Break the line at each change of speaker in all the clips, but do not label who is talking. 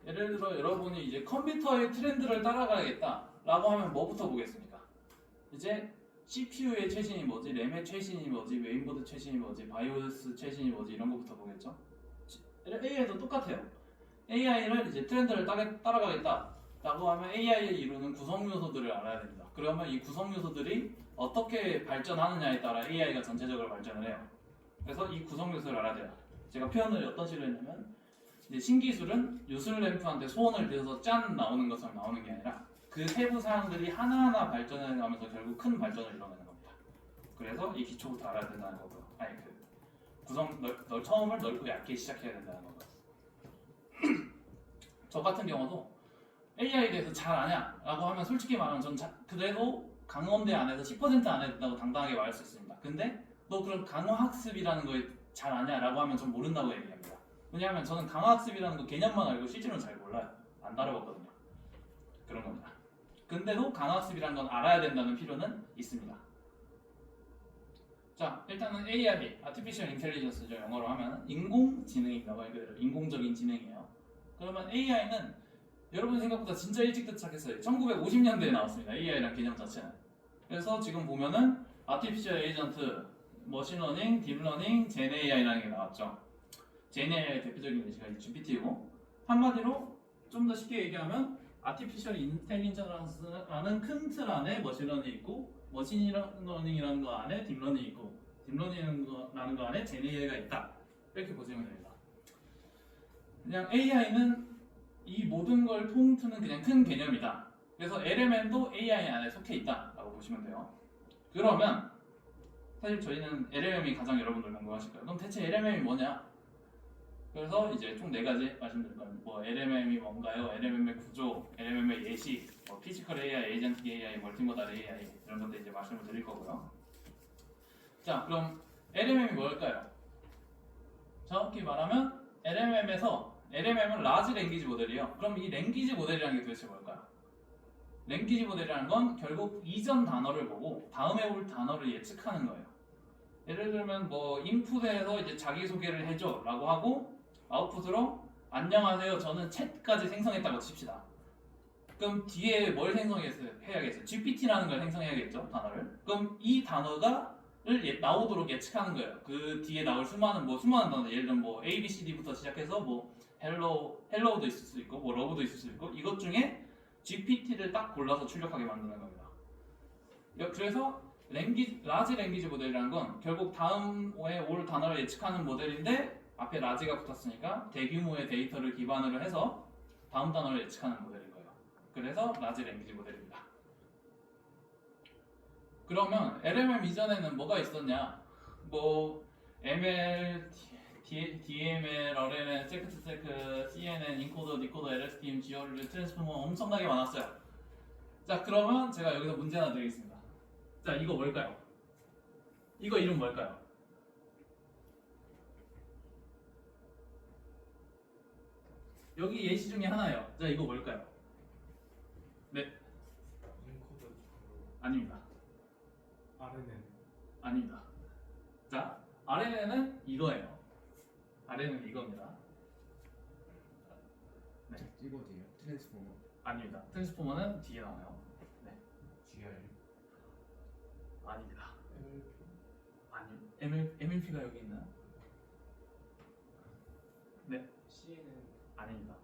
예를 들어 여러분이 이제 컴퓨터의 트렌드를 따라가야겠다라고 하면 뭐부터 보겠습니까? 이제 CPU의 최신이 뭐지, 램의 최신이 뭐지, 메인보드 최신이 뭐지, 바이오스 최신이 뭐지 이런 거부터 보겠죠. AI도 똑같아요. AI를 이제 트렌드를 따라가겠다라고 하면 AI를 이루는 구성 요소들을 알아야 됩니다. 그러면 이 구성 요소들이 어떻게 발전하느냐에 따라 AI가 전체적으로 발전을 해요. 그래서 이 구성 요소를 알아야 돼요. 제가 표현을 어떤 식으로 했냐면 이제 신기술은 요술램프한테 소원을 빌어서 짠 나오는 것처럼 나오는 게 아니라 그 세부 사항들이 하나하나 발전해 가면서 결국 큰 발전을 이뤄내는 겁니다. 그래서 이 기초부터 알아야 된다는 거고요. 아니 그 구성 처음을 넓고 얇게 시작해야 된다는 거고요. 저 같은 경우도 AI에 대해서 잘 아냐라고 하면 솔직히 말하면 전 그래도 강원대 안에서 10% 안에 든다고 당당하게 말할 수 있습니다. 근데 너 그럼 강화학습이라는 거에 잘 아냐라고 하면 전 모른다고 얘기합니다. 왜냐하면 저는 강화학습이라는 거 개념만 알고 실제로는 잘 몰라요. 안 다뤄봤거든요. 그런 겁니다. 근데도 강화학습이라는 건 알아야 된다는 필요는 있습니다. 자, 일단은 AR이 Artificial Intelligence죠. 영어로 하면 인공지능입니다. 말 그대로 인공적인 지능이에요. 그러면 AI는 여러분 생각보다 진짜 일찍 도착했어요. 1950년대에 나왔습니다. AI라는 개념 자체는. 그래서 지금 보면은 Artificial Agent, 머신러닝, 딥러닝, GenAI라는 게 나왔죠. GenAI의 대표적인 예시가 GPT고 한마디로 좀 더 쉽게 얘기하면 Artificial Intelligence라는 큰 틀 안에 머신러닝이 있고 머신러닝이라는 거 안에 딥러닝이 있고 딥러닝이라는 거 안에 GenAI가 있다. 이렇게 보시면 됩니다. 그냥 AI는 이 모든 걸 통틀는 그냥 큰 개념이다. 그래서 LMM도 AI 안에 속해 있다라고 보시면 돼요. 그러면 사실 저희는 LLM이 가장 여러분들 궁금하실 거예요. 그럼 대체 LLM이 뭐냐? 그래서 이제 총 4가지 말씀드릴 거예요. 뭐 LLM이 뭔가요? LLM의 구조, LLM의 예시, 뭐 피지컬 AI, 에이전틱 AI, 멀티모달 AI 이런 것들 이제 말씀을 드릴 거고요. 자, 그럼 LLM이 뭘까요? 정확히 말하면 LLM은 라지 랭귀지 모델이에요. 그럼 이 랭귀지 모델이라는 게 도대체 뭘까요? 랭귀지 모델이라는 건 결국 이전 단어를 보고 다음에 올 단어를 예측하는 거예요. 예를 들면 뭐 인풋에서 이제 자기소개를 해줘 라고 하고 아웃풋으로 안녕하세요 저는 챗까지 생성했다고 칩시다. 그럼 뒤에 뭘 생성해야겠어요? GPT라는 걸 생성해야겠죠, 단어를. 그럼 이 단어가 나오도록 예측하는 거예요. 그 뒤에 나올 수많은 단어, 예를 들면 뭐 A, B, C, D부터 시작해서 뭐 헬로우도 있을 수 있고 뭐 러브도 있을 수 있고 이것 중에 GPT를 딱 골라서 출력하게 만드는 겁니다. 그래서 라지 랭귀지 모델이라는 건 결국 다음에 올 단어를 예측하는 모델인데 앞에 라지가 붙었으니까 대규모의 데이터를 기반으로 해서 다음 단어를 예측하는 모델인 거예요. 그래서 라지 랭귀지 모델입니다. 그러면 LLM 이전에는 뭐가 있었냐? 뭐 ML, DML, RNN, 세크, CNN, 인코더, 디코더, LSTM, GRL, 트랜스포머 엄청나게 많았어요. 자, 그러면 제가 여기서 문제 하나 드리겠습니다. 자, 이거 뭘까요? 이거 이름 뭘까요? 여기 예시 중에 하나예요. 자, 이거 뭘까요? 네,
인코더
아닙니다.
RNN
아닙니다. 자, RNN은 이거예요. RNN은 이겁니다. 네,
이거지요. 트랜스포머.
아닙니다. 트랜스포머는 뒤에 나와요. 네,
GR.
아닙니다.
MLP
아니, MLP가 여기 있나요? 네,
CNN
아닙니다.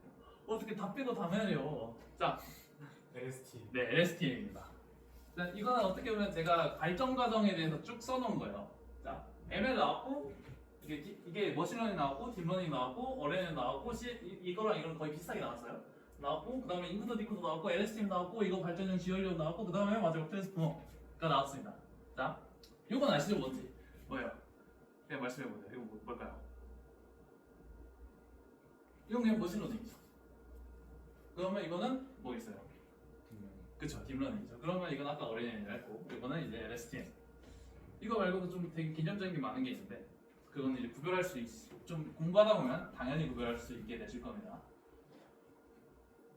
어떻게 다 빼고 다 매네요. 자,
LST
네, LSTM입니다. 자, 이거는 어떻게 보면 제가 발전 과정에 대해서 쭉 써놓은 거예요. 자, ML 나왔고, 이게 머신러닝 나왔고, 딥러닝 나왔고, RNN 나왔고, 이거랑 거의 비슷하게 나왔어요. 나왔고, 그 다음에 인코더 디코더 나왔고, LSTM 나왔고, 이거 발전용 지원료 나왔고, 그 다음에 마지막 트랜스포머가 나왔습니다. 자, 이건 아시죠? 뭔지? 뭐예요? 그냥 말씀해보세요. 이거 뭘까요? 이건 그냥 머신러닝이죠. 그러면 이거는 뭐 있어요? 그쵸, 딥러닝이죠. 그러면 이건 아까 RNN이라 했고, 이거는 이제 LSTM. 이거 말고도 좀 되게 개념적인 게 많은 게 있는데, 그건 이제 구별할 좀 공부하다 보면 당연히 구별할 수 있게 되실 겁니다.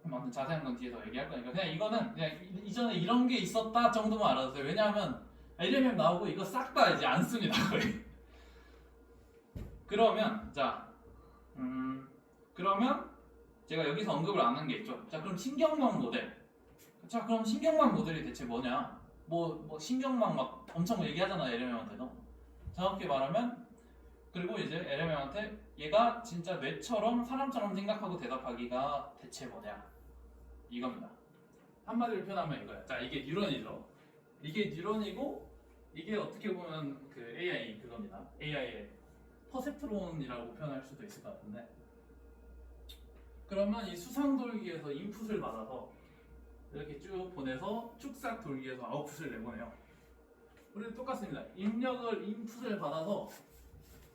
아무튼 자세한 건 뒤에서 얘기할 거니까 그냥 이거는 그냥 이전에 이런 게 있었다 정도만 알아두세요. 왜냐하면 LLM 나오고 이거 싹 다 이제 안 씁니다, 거의. 그러면 자, 그러면 제가 여기서 언급을 안 한 게 있죠. 자, 그럼 신경망 모델. 자, 그럼 신경망 모델이 대체 뭐냐? 뭐 신경망 막 엄청 얘기하잖아, LMM한테도. 정확히 말하면, 그리고 이제 LMM한테 얘가 진짜 뇌처럼 사람처럼 생각하고 대답하기가 대체 뭐냐? 이겁니다. 한마디로 표현하면 이거야. 자, 이게 뉴런이죠. 이게 뉴런이고, 이게 어떻게 보면 그 AI 그겁니다. AI의 퍼셉트론이라고 표현할 수도 있을 것 같은데. 그러면 이 수상 돌기에서 인풋을 받아서 이렇게 쭉 보내서 축삭 돌기에서 아웃풋을 내보내요. 우리도 똑같습니다. 입력을 인풋을 받아서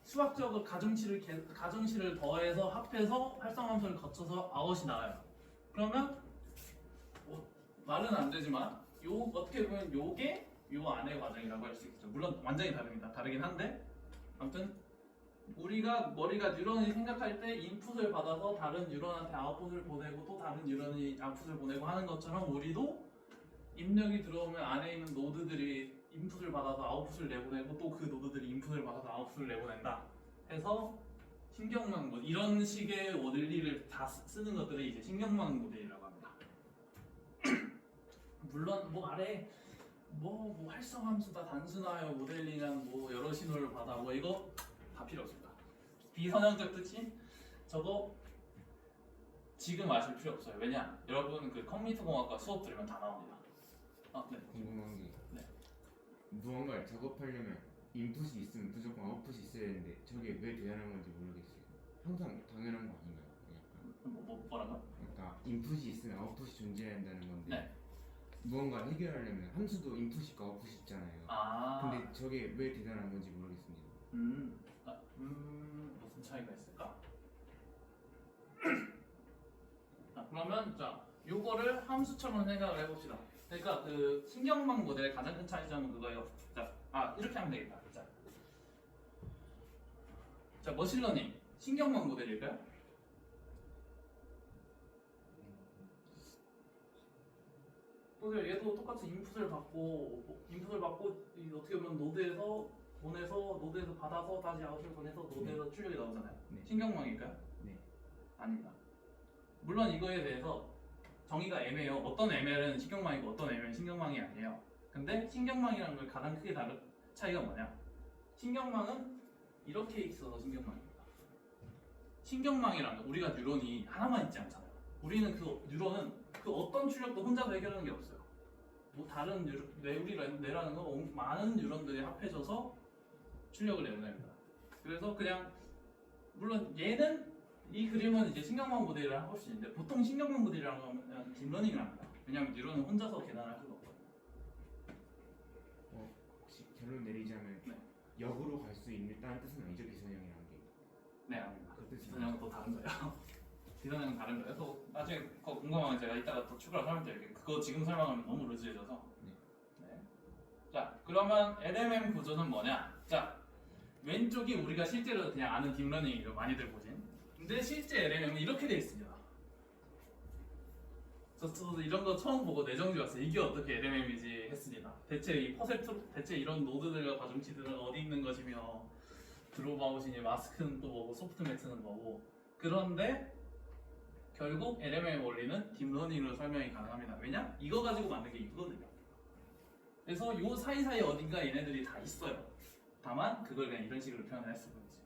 수학적으로 가중치를 더해서 합해서 활성함수를 거쳐서 아웃이 나와요. 그러면 말은 안 되지만 요 어떻게 보면 요게 요 안의 과정이라고 할 수 있죠. 물론 완전히 다릅니다. 다르긴 한데 아무튼 우리가 머리가 뉴런이 생각할 때 인풋을 받아서 다른 뉴런한테 아웃풋을 보내고 또 다른 뉴런이 아웃풋을 보내고 하는 것처럼 우리도 입력이 들어오면 안에 있는 노드들이 인풋을 받아서 아웃풋을 내보내고 또 그 노드들이 인풋을 받아서 아웃풋을 내보낸다 해서 신경망 모델 이런 식의 원리를 다 쓰는 것들이 이제 신경망 모델이라고 합니다. 물론 뭐 아래 뭐 활성함수다 단순화요 모델링한 뭐 여러 신호를 받아 뭐 이거 다 필요 없습니다. 비선형적 특징 저거 지금 아실 필요 없어요. 왜냐 여러분 그 컴퓨터 공학과 수업 들으면 다 나옵니다. 네.
궁금한 게
네.
무언가를 작업하려면 인풋이 있으면 무조건 아웃풋이 있어야 되는데 저게 왜 대단한 건지 모르겠어요. 항상 당연한 거 아닌가요? 약간
뭐라고?
그러니까 인풋이 있으면 아웃풋이 존재해야 한다는 건데
네.
무언가를 해결하려면 함수도 인풋이 있고 아웃풋이 있잖아요.
아.
근데 저게 왜 대단한 건지 모르겠습니다.
무슨 차이가 있을까? 자, 그러면 자, 요거를 함수처럼 생각을 해봅시다. 그러니까 그 신경망 모델의 가장 큰 차이점은 그거예요. 자, 이렇게 하면 되겠다. 자, 머신러닝 신경망 모델일까요? 또 얘도 똑같이 인풋을 받고 어떻게 보면 노드에서 보내서 노드에서 받아서 다시 아웃을 보내서 노드에서 출력이 나오잖아요.
네.
신경망일까요?
네.
아닙니다. 물론 이거에 대해서 정의가 애매해요. 어떤 ML은 신경망이고 어떤 ML은 신경망이 아니에요. 근데 신경망이라는 걸 가장 크게 다른 차이가 뭐냐? 신경망은 이렇게 있어서 신경망입니다. 신경망이라는 건 우리가 뉴런이 하나만 있지 않잖아요. 우리는 그 뉴런은 그 어떤 출력도 혼자서 해결하는 게 없어요. 뭐 다른 뇌라는 건 많은 뉴런들이 합해져서 출력을 내보냅니다. 그래서 그냥 물론 얘는 이 그림은 이제 신경망 모델이라고 할 수 있는데 보통 신경망 모델이라고 하면 딥러닝을 합니다. 왜냐하면 뉴런은 혼자서 계산할 수가 없거든요.
혹시 결론 내리자면
네.
역으로 갈 수 있다는 뜻은 아니죠 비선형이라는 게?
네, 아닙니다.
그 뜻은
비선형은 또 다른 거예요. 비선형은 다른 거예요. 또 나중에 그거 궁금하면 제가 이따가 또 추가로 설명드릴게요. 그거 지금 설명하면 너무 루즈해져서. 네. 자, 그러면 LMM 구조는 뭐냐? 자, 왼쪽이 우리가 실제로 그냥 아는 딥러닝이죠. 많이들 보신. 근데 실제 LMM은 이렇게 돼 있습니다. 저도 이런 거 처음 보고 내정지 왔어요. 이게 어떻게 LMM이지 했습니다. 대체 대체 이런 노드들과 가중치들은 어디 있는 것이며 드롭아웃이니 마스크는 또 뭐고 소프트매트는 뭐고 그런데 결국 LMM 원리는 딥러닝으로 설명이 가능합니다. 왜냐? 이거 가지고 만든 게 이거거든요. 그래서 요 사이사이 어딘가 얘네들이 다 있어요. 다만 그걸 그냥 이런 식으로 표현을 했을 뿐이지.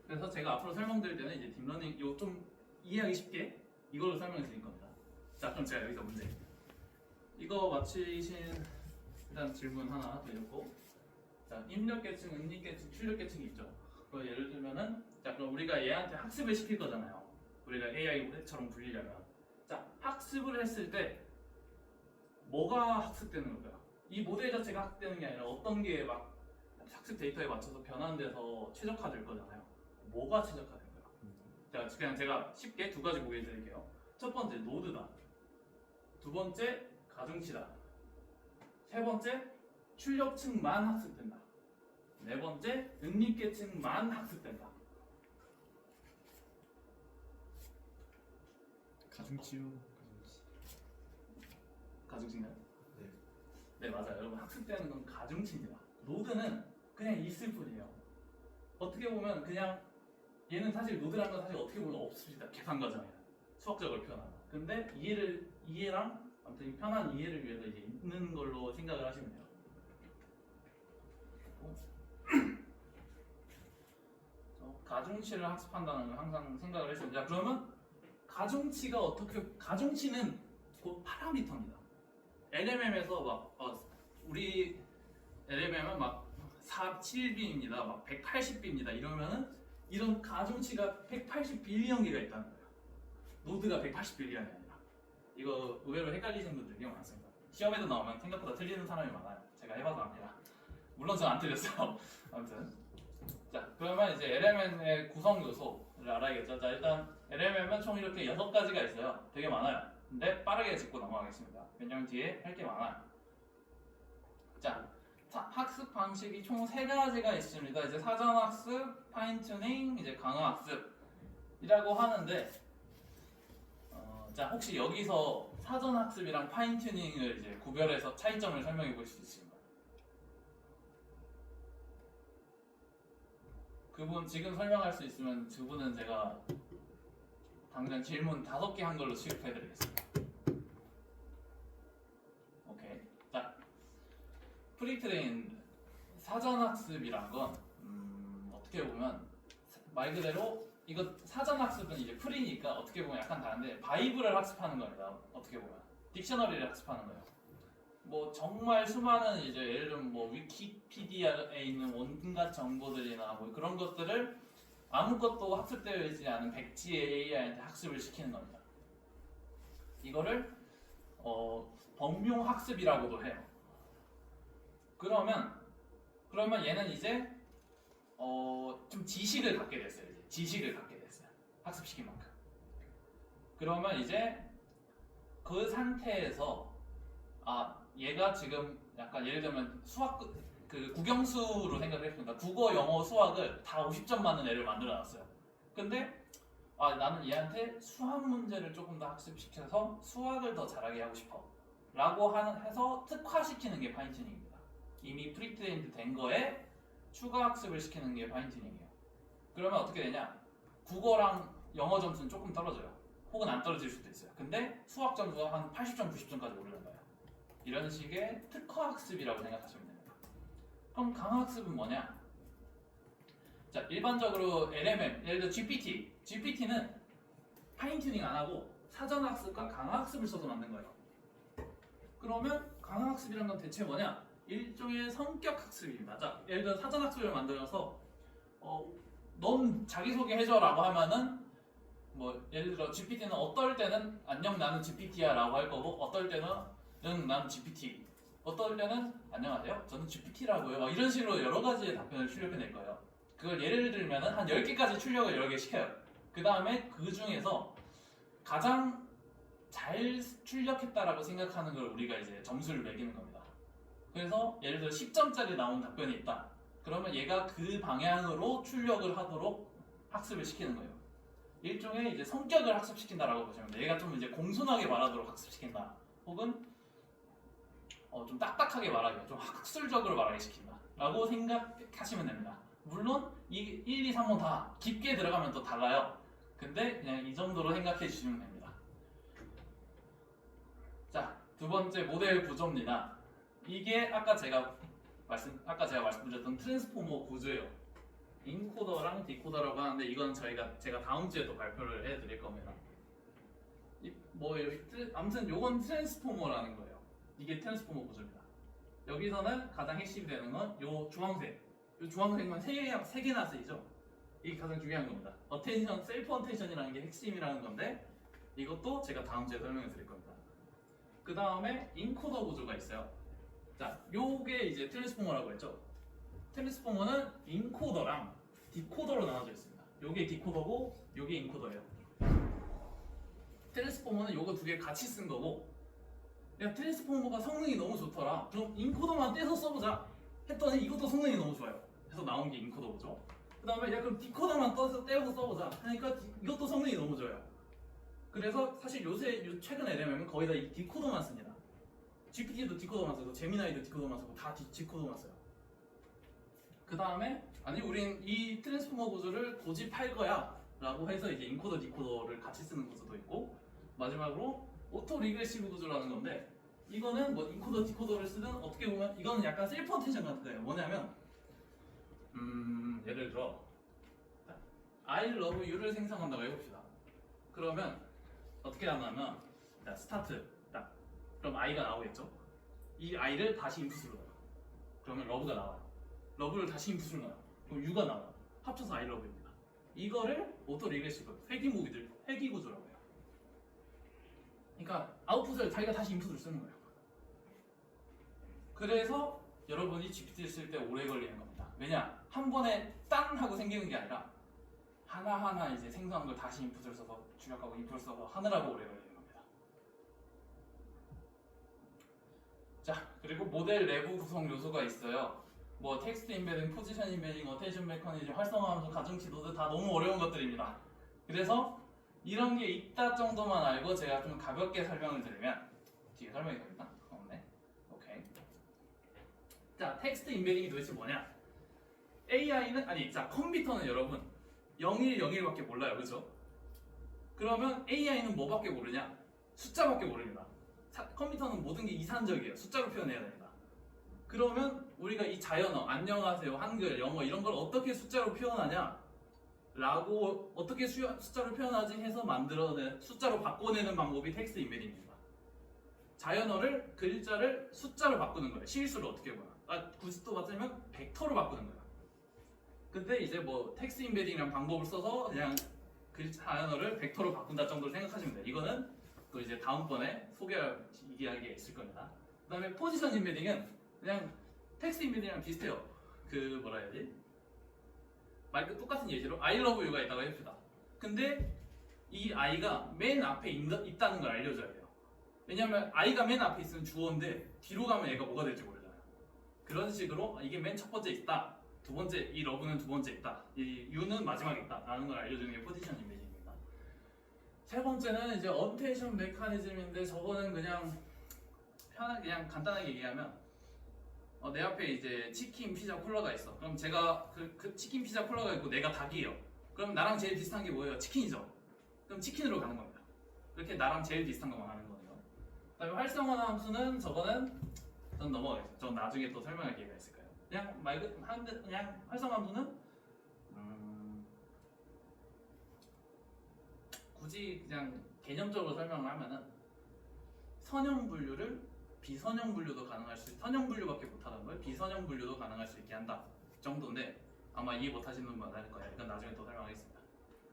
그래서 제가 앞으로 설명드릴 때는 이제 딥러닝 요 좀 이해하기 쉽게 이걸로 설명을 드릴 겁니다. 자, 그럼 제가 여기서 문제. 이거 맞히신 일단 질문 하나 드렸고, 자, 입력계층, 응립계층, 출력계층이 있죠. 그 예를 들면은, 자, 그럼 우리가 얘한테 학습을 시킬 거잖아요. 우리가 AI 모델처럼 불리려면, 자, 학습을 했을 때 뭐가 학습되는 걸까요? 이 모델 자체가 학습되는 게 아니라 어떤 게 막 학습 데이터에 맞춰서 변환돼서 최적화될 거잖아요. 뭐가 최적화될까요? 자, 그냥 제가 쉽게 두 가지 보게 드릴게요. 첫 번째 노드다. 두 번째 가중치다. 세 번째 출력층만 학습된다. 네 번째 응립계층만 학습된다.
가중치요.
가중치인가요?
네.
네, 맞아요. 여러분 학습되는 건 가중치입니다. 노드는 그냥 있을 뿐이에요. 어떻게 보면 그냥 얘는 사실 노드라는 건 사실 어떻게 보면 없습니다. 계산 과정에는 수학적으로 표현하면. 근데 이해랑 아무튼 이 편한 이해를 위해서 이제 있는 걸로 생각을 하시면 돼요. 가중치를 학습한다는 걸 항상 생각을 했습니다. 자, 그러면 가중치는 곧 파라미터입니다. LMM에서 우리 LMM은 막 7B입니다, 막 180B입니다 이러면은 이런 가중치가 180빌리언 개가 있다는 거예요. 노드가 180빌리언이 아니라. 이거 의외로 헷갈리시는 분들이 되게 많습니다. 시험에도 나오면 생각보다 틀리는 사람이 많아요. 제가 해봐서 압니다. 물론 저는 안 틀렸어요. 아무튼 자, 그러면 이제 LMM의 구성 요소를 알아야겠죠. 자, 일단 LMM은 총 이렇게 6가지가 있어요. 되게 많아요. 근데 빠르게 짚고 넘어가겠습니다. 왜냐면 뒤에 할 게 많아요. 자, 학습 방식이 총 3가지가 있습니다. 이제 사전학습, 파인튜닝, 이제 강화학습이라고 하는데, 자, 혹시 여기서 사전학습이랑 파인튜닝을 이제 구별해서 차이점을 설명해 볼 수 있습니다. 그분 지금 설명할 수 있으면 그분은 제가 당장 질문 5개 한 걸로 취급해 드리겠습니다. 오케이. 자, 프리트레인 사전학습이란 건 어떻게 보면 말 그대로 이거 사전학습은 이제 프리니까 어떻게 보면 약간 다른데 바이블을 학습하는 겁니다. 어떻게 보면 딕셔너리를 학습하는 거예요. 뭐 정말 수많은 이제 예를 들면 뭐 위키피디아에 있는 온갖 정보들이나 뭐 그런 것들을 아무것도 학습되어 있지 않은 백지의 AI한테 학습을 시키는 겁니다. 이거를 범용 학습이라고도 해요. 그러면 얘는 이제 좀 지식을 갖게 됐어요. 이제 지식을 갖게 됐어요. 학습시킨 만큼. 그러면 이제 그 상태에서 얘가 지금 약간 예를 들면 수학 그 국영수로 생각을 했습니다. 국어, 영어, 수학을 다 50점 맞는 애를 만들어놨어요. 근데 나는 얘한테 수학 문제를 조금 더 학습시켜서 수학을 더 잘하게 하고 싶어 라고 해서 특화시키는 게 파인튜닝입니다. 이미 프리트레인드 된 거에 추가 학습을 시키는 게 파인튜닝이에요. 그러면 어떻게 되냐? 국어랑 영어 점수는 조금 떨어져요. 혹은 안 떨어질 수도 있어요. 근데 수학 점수가 한 80점, 90점까지 오르는 거예요. 이런 식의 특화 학습이라고 생각하시면 됩니다. 그럼 강화 학습은 뭐냐? 자, 일반적으로 LMM, 예를 들어 GPT는 파인튜닝 안 하고 사전 학습과 강화 학습을 써서 만든 거예요. 그러면 강화 학습이란 건 대체 뭐냐? 일종의 성격 학습입니다. 자, 예를 들어 사전 학습을 만들어서 넌 자기소개 해줘라고 하면은 뭐 예를 들어 GPT는 어떨 때는 안녕 나는 GPT야 라고 할 거고 어떨 때는 응 난 GPT, 어떨 때는 안녕하세요 저는 GPT라고요 막 이런 식으로 여러 가지의 답변을 출력해낼 거예요. 그걸 예를 들면은 한 10개까지 출력을 여러 개 시켜요. 그 다음에 그 중에서 가장 잘 출력했다라고 생각하는 걸 우리가 이제 점수를 매기는 겁니다. 그래서 예를 들어 10점짜리 나온 답변이 있다. 그러면 얘가 그 방향으로 출력을 하도록 학습을 시키는 거예요. 일종의 이제 성격을 학습시킨다라고 보시면 돼요. 얘가 좀 이제 공손하게 말하도록 학습시킨다. 혹은 좀 딱딱하게 말하게, 좀 학술적으로 말하게 시킨다 라고 생각하시면 됩니다. 물론 이 1, 2, 3번 다 깊게 들어가면 또 달라요. 근데 그냥 이 정도로 생각해 주시면 됩니다. 자, 두 번째 모델 구조입니다. 이게 아까 제가 말씀드렸던 트랜스포머 구조예요. 인코더랑 디코더라고 하는데 이건 제가 다음 주에 또 발표를 해드릴 겁니다. 아무튼 요건 트랜스포머라는 거예요. 이게 트랜스포머 구조입니다. 여기서는 가장 핵심이 되는 건 요 주황색. 요 주황색만 3개나 쓰이죠? 이게 가장 중요한 겁니다. 어텐션, 셀프 어텐션이라는 게 핵심이라는 건데 이것도 제가 다음 주에 설명해 드릴 겁니다. 그 다음에 인코더 구조가 있어요. 자, 요게 이제 트랜스포머라고 했죠? 트랜스포머는 인코더랑 디코더로 나눠져 있습니다. 요게 디코더고 요게 인코더예요. 트랜스포머는 요거 두 개 같이 쓴 거고, 야 트랜스포머가 성능이 너무 좋더라 그럼 인코더만 떼서 써보자 했더니 이것도 성능이 너무 좋아요. 그래서 나온 게 인코더 구조. 그 다음에 야 그럼 디코더만 떼서 써보자 하니까 이것도 성능이 너무 좋아요. 그래서 사실 최근 LMM은 거의 다 이 디코더만 씁니다. GPT도 디코더만 쓰고 제미나이도 디코더만 쓰고 다 디코더만 써요. 그 다음에 우린 이 트랜스포머 구조를 고집할 거야 라고 해서 이제 인코더 디코더를 같이 쓰는 구조도 있고, 마지막으로 오토 리그레시브 구조라는 건데, 이거는 뭐 인코더 디코더를 쓰든 어떻게 보면 이거는 약간 셀프 어텐션 같은 거예요. 뭐냐면 예를 들어 I love you를 생성한다고 해봅시다. 그러면 어떻게 하냐면 자, 스타트 딱 그럼 I가 나오겠죠. 이 I를 다시 인풋으로 넣어요. 그러면 love가 나와요. love를 다시 인풋으로 넣어요. 그럼 U가 나와요. 합쳐서 I love입니다. 이거를 오토 리그레시브 회귀 구조라고 해요. 그러니까 아웃풋을 자기가 다시 인풋을 쓰는 거예요. 그래서 여러분이 GPT를 쓸 때 오래 걸리는 겁니다. 왜냐? 한 번에 딴 하고 생기는 게 아니라 하나하나 이제 생성한 걸 다시 인풋을 써서 출력하고 인풋을 써서 하느라고 오래 걸리는 겁니다. 자, 그리고 모델 내부 구성 요소가 있어요. 뭐 텍스트 인베딩, 포지션 인베딩, 어텐션 메커니즘, 활성화함수, 가중치 노드 다 너무 어려운 것들입니다. 그래서 이런 게 있다 정도만 알고 제가 좀 가볍게 설명을 드리면 뒤에 설명이 더 있나? 없네. 오케이. 자, 텍스트 인베딩이 도대체 뭐냐? AI는 자 컴퓨터는 여러분 0101밖에 몰라요, 그죠? 그러면 AI는 뭐밖에 모르냐? 숫자밖에 모릅니다. 컴퓨터는 모든 게 이산적이에요. 숫자로 표현해야 됩니다. 그러면 우리가 이 자연어, 안녕하세요, 한글, 영어 이런 걸 어떻게 숫자로 표현하냐? 라고 어떻게 숫자로 표현하지 해서 만들어낸 숫자로 바꿔내는 방법이 텍스트 인베딩입니다. 자연어를 글자를 숫자로 바꾸는 거예요. 실수를 어떻게 보나? 굳이 또 맞으면 벡터로 바꾸는 거예요. 근데 이제 뭐 텍스트 인베딩이라는 방법을 써서 그냥 자연어를 벡터로 바꾼다 정도로 생각하시면 돼요. 이거는 또 이제 다음번에 얘기할 게 있을 겁니다. 그 다음에 포지션 인베딩은 그냥 텍스트 인베딩이랑 비슷해요. 그 뭐라 해야지? 말 똑같은 예시로 I love you가 있다고 해봅시다. 근데 이 I가 맨 앞에 있다는 걸 알려줘야 돼요. 왜냐면 I가 맨 앞에 있으면 주어인데 뒤로 가면 얘가 뭐가 될지 모르잖아요. 그런 식으로 이게 맨 첫 번째 있다. 두 번째, 이 러브는 두 번째 있다. 이 U는 마지막에 있다. 라는 걸 알려주는 게 포지션 인베딩입니다. 세 번째는 이제 어텐션 메커니즘인데 저거는 그냥 그냥 간단하게 얘기하면 내 앞에 이제 치킨, 피자, 콜라가 있어. 그럼 제가 그 치킨, 피자, 콜라가 있고 내가 닭이에요. 그럼 나랑 제일 비슷한 게 뭐예요? 치킨이죠. 그럼 치킨으로 가는 겁니다. 이렇게 나랑 제일 비슷한 것만 하는 거예요. 그다음에 활성화 함수는 저거는 전 넘어가겠습니다. 전 나중에 또 설명할 기회가 있을 거예요. 그냥 활성화 함수는 굳이 그냥 개념적으로 설명을 하면은 선형 분류를 비선형 분류도 가능할 수, 선형 분류밖에 못하는 걸 비선형 분류도 가능할 수 있게 한다 정도인데 아마 이해 못하시는 분 많을 거예요. 이건 나중에 또 설명하겠습니다.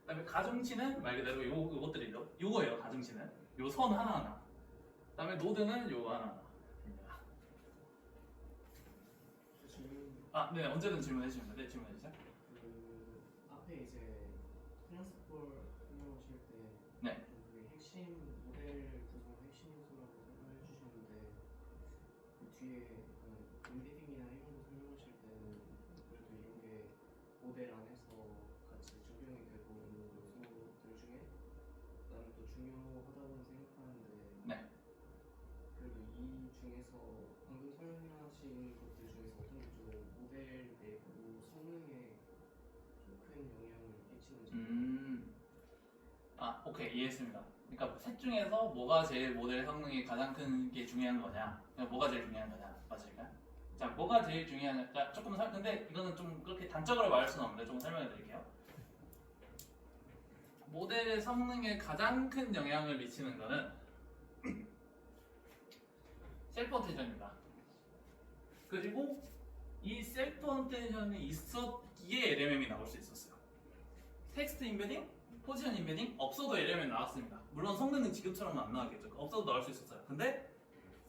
그다음에 가중치는 말 그대로 요것들이죠. 요거예요. 가중치는 요 선 하나하나. 그다음에 노드는 요거 하나하나. 네, 언제든 질문해 주시면 돼요. 네, 질문해 주세요.
그 앞에 이제 트랜스폴 설명하실 때
네.
그게 핵심 모델 구성 핵심 요소라고 설명해 주셨는데 그 뒤에 약간 인베딩이나 이런 거 설명하실 때는 그래도 이런 게 모델 안에서 같이 적용이 되고 있는 요소들 중에 나는 또 중요하다고 생각하는데
네.
그래도 이 중에서 방금 설명하신 것들 중에서 어떤 게 좀 모델 내부 성능에 좀 큰 영향을 끼치는지.
오케이, 이해했습니다. 그러니까 셋 중에서 뭐가 제일 모델 성능이 가장 큰 게 중요한 거냐? 뭐가 제일 중요한 거냐? 맞을까요? 자, 뭐가 제일 중요하냐? 자, 근데 이거는 좀 그렇게 단적으로 말할 수는 없는데 좀 설명해 드릴게요. 모델의 성능에 가장 큰 영향을 미치는 거는 셀프 어텐션입니다. 그리고 이 셀프 어텐션이 있었기에 LMM이 나올 수 있었어요. 텍스트 인베딩, 포지션 인베딩 없어도 LMM 나왔습니다. 물론 성능은 지금처럼은 안 나왔겠죠. 없어도 나올 수 있었어요. 근데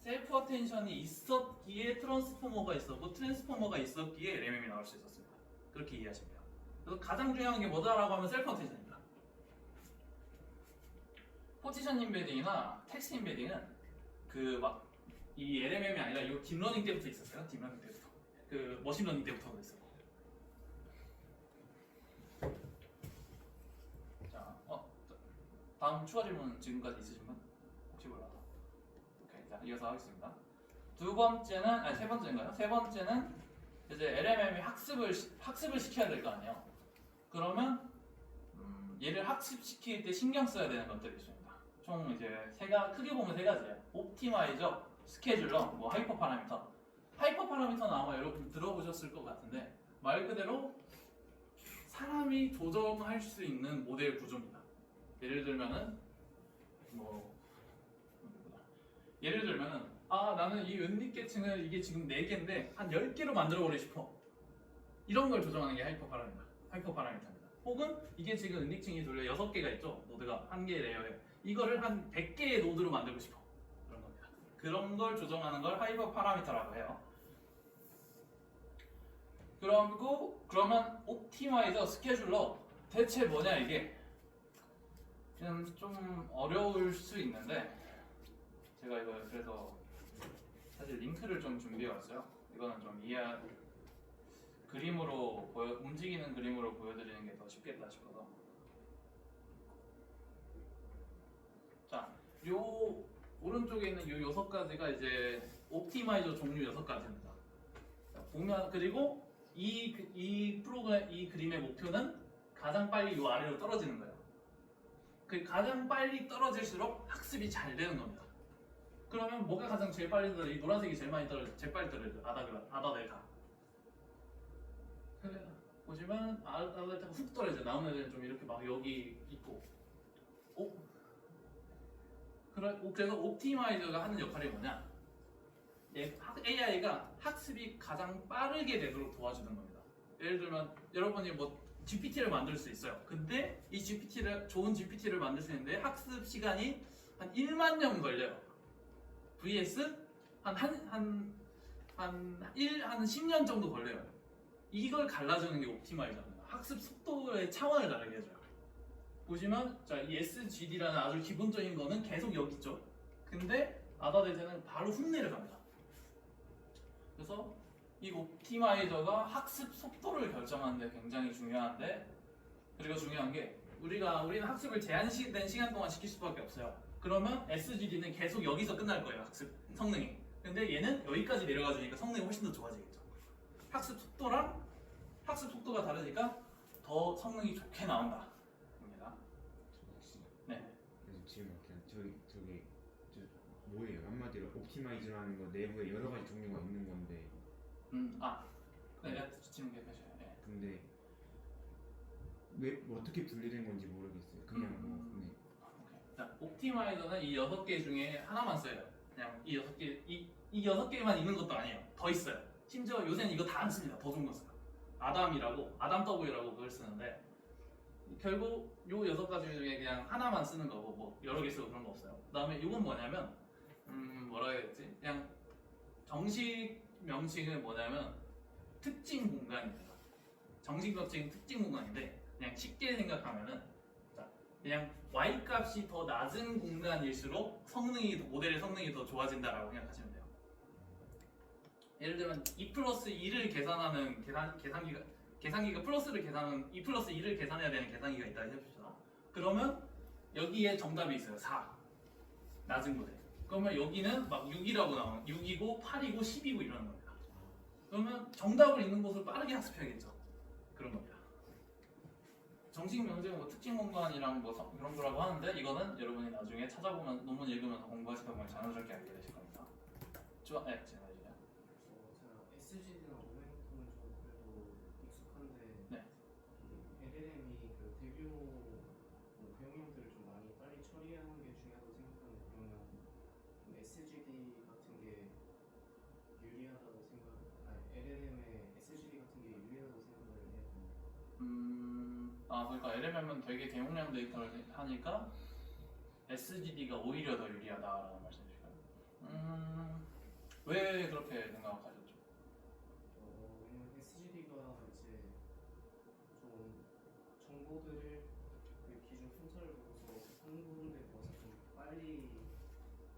셀프 어텐션이 있었기에 트랜스포머가 있었고 트랜스포머가 있었기에 LMM이 나올 수 있었습니다. 그렇게 이해하시면 돼요. 그래서 가장 중요한 게 뭐다라고 하면 셀프 어텐션입니다. 포지션 인베딩이나 텍스트 인베딩은 이 LMM이 아니라 이 딥러닝 때부터 있었어요. 딥러닝 때부터. 그 머신러닝 때부터도 있었고. 자, 다음 추가 질문 지금까지 있으신 분? 혹시 몰라서. 오케이, 자 이어서 하겠습니다. 세 번째인가요? 세 번째는 이제 LMM이 학습을 시켜야 될 거 아니에요. 그러면 얘를 학습시킬 때 신경 써야 되는 것들이 있습니다. 총 이제 크게 보면 세 가지예요. 옵티마이저, 스케줄러, 뭐 하이퍼 파라미터. 하이퍼 파라미터는 아마 여러분 들어보셨을 것 같은데 말 그대로 사람이 조정할 수 있는 모델 구조입니다. 예를 들면은 나는 이 은닉계층을 이게 지금 4개인데 한 10개로 만들어 버리고 싶어. 이런 걸 조정하는 게 하이퍼 파라미터입니다. 혹은 이게 지금 은닉층이 돌려 6개가 있죠. 노드가 한 개의 레이어에. 이거를 한 100개의 노드로 만들고 싶어. 그런 겁니다. 그런 걸 조정하는 걸 하이퍼 파라미터라고 해요. 그러면 옵티마이저, 스케줄러 대체 뭐냐 이게 좀 어려울 수 있는데 제가 이거 그래서 사실 링크를 좀 준비해 왔어요. 이거는 좀 움직이는 그림으로 보여드리는 게 더 쉽겠다 싶어서. 자, 요 오른쪽에 있는 요 6가지가 이제 옵티마이저 종류 6가지입니다. 보면 그리고 이 그림의 목표는 가장 빨리 요 아래로 떨어지는 거예요. 그 가장 빨리 떨어질수록 학습이 잘 되는 겁니다. 그러면 뭐가 가장 제일 빨리 떨어져? 이 노란색이 제일 빨리 떨어져. 아다데가. 보시면 아다데가 훅 떨어져. 나오는 애들은 좀 이렇게 막 여기 있고. 그래서 옵티마이저가 하는 역할이 뭐냐? AI가 학습이 가장 빠르게 되도록 도와주는 겁니다. 예를 들면 여러분이 뭐 GPT를 만들 수 있어요. 근데 이 좋은 GPT를 만들 수 있는데 학습 시간이 한 1만 년 걸려요. vs 한 10년 정도 걸려요. 이걸 갈라주는 게 옵티마이저입니다. 학습 속도의 차원을 다르게 해줘요. 보시면 이 SGD라는 아주 기본적인 거는 계속 여기 있죠. 근데 아다데제는 바로 훅 내려갑니다. 그래서 이 옵티마이저가 학습 속도를 결정하는 데 굉장히 중요한데, 그리고 중요한 게 우리는 학습을 제한된 시간 동안 시킬 수밖에 없어요. 그러면 SGD는 계속 여기서 끝날 거예요. 학습 성능이. 근데 얘는 여기까지 내려가주니까 성능이 훨씬 더 좋아지겠죠. 학습 속도가 다르니까 더 성능이 좋게 나온다. 네.
그래서 지금 그냥 저기 뭐예요? 한마디로 옵티마이저라는 거 내부에 여러 가지 종류가 있는 건데.
네, 지금 계셔요. 네.
근데 왜 어떻게 분리된 건지 모르겠어요. 그냥 네.
자, 옵티마이저는 이 6개 중에 하나만 써요. 그냥 이 6개만 있는 것도 아니에요. 더 있어요. 심지어 요새는 이거 다 안 씁니다. 더 좋은 거 써요. 아담 W라고 그걸 쓰는데 결국 요 6가지 중에 그냥 하나만 쓰는 거고 뭐 여러 개 쓰고 그런 거 없어요. 그 다음에 이건 뭐냐면 뭐라 해야 되지? 그냥 정식 명칭은 뭐냐면 특징 공간입니다. 정식 명칭은 특징 공간인데 그냥 쉽게 생각하면은 그냥 y 값이 더 낮은 공간일수록 모델의 성능이 더 좋아진다라고 생각하시면 돼요. 예를 들면 2+2를 계산하는 계산기가 플러스를 계산하는 2+2를 계산해야 되는 계산기가 있다 해봅시다. 그러면 여기에 정답이 있어요. 4 낮은 모델. 그러면 여기는 막 6이라고 나오는 6이고 8이고 10이고 이러는 겁니다. 그러면 정답을 있는 곳을 빠르게 학습해야겠죠. 그런 겁니다. 정식 명칭은 뭐 특징 공간이랑 뭐 그런 거라고 하는데 이거는 여러분이 나중에 찾아보면 논문 읽으면서 공부하시다 보면 자연스럽게 알게 되실 겁니다. 네, 제가
제가 SGD나 오멘텀은 좀 그래도 익숙한데
네.
LLM이 그 대규모 대용량들을 좀 많이 빨리 처리하는 게 중요하다고 생각하는데 그러면 좀 SGD 같은 게 유리하다고 LLM의 SGD 같은 게 유리하다고 생각을 해야 되나요?
그러니까 LLM은 되게 대용량 데이터를 하니까 SGD가 오히려 더 유리하다라는 말씀이실까요? 왜 그렇게 생각하셨죠?
왜냐면 SGD가 이제 좀 정보들을 그 기준 순서를 보고서 한 군데 모아서 좀 빨리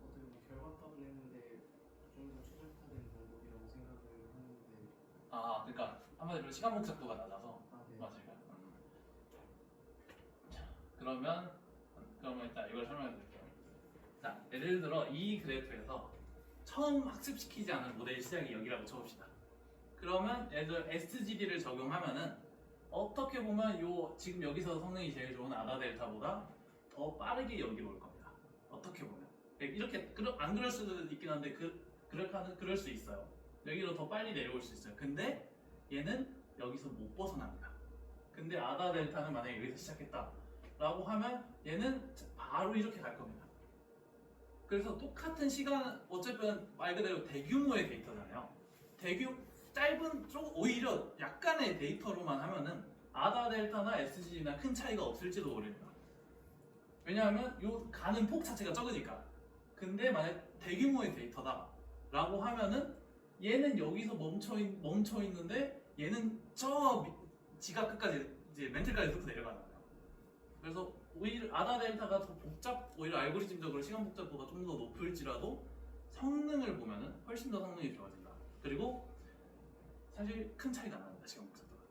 어떻게 보면 결과값 내는데 좀 더 최적화된 방법이라고 생각을 하는데.
그러니까 한마디로 시간 목적도가 낮아서
네.
맞을까요? 자, 그러면 일단 이걸 설명해 드릴게요. 자, 예를 들어 이 그래프에서 처음 학습시키지 않은 모델 시작이 여기라고 쳐봅시다. 그러면 예를 들어 SGD를 적용하면은 어떻게 보면 요 지금 여기서 성능이 제일 좋은 아다 델타보다 더 빠르게 여기로 올 겁니다. 어떻게 보면 이렇게 안 그럴 수도 있긴 한데 그럴 수 있어요. 여기로 더 빨리 내려올 수 있어요. 근데 얘는 여기서 못 벗어납니다. 근데 아다 델타는 만약에 여기서 시작했다라고 하면 얘는 바로 이렇게 갈 겁니다. 그래서 똑같은 시간 어쨌든 말 그대로 대규모의 데이터잖아요. 짧은 좀 오히려 약간의 데이터로만 하면은 아다 델타나 SG나 큰 차이가 없을지도 모릅니다. 왜냐하면 요 가는 폭 자체가 적으니까. 근데 만약 대규모의 데이터다라고 하면은 얘는 여기서 멈춰 있는데 얘는 저 지각 끝까지 이제 멘틀까지 뚫고 내려가는 거예요. 그래서 오히려 아다 델타가 더 오히려 알고리즘적으로 시간 복잡도가 좀 더 높을지라도 성능을 보면은 훨씬 더 성능이 좋아진다. 그리고 사실 큰 차이가 안 납니다. 시간 복잡도가.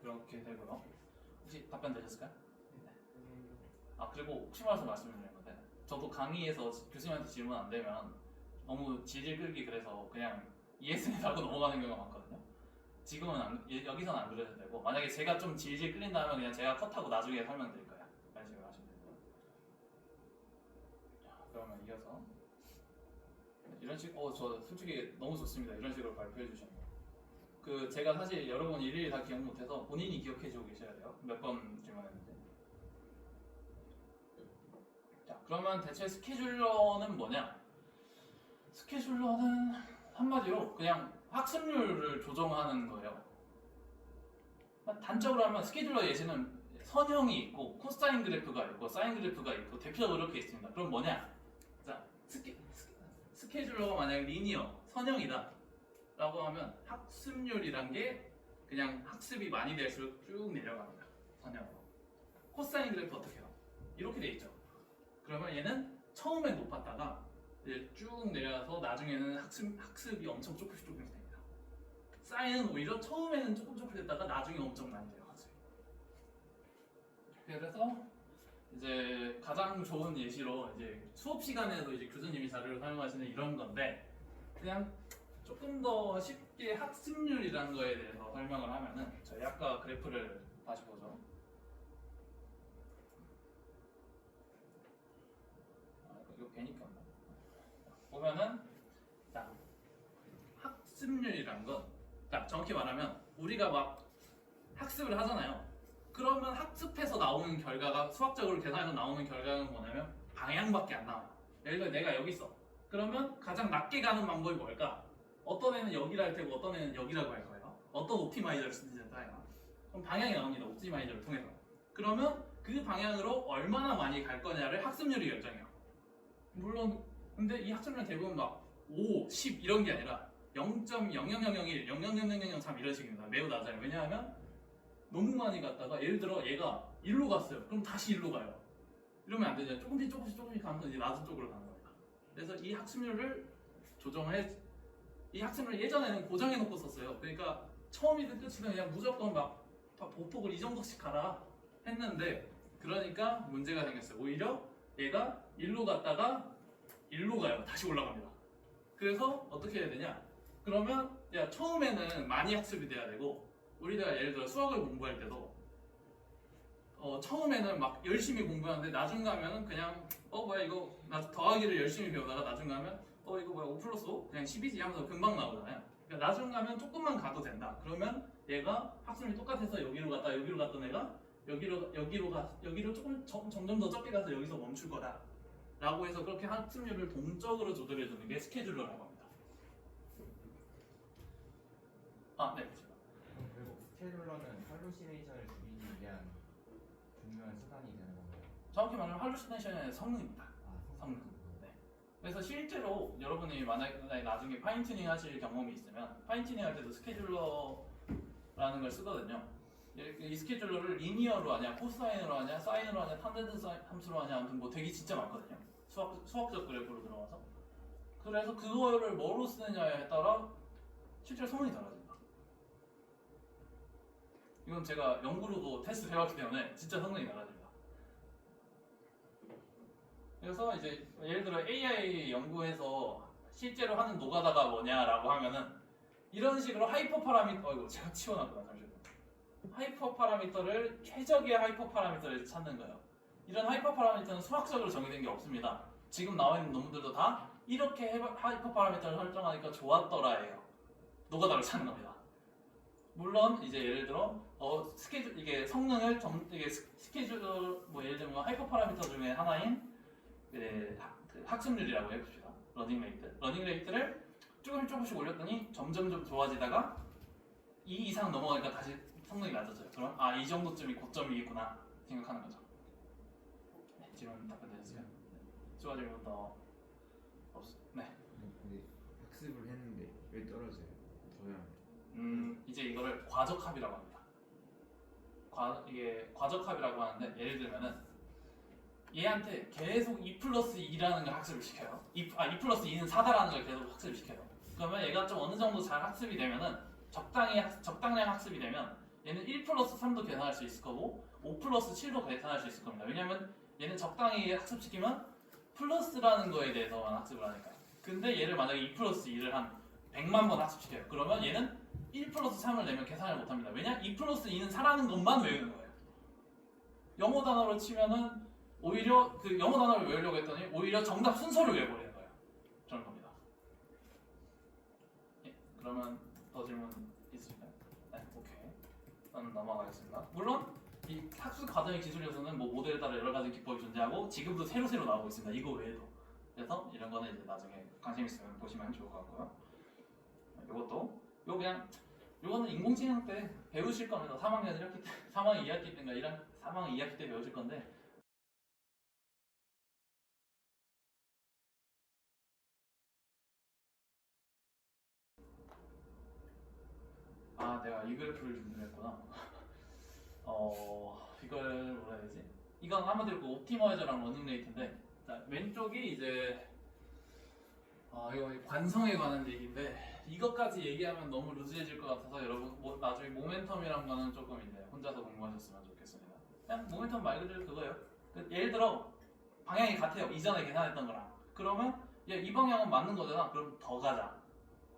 이렇게 되고요. 혹시 답변 되셨을까요? 아 그리고 혹시 몰라서 말씀드리는 건데 저도 강의에서 교수님한테 질문 안 되면 너무 질질 끌기 그래서 그냥 ES에 하고 넘어가는 경우가 많거든요. 지금은 여기서는 안 그래도 되고 만약에 제가 좀 질질 끌린다면 그냥 제가 컷하고 나중에 설명드릴 거예요. 그런 식으로 하시면 되고요. 자, 그러면 이어서 이런 저 솔직히 너무 좋습니다. 이런 식으로 발표해 주시는 거. 제가 사실 여러분 일일이 다 기억 못해서 본인이 기억해 주고 계셔야 돼요. 몇 번 질문했는데. 자, 그러면 대체 스케줄러는 뭐냐? 스케줄러는 한마디로 그냥 학습률을 조정하는 거예요. 단적으로 하면 스케줄러 예시는 선형이 있고 코사인 그래프가 있고 사인 그래프가 있고 대표적으로 이렇게 있습니다. 그럼 뭐냐? 자, 스케줄러가 만약 리니어 선형이다 라고 하면 학습률이란 게 그냥 학습이 많이 될수록 쭉 내려갑니다. 선형으로. 코사인 그래프 어떻게 해요? 이렇게 돼 있죠. 그러면 얘는 처음에 높았다가 이제 쭉 내려가서 나중에는 학습이 엄청 조금씩 됩니다. 사인은 오히려 처음에는 조금 됐다가 나중에 엄청 많이 돼요. 학습이. 그래서 이제 가장 좋은 예시로 이제 수업 시간에도 이제 교수님이 자료를 사용하시는 이런 건데 그냥 조금 더 쉽게 학습률이라는 거에 대해서 설명을 하면은 저희 아까 그래프를 다시 보죠. 이거 괜히 켰나? 보면은 자, 학습률이란 건 자, 정확히 말하면 우리가 막 학습을 하잖아요. 그러면 학습해서 나오는 결과가 수학적으로 계산해서 나오는 결과는 뭐냐면 방향밖에 안 나와요. 예를 들어 내가 여기 있어. 그러면 가장 낮게 가는 방법이 뭘까? 어떤 애는 여기를 할 테고 어떤 애는 여기라고 할 거예요. 어떤 옵티마이저를 쓰는지 따요. 그럼 방향이 나옵니다. 옵티마이저를 통해서. 그러면 그 방향으로 얼마나 많이 갈 거냐를 학습률이 결정해요. 물론 근데 이 학습률은 대부분 막 5, 10 이런 게 아니라 0.00001, 0.00003 이런 식입니다. 매우 낮아요. 왜냐하면 너무 많이 갔다가 예를 들어 얘가 일로 갔어요. 그럼 다시 일로 가요. 이러면 안 되잖아요. 조금씩 가면서 이제 낮은 쪽으로 가는 겁니다. 그래서 이 학습률을 이 학습률을 예전에는 고정해 놓고 썼어요. 그러니까 처음이든 끝이든 그냥 무조건 막 보폭을 이 정도씩 가라 했는데 그러니까 문제가 생겼어요. 오히려 얘가 일로 갔다가 일로 가요. 다시 올라갑니다. 그래서 어떻게 해야 되냐? 그러면 야 처음에는 많이 학습이 돼야 되고 우리가 예를 들어 수학을 공부할 때도 처음에는 막 열심히 공부하는데 나중 가면은 그냥 뭐야 이거 나 더하기를 열심히 배우다가 나중 가면 이거 뭐야 5 플러스 5? 그냥 10이지 하면서 금방 나오잖아요. 그러니까 나중 가면 조금만 가도 된다. 그러면 얘가 학습률이 똑같아서 여기로 갔던 애가 여기로 조금 점점 더 적게 가서 여기서 멈출 거다. 라고 해서 그렇게 학습률을 동적으로 조절해주는 게 스케줄러라고 합니다. 네.
그리고 스케줄러는 할루시네이션을 줄이기 위한 중요한 수단이 되는 건가요?
정확히 말하면 할루시네이션의 성능입니다. 성능. 네. 그래서 실제로 여러분이 만약에 나중에 파인튜닝 하실 경험이 있으면 파인튜닝 할 때도 스케줄러라는 걸 쓰거든요. 이 스케줄러를 리니어로 하냐, 코사인으로 하냐, 사인으로 하냐, 탄젠트 함수로 하냐 아무튼 뭐 되게 진짜 많거든요. 수학적 그래프로 들어가서. 그래서 그거를 뭐로 쓰느냐에 따라 실제로 성능이 달라집니다. 이건 제가 연구로도 테스트를 해봤기 때문에 진짜 성능이 달라집니다. 그래서 이제 예를 들어 AI 연구해서 실제로 하는 노가다가 뭐냐라고 하면은 이런 식으로 하이퍼 파라미터 이거 제가 치워놨구나 잠시만요. 하이퍼 파라미터를 최적의 하이퍼 파라미터를 찾는 거예요. 이런 하이퍼 파라미터는 수학적으로 정의된 게 없습니다. 지금 나와 있는 논문들도 다 이렇게 하이퍼 파라미터를 설정하니까 좋았더라예요. 노가다를 찾는 겁니다. 물론 이제 예를 들어 스케줄 이게 성능을 이게 스케줄 뭐 예를 들면 하이퍼 파라미터 중에 하나인 그 학습률이라고 해봅시다. 러닝 레이트를 조금씩 올렸더니 점점 좀 좋아지다가 2 이상 넘어가니까 다시 성능이 낮아져요. 그럼 이 정도쯤이 고점이겠구나 생각하는 거죠. 네, 질문 답변되셨어요? 추가 질문 더 네.
근데 학습을 했는데 왜 떨어져요? 더야.
이제 이거를 과적합이라고 합니다. 이게 과적합이라고 하는데 예를 들면은 얘한테 계속 2+2라는 걸 학습을 시켜요. 2 플러스 2는 4다라는 걸 계속 학습을 시켜요. 그러면 얘가 좀 어느 정도 잘 학습이 되면은 적당량 학습이 되면 얘는 1+3도 계산할 수 있을 거고 5+7도 계산할 수 있을 겁니다. 왜냐면 얘는 적당히 학습시키면 플러스라는 거에 대해서만 학습을 하니까요. 근데 얘를 만약에 2+2를 한 100만 번 학습시켜요. 그러면 얘는 1+3을 내면 계산을 못합니다. 왜냐? 2+2는 4라는 것만 외우는 거예요. 영어 단어로 치면은 오히려 그 영어 단어를 외우려고 했더니 오히려 정답 순서를 외워버리는 거예요. 그런 겁니다. 예, 그러면 더 질문 있으실까요? 네, 오케이. 저는 넘어가겠습니다. 물론 이 학습 과정의 기술 요소는 뭐 모델에 따라 여러 가지 기법이 존재하고 지금도 새로 나오고 있습니다. 이거 외에도. 그래서 이런 거는 이제 나중에 관심 있으면 보시면 좋을 것 같고요. 요거는 인공지능 때 배우실 겁니다. 3학년 1학기 때, 3학년 2학기 때인가 3학년 2학기 때 배우실 건데 내가 이 그래프를 준비했구나. 이걸 뭐라 해야 되지? 이건 한마디로 그 옵티마이저랑 러닝 레이트인데 자, 왼쪽이 이제 이거 관성에 관한 얘기인데 이것까지 얘기하면 너무 루즈해질 것 같아서 여러분 나중에 모멘텀이란 거는 조금 이제 혼자서 공부하셨으면 좋겠습니다. 그냥 모멘텀 말 그대로 그거예요. 예를 들어 방향이 같아요. 이전에 계산했던 거랑. 그러면 야, 이 방향은 맞는 거잖아. 그럼 더 가자.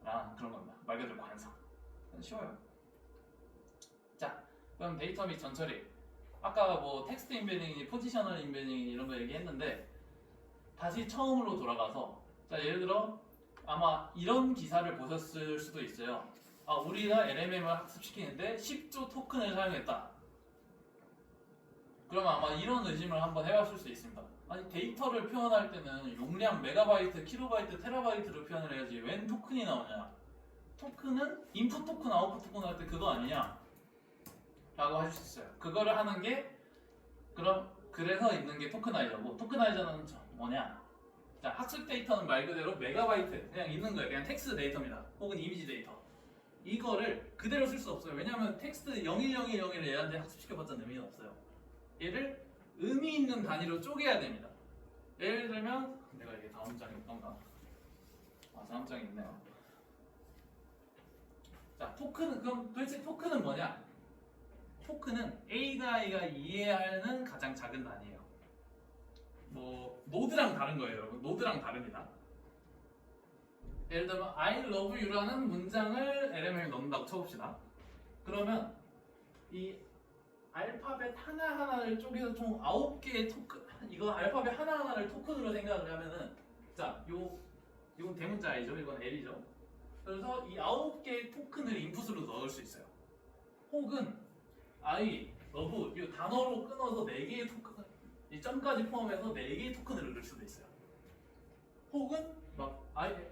라는 그런 겁니다. 말 그대로 관성. 쉬워요. 자, 그럼 데이터 및 전처리. 아까 뭐 텍스트 인베딩이니 포지셔널 인베딩이니 이런 거 얘기했는데 다시 처음으로 돌아가서 자, 예를 들어 아마 이런 기사를 보셨을 수도 있어요. 우리가 LMM을 학습시키는데 10조 토큰을 사용했다. 그러면 아마 이런 의심을 한번 해봤을 수 있습니다. 아니 데이터를 표현할 때는 용량 메가바이트, 킬로바이트, 테라바이트로 표현을 해야지 웬 토큰이 나오냐. 토큰은 인풋 토큰, 아웃풋 토큰 할 때 그거 아니냐? 라고 하실 수 있어요. 그거를 하는 게 그래서 있는 게 토크나이저고 토크나이저는 뭐냐? 자, 학습 데이터는 말 그대로 메가바이트 그냥 있는 거예요. 그냥 텍스트 데이터입니다. 혹은 이미지 데이터. 이거를 그대로 쓸 수 없어요. 왜냐하면 텍스트 01010을 얘한테 학습시켜봤자 의미는 없어요. 얘를 의미 있는 단위로 쪼개야 됩니다. 예를 들면 내가 이게 다음 장에 있던가? 다음 장에 있네요. 자, 토큰은 그럼 도대체 토큰은 뭐냐? 토큰은 A가 이해하는 가장 작은 단위예요. 뭐 노드랑 다른 거예요, 여러분. 노드랑 다릅니다. 예를 들면 I love you라는 문장을 LMM에 넣는다고 쳐봅시다. 그러면 이 알파벳 하나하나를 쪼개서 총 9개의 토큰, 이거 알파벳 하나하나를 토큰으로 생각을 하면은 자, 이건 대문자이죠. 이건 L이죠. 그래서 이 9개의 토큰을 인풋으로 넣을 수 있어요. 혹은 I, love, 이 단어로 끊어서 4개의 토큰, 이 점까지 포함해서 4개의 토큰을 넣을 수도 있어요. 혹은 막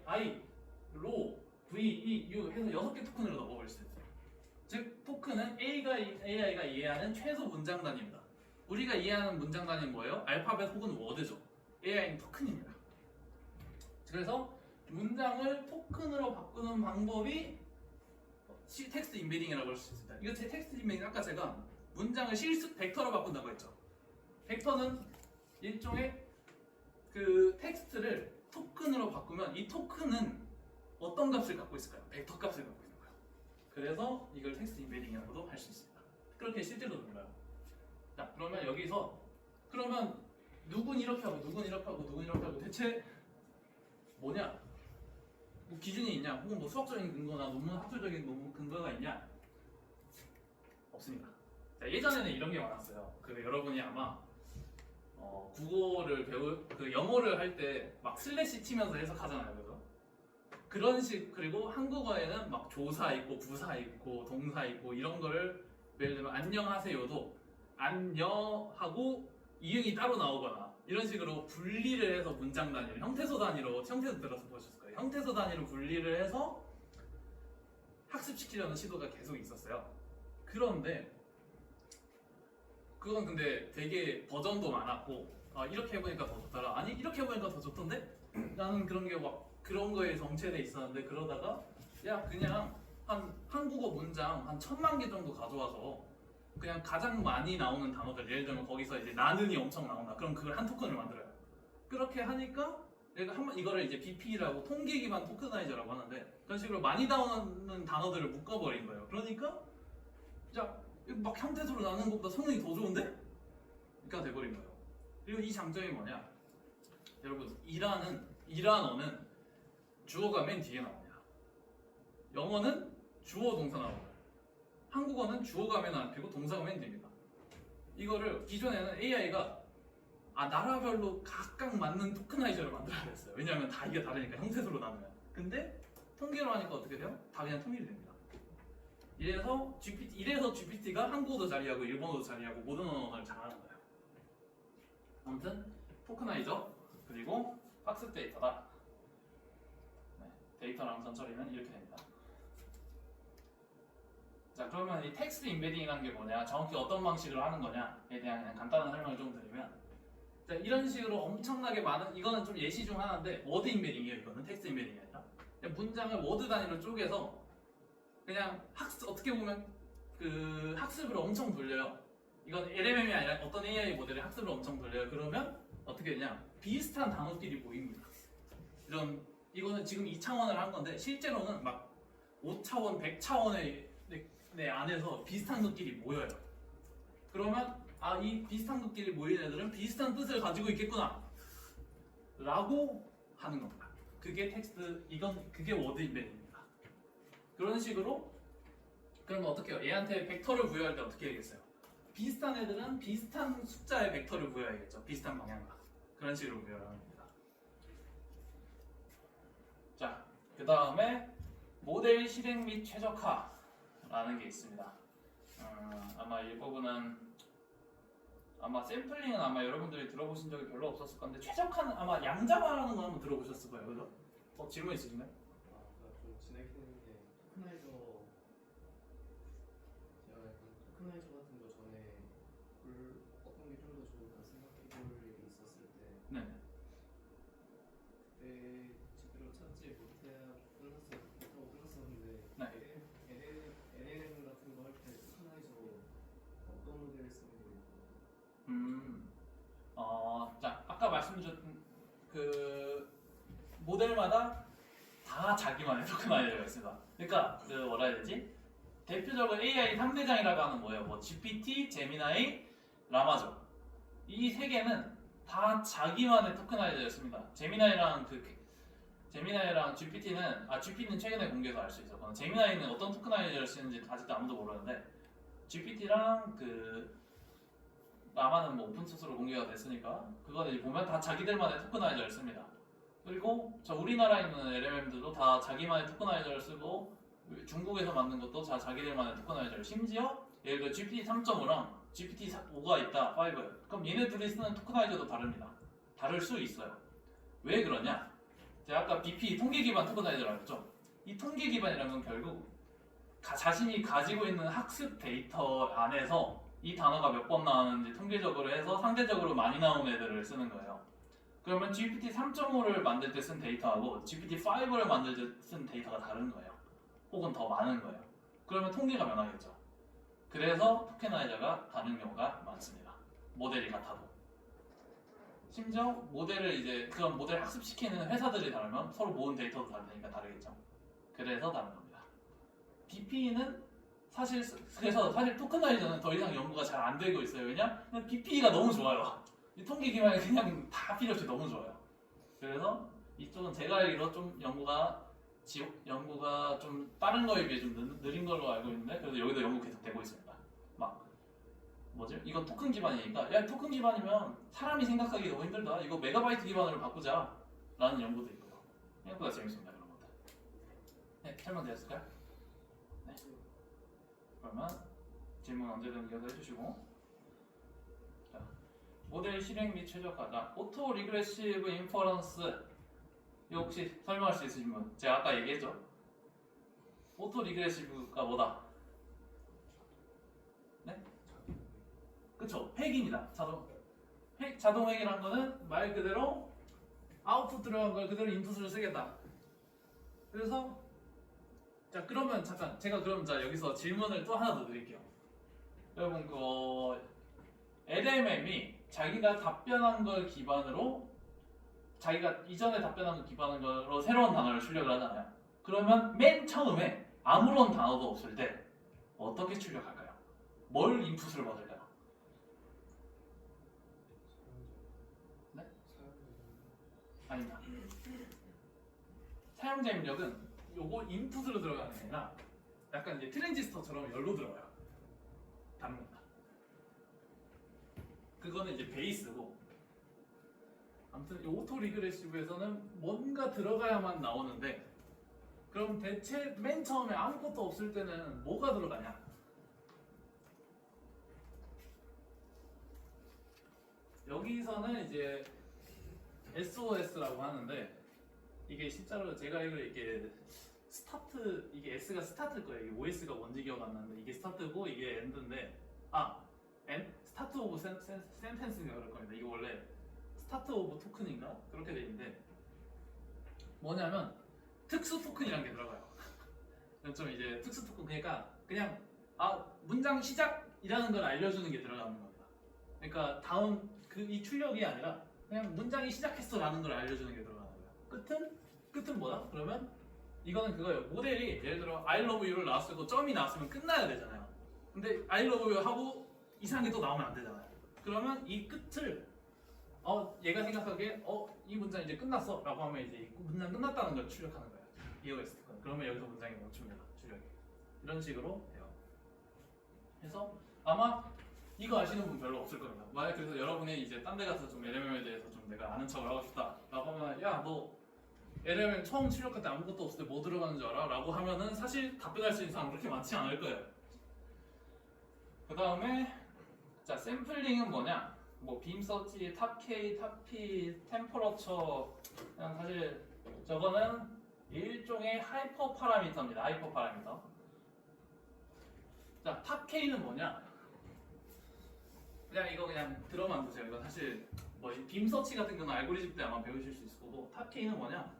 I, 로, V, E, U 해서 6개 토큰을 넣어버릴 수 있어요. 즉 토큰은 AI가 이해하는 최소 문장 단위입니다. 우리가 이해하는 문장 단위는 뭐예요? 알파벳 혹은 워드죠. AI는 토큰입니다. 그래서 문장을 토큰으로 바꾸는 방법이 텍스트 인베딩이라고 할 수 있습니다. 이거 제 텍스트 인베딩 아까 제가 문장을 실수 벡터로 바꾼다고 했죠. 벡터는 일종의 그 텍스트를 토큰으로 바꾸면 이 토큰은 어떤 값을 갖고 있을까요? 벡터 값을 갖고 있는 거예요. 그래서 이걸 텍스트 인베딩이라고도 할 수 있습니다. 그렇게 실제로 눌러요. 자, 그러면 여기서 그러면 누군 이렇게 하고 누군 이렇게 하고 누군 이렇게 하고 대체 뭐냐? 뭐 기준이 있냐, 혹은 뭐 수학적인 근거나 논문 학술적인 논문 근거가 있냐? 없습니다. 자, 예전에는 이런 게 많았어요. 그 여러분이 아마 국어를 그 영어를 할 때 막 슬래시 치면서 해석하잖아요, 그죠? 그런 식. 그리고 한국어에는 막 조사 있고 부사 있고 동사 있고 이런 거를 예를 들면 안녕하세요도 안녕하고 이응이 따로 나오거나 이런 식으로 분리를 해서 문장 단위로 형태소 단위로 형태소 들어서 보셨을 거예요. 형태소 단위로 분리를 해서 학습시키려는 시도가 계속 있었어요. 그런데 그건 근데 되게 버전도 많았고 이렇게 해보니까 더 좋더라. 아니 이렇게 해보니까 더 좋던데? 나는 그런 게 막 그런 거에 정체돼 있었는데 그러다가 야 그냥 한 한국어 문장 한 1000만 개 정도 가져와서 그냥 가장 많이 나오는 단어들 예를 들면 거기서 이제 나는이 엄청 나온다. 그럼 그걸 한 토큰을 만들어요. 그렇게 하니까 얘가 이거를 이제 BP라고 통계 기반 토크나이저라고 하는데 그런 식으로 많이 나오는 단어들을 묶어버린 거예요. 그러니까 자 막 형태소로 나누는 것보다 성능이 더 좋은데? 그러니까 돼버린 거예요. 그리고 이 장점이 뭐냐? 여러분 이란어는 주어가 맨 뒤에 나옵니다. 영어는 주어 동사 나오고 한국어는 주어가 맨 앞이고 동사가 맨 뒤입니다. 이거를 기존에는 AI가 나라별로 각각 맞는 토크나이저를 만들어야 됐어요. 왜냐하면 다 이게 다르니까 형태소로 나누면. 근데 통계로 하니까 어떻게 돼요? 다 그냥 통일이 됩니다. 이래서 GPT가 한국어도 잘이하고 일본어도 잘이하고 모든 언어를 잘하는 거예요. 아무튼 토크나이저 그리고 학습 데이터다. 네, 데이터랑 전처리는 이렇게 됩니다. 자 그러면 이 텍스트 인베딩이라는 게 뭐냐, 정확히 어떤 방식으로 하는 거냐에 대한 그냥 간단한 설명을 좀 드리면, 자 이런 식으로 엄청나게 많은, 이거는 좀 예시 중 하나인데 워드 인베딩이에요. 이거는 텍스트 인베딩이 아니라 그냥 문장을 워드 단위로 쪼개서 그냥 어떻게 보면 그 학습을 엄청 돌려요. 이건 LMM이 아니라 어떤 AI 모델의 학습을 엄청 돌려요. 그러면 어떻게 되냐, 비슷한 단어끼리 모입니다. 이거는 지금 2차원을 한 건데 실제로는 막 5차원, 100차원의 내 안에서 비슷한 것끼리 모여요. 그러면 이 비슷한 것끼리 모인 애들은 비슷한 뜻을 가지고 있겠구나 라고 하는 겁니다. 그게 그게 워드 인베딩입니다. 그런 식으로. 그러면 어떻게 해요? 얘한테 벡터를 부여할 때 어떻게 해야겠어요? 비슷한 애들은 비슷한 숫자의 벡터를 부여해야겠죠. 비슷한 방향과. 그런 식으로 부여를 합니다. 자, 그 다음에 모델 실행 및 최적화라는 게 있습니다. 아마 이 부분은 샘플링은 아마 여러분들이 들어보신 적이 별로 없었을 건데, 최적화는 아마 양자화라는 거 한번 들어보셨을 거예요. 그죠? 질문 있으신가요?
좀 진행했는데 토크나이저 제가 약간 토크나이저 같은 거 전에 어떤 게 좀 더 좋을까 생각해볼 일이 있었을 때
네.
그때 제대로 찾지 못하고 끝났었는데
네.
LLM 같은 거 할 때 토크나이저 어떤 모델을 쓰는 게 좋을까요?
자 아까 말씀드렸던 그 모델마다 다 자기만의 토크나이저가 있습니다. 그러니까 뭐라 해야 되지? 대표적으로 AI 3대장이라고 하는 뭐예요? 뭐 GPT, 제미나이, 라마죠. 이 세 개는 다 자기만의 토크나이저였습니다. 제미나이랑 GPT는 최근에 공개해서 알 수 있었고, 제미나이는 어떤 토크나이저를 쓰는지 아직도 아무도 모르는데, GPT랑 라마는 뭐 오픈소스로 공개가 됐으니까 그거는 이제 보면 다 자기들만의 토크나이저를 씁니다. 그리고 우리나라에 있는 LMM들도 다 자기만의 토크나이저를 쓰고, 중국에서 만든 것도 다 자기들만의 토크나이저를, 심지어 예를 들어 GPT 3.5랑 GPT 5가 있다, 5. 그럼 얘네들이 쓰는 토크나이저도 다릅니다. 다를 수 있어요. 왜 그러냐? 제가 아까 BP 통계 기반 토크나이저라고 했죠. 이 통계 기반이라는 건 결국 자신이 가지고 있는 학습 데이터 안에서 이 단어가 몇 번 나오는지 통계적으로 해서 상대적으로 많이 나오는 애들을 쓰는 거예요. 그러면 GPT 3.5를 만들 때 쓴 데이터하고 GPT 5를 만들 때 쓴 데이터가 다른 거예요. 혹은 더 많은 거예요. 그러면 통계가 변하겠죠. 그래서 토크나이저가 다른 경우가 많습니다. 모델이 같아도. 심지어 그런 모델 학습시키는 회사들이 다르면 서로 모은 데이터도 다르니까 다르겠죠. 그래서 다른 겁니다. BP는 사실 토크나이저는 더 이상 연구가 잘 안 되고 있어요. 왜냐? 그냥 BP가 너무 좋아요. 이 통계 기반이 그냥 다 필요 없이 너무 좋아요. 그래서 이쪽은 제가 알기로 좀 연구가 연구가 좀 다른 거에 비해 좀 느린 걸로 알고 있는데 그래도 여기도 연구 계속 되고 있습니다. 막 뭐지? 이거 토큰 기반이니까 야 토큰 기반이면 사람이 생각하기 너무 힘들다. 이거 메가바이트 기반으로 바꾸자 라는 연구도 있고요. 생각보다 재밌습니다 그런 것들. 네, 설명되었을까요? 네. 그러면 질문 언제든 이어서 해주시고. 자, 모델 실행 및 최적화. 오토 리그레시브 인퍼런스. 이거 혹시 설명할 수 있으신 분? 제가 아까 얘기했죠? 오토 리그레시브가 뭐다? 네? 그쵸? 획입니다. 자동 획이란 거는 말 그대로 아웃풋 들어간 걸 그대로 인풋으로 쓰겠다. 그래서 자 그러면 잠깐 제가 그럼 자 여기서 질문을 또 하나 더 드릴게요. 여러분 그 LMM이 자기가 답변한 걸 기반으로 자기가 이전에 답변한 걸 기반으로 새로운 단어를 출력을 하잖아요. 그러면 맨 처음에 아무런 단어도 없을 때 어떻게 출력할까요? 뭘 인풋을 받을까요? 네? 아닙니다. 사용자 입력은 요거 인풋으로 들어가는 게 아니라 약간 이제 트랜지스터처럼 열로 들어가요. 다릅니다. 그거는 이제 베이스고 아무튼 이 오토 리그레시브에서는 뭔가 들어가야만 나오는데 그럼 대체 맨 처음에 아무것도 없을 때는 뭐가 들어가냐? 여기서는 이제 SOS라고 하는데 이게 실제로 제가 알기로 이게 스타트 이게 S가 스타트일 거예요. 이게 OS가 뭔지 기억 안 나는데 이게 스타트고 이게 엔드인데 스타트 오브 센텐스인가 그럴 겁니다. 이거 원래 스타트 오브 토큰인가 그렇게 돼 있는데 뭐냐면 특수 토큰이라는 게 들어가요. 좀 이제 특수 토큰 그러니까 그냥 문장 시작이라는 걸 알려주는 게 들어가는 겁니다. 그러니까 다음 이 출력이 아니라 그냥 문장이 시작했어라는 걸 알려주는 게 들어가는 거예요. 끝은 뭐다? 그러면 이거는 그거예요. 모델이 예를 들어 I love you를 나왔고 점이 나왔으면 끝나야 되잖아요. 근데 I love you 하고 이상한 게 또 나오면 안 되잖아요. 그러면 이 끝을 얘가 생각하기에 이 문장 이제 끝났어 라고 하면 이제 이 문장 끝났다는 걸 출력하는 거예요. EOS 토큰. 그러면 여기서 문장이 멈춥니다. 출력이. 이런 식으로 돼요. 그래서 아마 이거 아시는 분 별로 없을 겁니다. 만약 그래서 여러분이 이제 딴 데 가서 좀 LMM에 대해서 좀 내가 아는 척을 하고 싶다 라고 하면 야 너 LMM 처음 출력할 때 아무것도 없을 때 뭐 들어가는 줄 알아? 라고 하면은 사실 답변할 수 있는 사람 그렇게 많지 않을 거예요. 그 다음에 자 샘플링은 뭐냐? 뭐 빔서치, 탑K, 탑P, 템퍼러처 그냥 사실 저거는 일종의 하이퍼 파라미터입니다. 하이퍼 파라미터. 자 탑K는 뭐냐? 그냥 이거 그냥 들어만 보세요. 이거 사실 뭐 빔서치 같은 거는 알고리즘 때 아마 배우실 수 있을 거고 탑K는 뭐냐?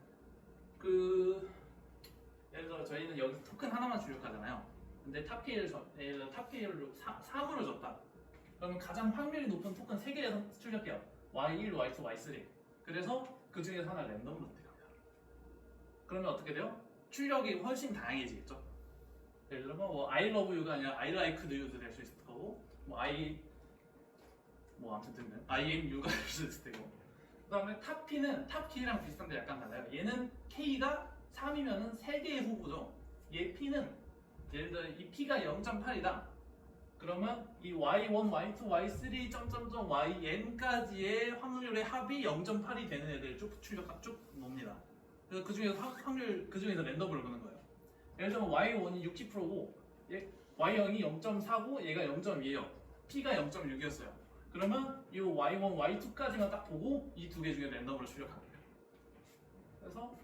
예를 들어 저희는 여기 토큰 하나만 출력하잖아요. 근데 탑K를 예를 들어 탑K를 3으로 줬다. 그러면 가장 확률이 높은 토큰 3개를 출력해요. Y1, Y2, Y3. 그래서 그 중에서 하나 랜덤으로 선택합니다. 그러면 어떻게 돼요? 출력이 훨씬 다양해지겠죠? 예를 들어 뭐 I love you가 아니라 I like you도 될 수 있을 거고 아무튼 I am you가 될 수 있을 테고 그 다음에 탑P는 탑K랑 비슷한데 약간 달라요. 얘는 K가 3이면은 3개의 후보죠. 얘 P는 예를 들어 이 P가 0.8이다. 그러면 이 Y1, Y2, Y3, 점점점 YN까지의 확률의 합이 0.8이 되는 애들 쭉 놉니다. 그래서 그 중에서 확률 그 중에서 랜덤으로 보는 거예요. 예를 들면 Y1이 60%고 Y0이 0.4고 얘가 0.2예요. P가 0.6이었어요. 그러면 이 Y1, Y2까지만 딱 보고 이 두 개 중에 랜덤으로 출력합니다. 그래서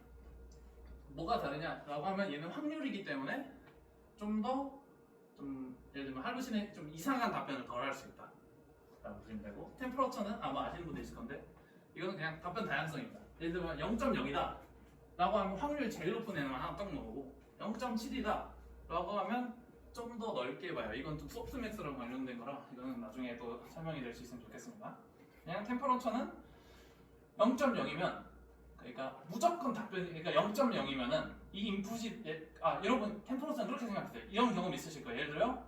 뭐가 다르냐라고 하면 얘는 확률이기 때문에 예를 들면 할루신에 좀 이상한 답변을 덜 할 수 있다 라고 보시면 되고 템퍼러처는 아마 아시는 분도 있을 건데 이거는 그냥 답변 다양성입니다. 예를 들면 0.0이다 라고 하면 확률 제일 높은 애만 하나 딱 넣고 0.7이다 라고 하면 좀 더 넓게 봐요. 이건 좀 소프트맥스랑 관련된 거라 이거는 나중에 또 설명이 될 수 있으면 좋겠습니다. 그냥 템퍼러처는 0.0이면 그러니까 무조건 그러니까 0.0이면은 이 인풋이 여러분 템퍼러처는 그렇게 생각하세요. 이런 경험 있으실 거예요. 예를 들어요.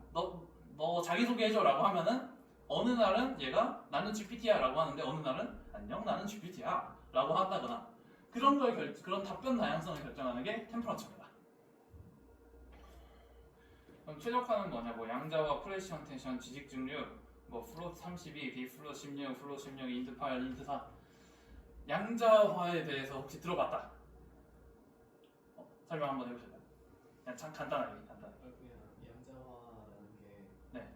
너 자기소개해줘 라고 하면은 어느 날은 얘가 나는 GPT야 라고 하는데 어느 날은 안녕 나는 GPT야 라고 한다거나 그런 답변 다양성을 결정하는 게 템퍼러처입니다. 그럼 최적화는 뭐냐? 뭐 양자와 프레시션 텐션, 지식 중력, 뭐 플롯 32, 비 플롯 16, 플롯 16, 인트 8, 인트 4. 양자화에 대해서 혹시 들어봤다? 설명 한번 해보실래요? 그냥 참 간단하게.
그냥 양자화라는 게
네.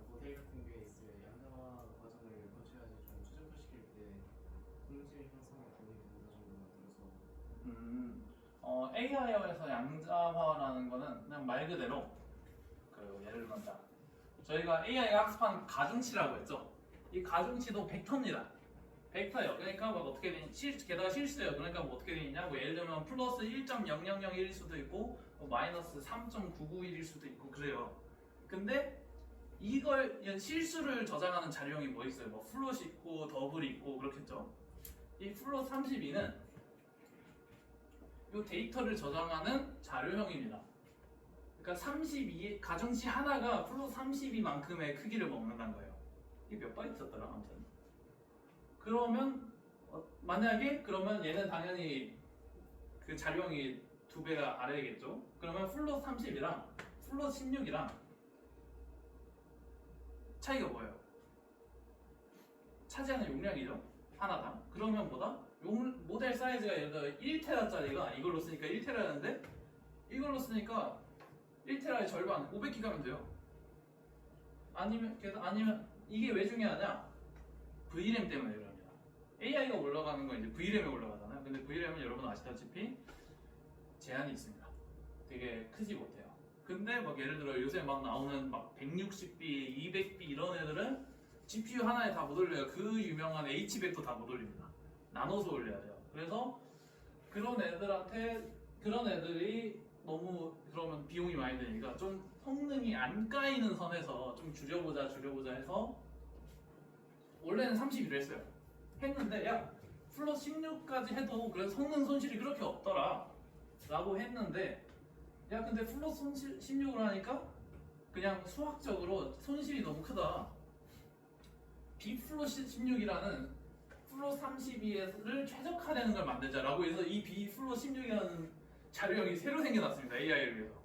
모델 같은 게 있으면 양자화 과정을 거쳐야지 좀 최적화시킬 때 성질 형성에 도움이 된다 정도만 들어서
AI에서 양자화라는 거는 그냥 말 그대로 예를 들면 저희가 AI가 학습한 가중치라고 했죠. 이 가중치도 벡터입니다. 벡터예요. 그러니까 뭐 어떻게 되냐, 게다가 실수예요. 그러니까 뭐 어떻게 되냐, 뭐 예를 들면 플러스 1.0001일 수도 있고 뭐 마이너스 3.991일 수도 있고 그래요. 근데 이걸 실수를 저장하는 자료형이 뭐 있어요? 뭐 플롯이 있고 더블이 있고 그렇겠죠. 이 플롯 32는 이 데이터를 저장하는 자료형입니다. 그러니까 32 가중치 하나가 플롯 32만큼의 크기를 먹는다는 거예요. 이게 몇 바이트였더라 아무튼. 그러면 만약에 그러면 얘는 당연히 그 자료형이 2배가 아래겠죠. 그러면 플롯 30이랑 플롯 16이랑 차이가 뭐예요? 차지하는 용량이죠. 하나당. 그러면 뭐다? 모델 사이즈가 예를 들어 1테라짜리가 이걸로 쓰니까 1테라였는데 이걸로 쓰니까 1테라의 절반 500기가면 돼요. 아니면 이게 왜 중요하냐? VRAM 때문에 그럽니다. AI가 올라가는 건 이제 VRAM에 올라가잖아요. 근데 VRAM은 여러분 아시다시피 제한이 있습니다. 되게 크지 못해요. 근데 막 예를 들어 요새 막 나오는 막 160B, 200B 이런 애들은 GPU 하나에 다 못 올려요. 그 유명한 H백도 다 못 올립니다. 나눠서 올려야 돼요. 그래서 그런 애들이 너무 그러면 비용이 많이 드니까 좀 성능이 안 까이는 선에서 좀 줄여보자 해서 원래는 31을 했어요. 했는데 야 플러스 16까지 해도 그래서 성능 손실이 그렇게 없더라 라고 했는데 야 근데 플러스 16을 하니까 그냥 수학적으로 손실이 너무 크다. B 플러스 16이라는 플러스 32를 최적화되는 걸 만들자라고 해서 이 B 플러스 16이라는 자료형이 새로 생겨났습니다. AI를 위해서.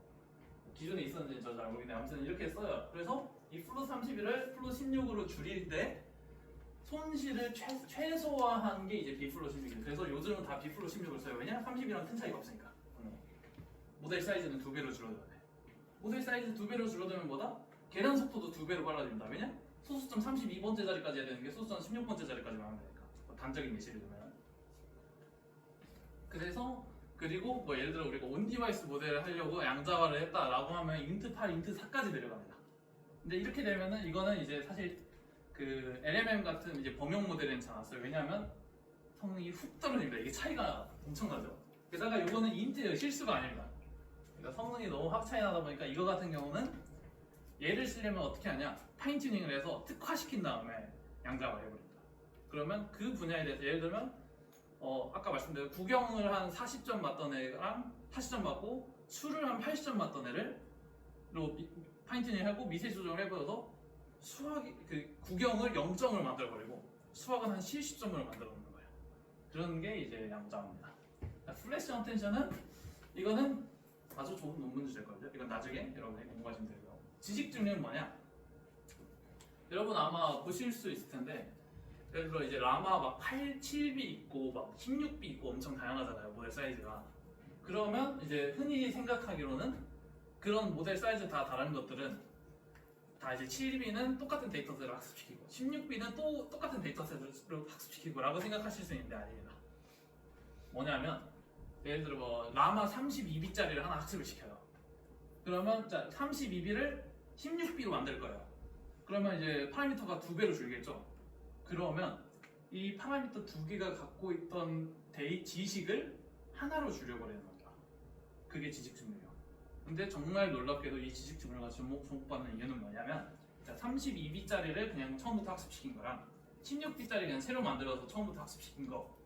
기존에 있었는지 저 잘 모르겠는데 아무튼 이렇게 써요. 그래서 이 플러스 31을 플러스 16으로 줄일 때 손실을 최소화한 게 이제 B 플러스 16이에요. 그래서 요즘은 다 B 플러스 16을 써요. 왜냐? 30이랑 큰 차이가 없으니까. 모델 사이즈는 2배로 줄어들어야 돼. 모델 사이즈 2배로 줄어들면 뭐다? 계산 속도도 2배로 빨라집니다. 왜냐? 소수점 32번째 자리까지 해야 되는 게 소수점 16번째 자리까지만 하면 되니까. 단적인 예시를 들면. 그래서 그리고 뭐 예를 들어 우리가 온디바이스 모델을 하려고 양자화를 했다라고 하면 인트 8, 인트 4까지 내려갑니다. 근데 이렇게 되면은 이거는 이제 사실 그 LMM 같은 이제 범용 모델은 잘 안 써요. 왜냐하면 성능이 훅 떨어집니다. 이게 차이가 엄청나죠. 게다가 이거는 인트예요. 실수가 아닙니다. 그러니까 성능이 너무 확 차이 나다 보니까 이거 같은 경우는 얘를 쓰려면 어떻게 하냐? 파인 튜닝을 해서 특화시킨 다음에 양자화 해버립니다. 그러면 그 분야에 대해서 예를 들면 아까 말씀드린 구경을 한 40점 맞던 애랑 80점 맞고 수를 한 80점 맞던 애를 파인 튜닝하고 미세 조정을 해버려서 수학이 그 구경을 0점을 만들어버리고 수학은 한 70점을 만들어 놓는 거예요. 그런 게 이제 양자화입니다. 플래시 어텐션은 이거는 아주 좋은 논문 주제거든요. 이건 나중에 여러분이 공부하시면 되고요. 지식 중력은 뭐냐? 여러분 아마 보실 수 있을 텐데 예를 들어 이제 라마 막 7B 있고 막 16B 있고 엄청 다양하잖아요. 모델 사이즈가. 그러면 이제 흔히 생각하기로는 그런 모델 사이즈 다 다른 것들은 다 이제 7B는 똑같은 데이터셋을 학습시키고 16B는 또 똑같은 데이터셋을 학습시키고 라고 생각하실 수 있는데 아닙니다. 뭐냐면 예를 들어 뭐 라마 32B짜리를 하나 학습을 시켜요. 그러면 자 32B를 16B로 만들 거예요. 그러면 이제 파라미터가 2배로 줄겠죠. 그러면 이 파라미터 2개가 갖고 있던 지식을 하나로 줄여버리는 겁니다. 그게 지식 증명이에요. 근데 정말 놀랍게도 이 지식 증명가 주목받는 이유는 뭐냐면 32B짜리를 그냥 처음부터 학습시킨 거랑 16B짜리 그냥 새로 만들어서 처음부터 학습시킨 거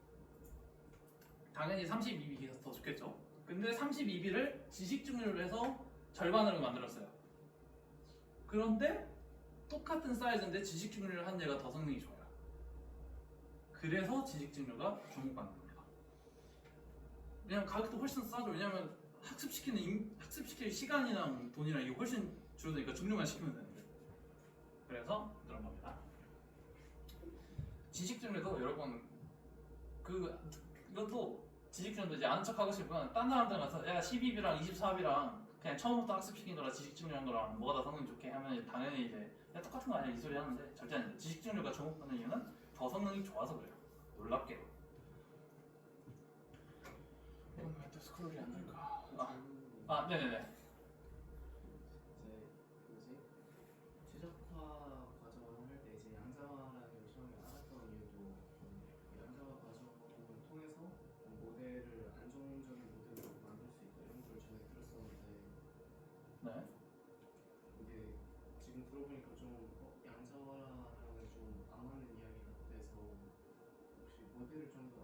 당연히 32B가 더 좋겠죠. 근데 32B를 지식 증명을 해서 절반으로 만들었어요. 그런데 똑같은 사이즈인데 지식 증명을 한 얘가 더 성능이 좋아요. 그래서 지식증료가 주목받는 겁니다. 왜냐면 가격도 훨씬 싸죠. 왜냐면 학습시킬 시간이랑 돈이랑 이게 훨씬 줄어드니까 증료만 시키면 되는데. 그래서 그런 겁니다. 지식증료도 여러분 이것도 지식증료도 이제 아는 척 하고 싶으면 딴 사람들 가서 야 12비랑 24비랑 그냥 처음부터 학습시킨 거랑 지식증료한 거랑 뭐가 더 성능 좋게 하면 당연히 이제 야 똑같은 거 아니야 이 소리 하는데 절대 아니에요. 지식증료가 주목받는 이유는 더 성능이 좋아서 그래요. 놀랍게도. 오늘 왜또 스크롤이 안 될까? 네네네.
이제 최적화 과정을 할 때 이제 양자화라는 걸 처음에 알았던 이유도 양자화 과정을 통해서 좀 모델을 안정적인 모델로 만들 수 있다 이런 걸 전에 들었었는데
네.
이게 지금 들어보니까 좀 양자화랑은 좀 안 맞는 이야기 같아서 혹시 모델을 좀 더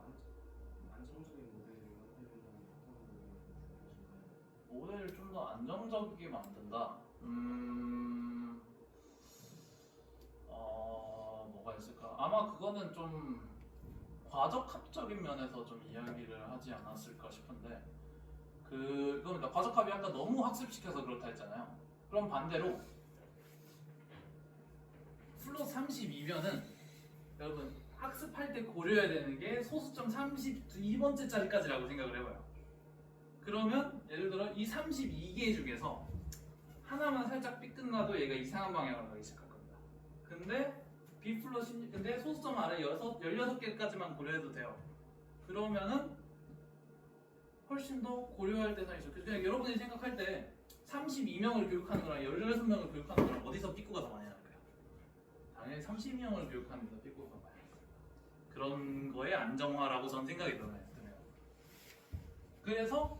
안정적인 모델을 만들려면 어떤 부분이 좀 중요하신가요?
모델을 좀 더 안정적이게 만든다. 뭐가 있을까? 아마 그거는 좀 과적합적인 면에서 좀 이야기를 하지 않았을까 싶은데 그겁니다. 과적합이 아까 너무 학습시켜서 그렇다 했잖아요. 그럼 반대로 플롯 32면은 여러분 학습할 때 고려해야 되는 게 소수점 32번째 자리까지라고 생각을 해봐요. 그러면 예를 들어 이 32개 중에서 하나만 살짝 삐끗나도 얘가 이상한 방향으로 가기 시작할 겁니다. 근데 B 플롯 16, 근데 소수점 아래 16개까지만 고려해도 돼요. 그러면은 훨씬 더 고려할 대상이 있죠. 그냥 여러분이 생각할 때 32명을 교육하는 거랑 16명을 교육하는 거랑 어디서 삐꾸가 더 많이 날까요? 당연히 32명을 교육하는 데서 삐꾸가 더 많이 날까요? 그런 거의 안정화라고 전 생각이 드네요. 그래서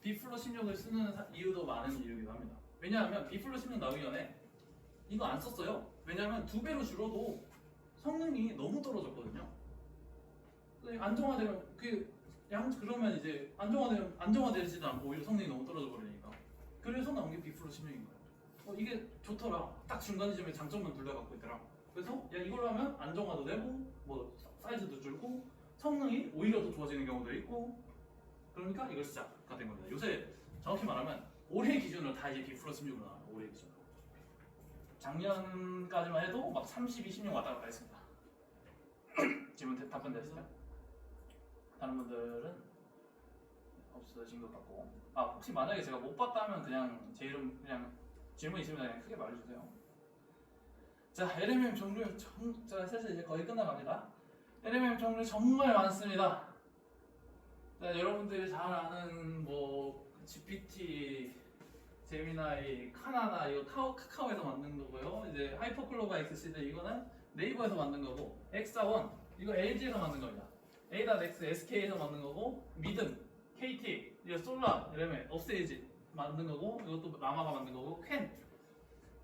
B플롯 16을 쓰는 이유도 많은 이유이기도 합니다. 왜냐하면 B플롯 16 나오기 전에 이거 안 썼어요. 왜냐하면 2배로 줄어도 성능이 너무 떨어졌거든요. 안정화되면 그러면 이제 안정화되지도 않고 오히려 성능이 너무 떨어져 버리니까. 그래서 나온 게 B플롯 16인 거예요. 이게 좋더라. 딱 중간 지점에 장점만 둘 다 갖고 있더라. 그래서 야 이걸로 하면 안정화도 되고 뭐 사이즈도 줄고 성능이 오히려 더 좋아지는 경우도 있고. 그러니까 이걸 시작가 된 겁니다. 요새 정확히 말하면 올해 기준으로 다 이제 B 플러스 16으로 나와요. 올해 기준으로. 작년까지만 해도 막 32, 16 왔다 갔다 했습니다. 질문 답변됐어요? 다른 분들은 없으신 것 같고 혹시 만약에 제가 못 봤다면 그냥 제 이름 그냥 질문 있으면 그냥 크게 말해주세요. 자, LMM 종류 자, 사실 이제 거의 끝나갑니다. LMM 종류 정말 많습니다. 자, 여러분들이 잘 아는 뭐 GPT, 제미나이, 카나나 이거 카카오에서 만든 거고요. 이제 하이퍼클로바 XCD 이거는 네이버에서 만든 거고, 엑사원 이거 LG에서 만든 겁니다. A.X SK에서 만든 거고, 미듬, KT, 이거 솔라, 이러면 업세이지 만든 거고, 이것도 라마가 만든 거고, 퀸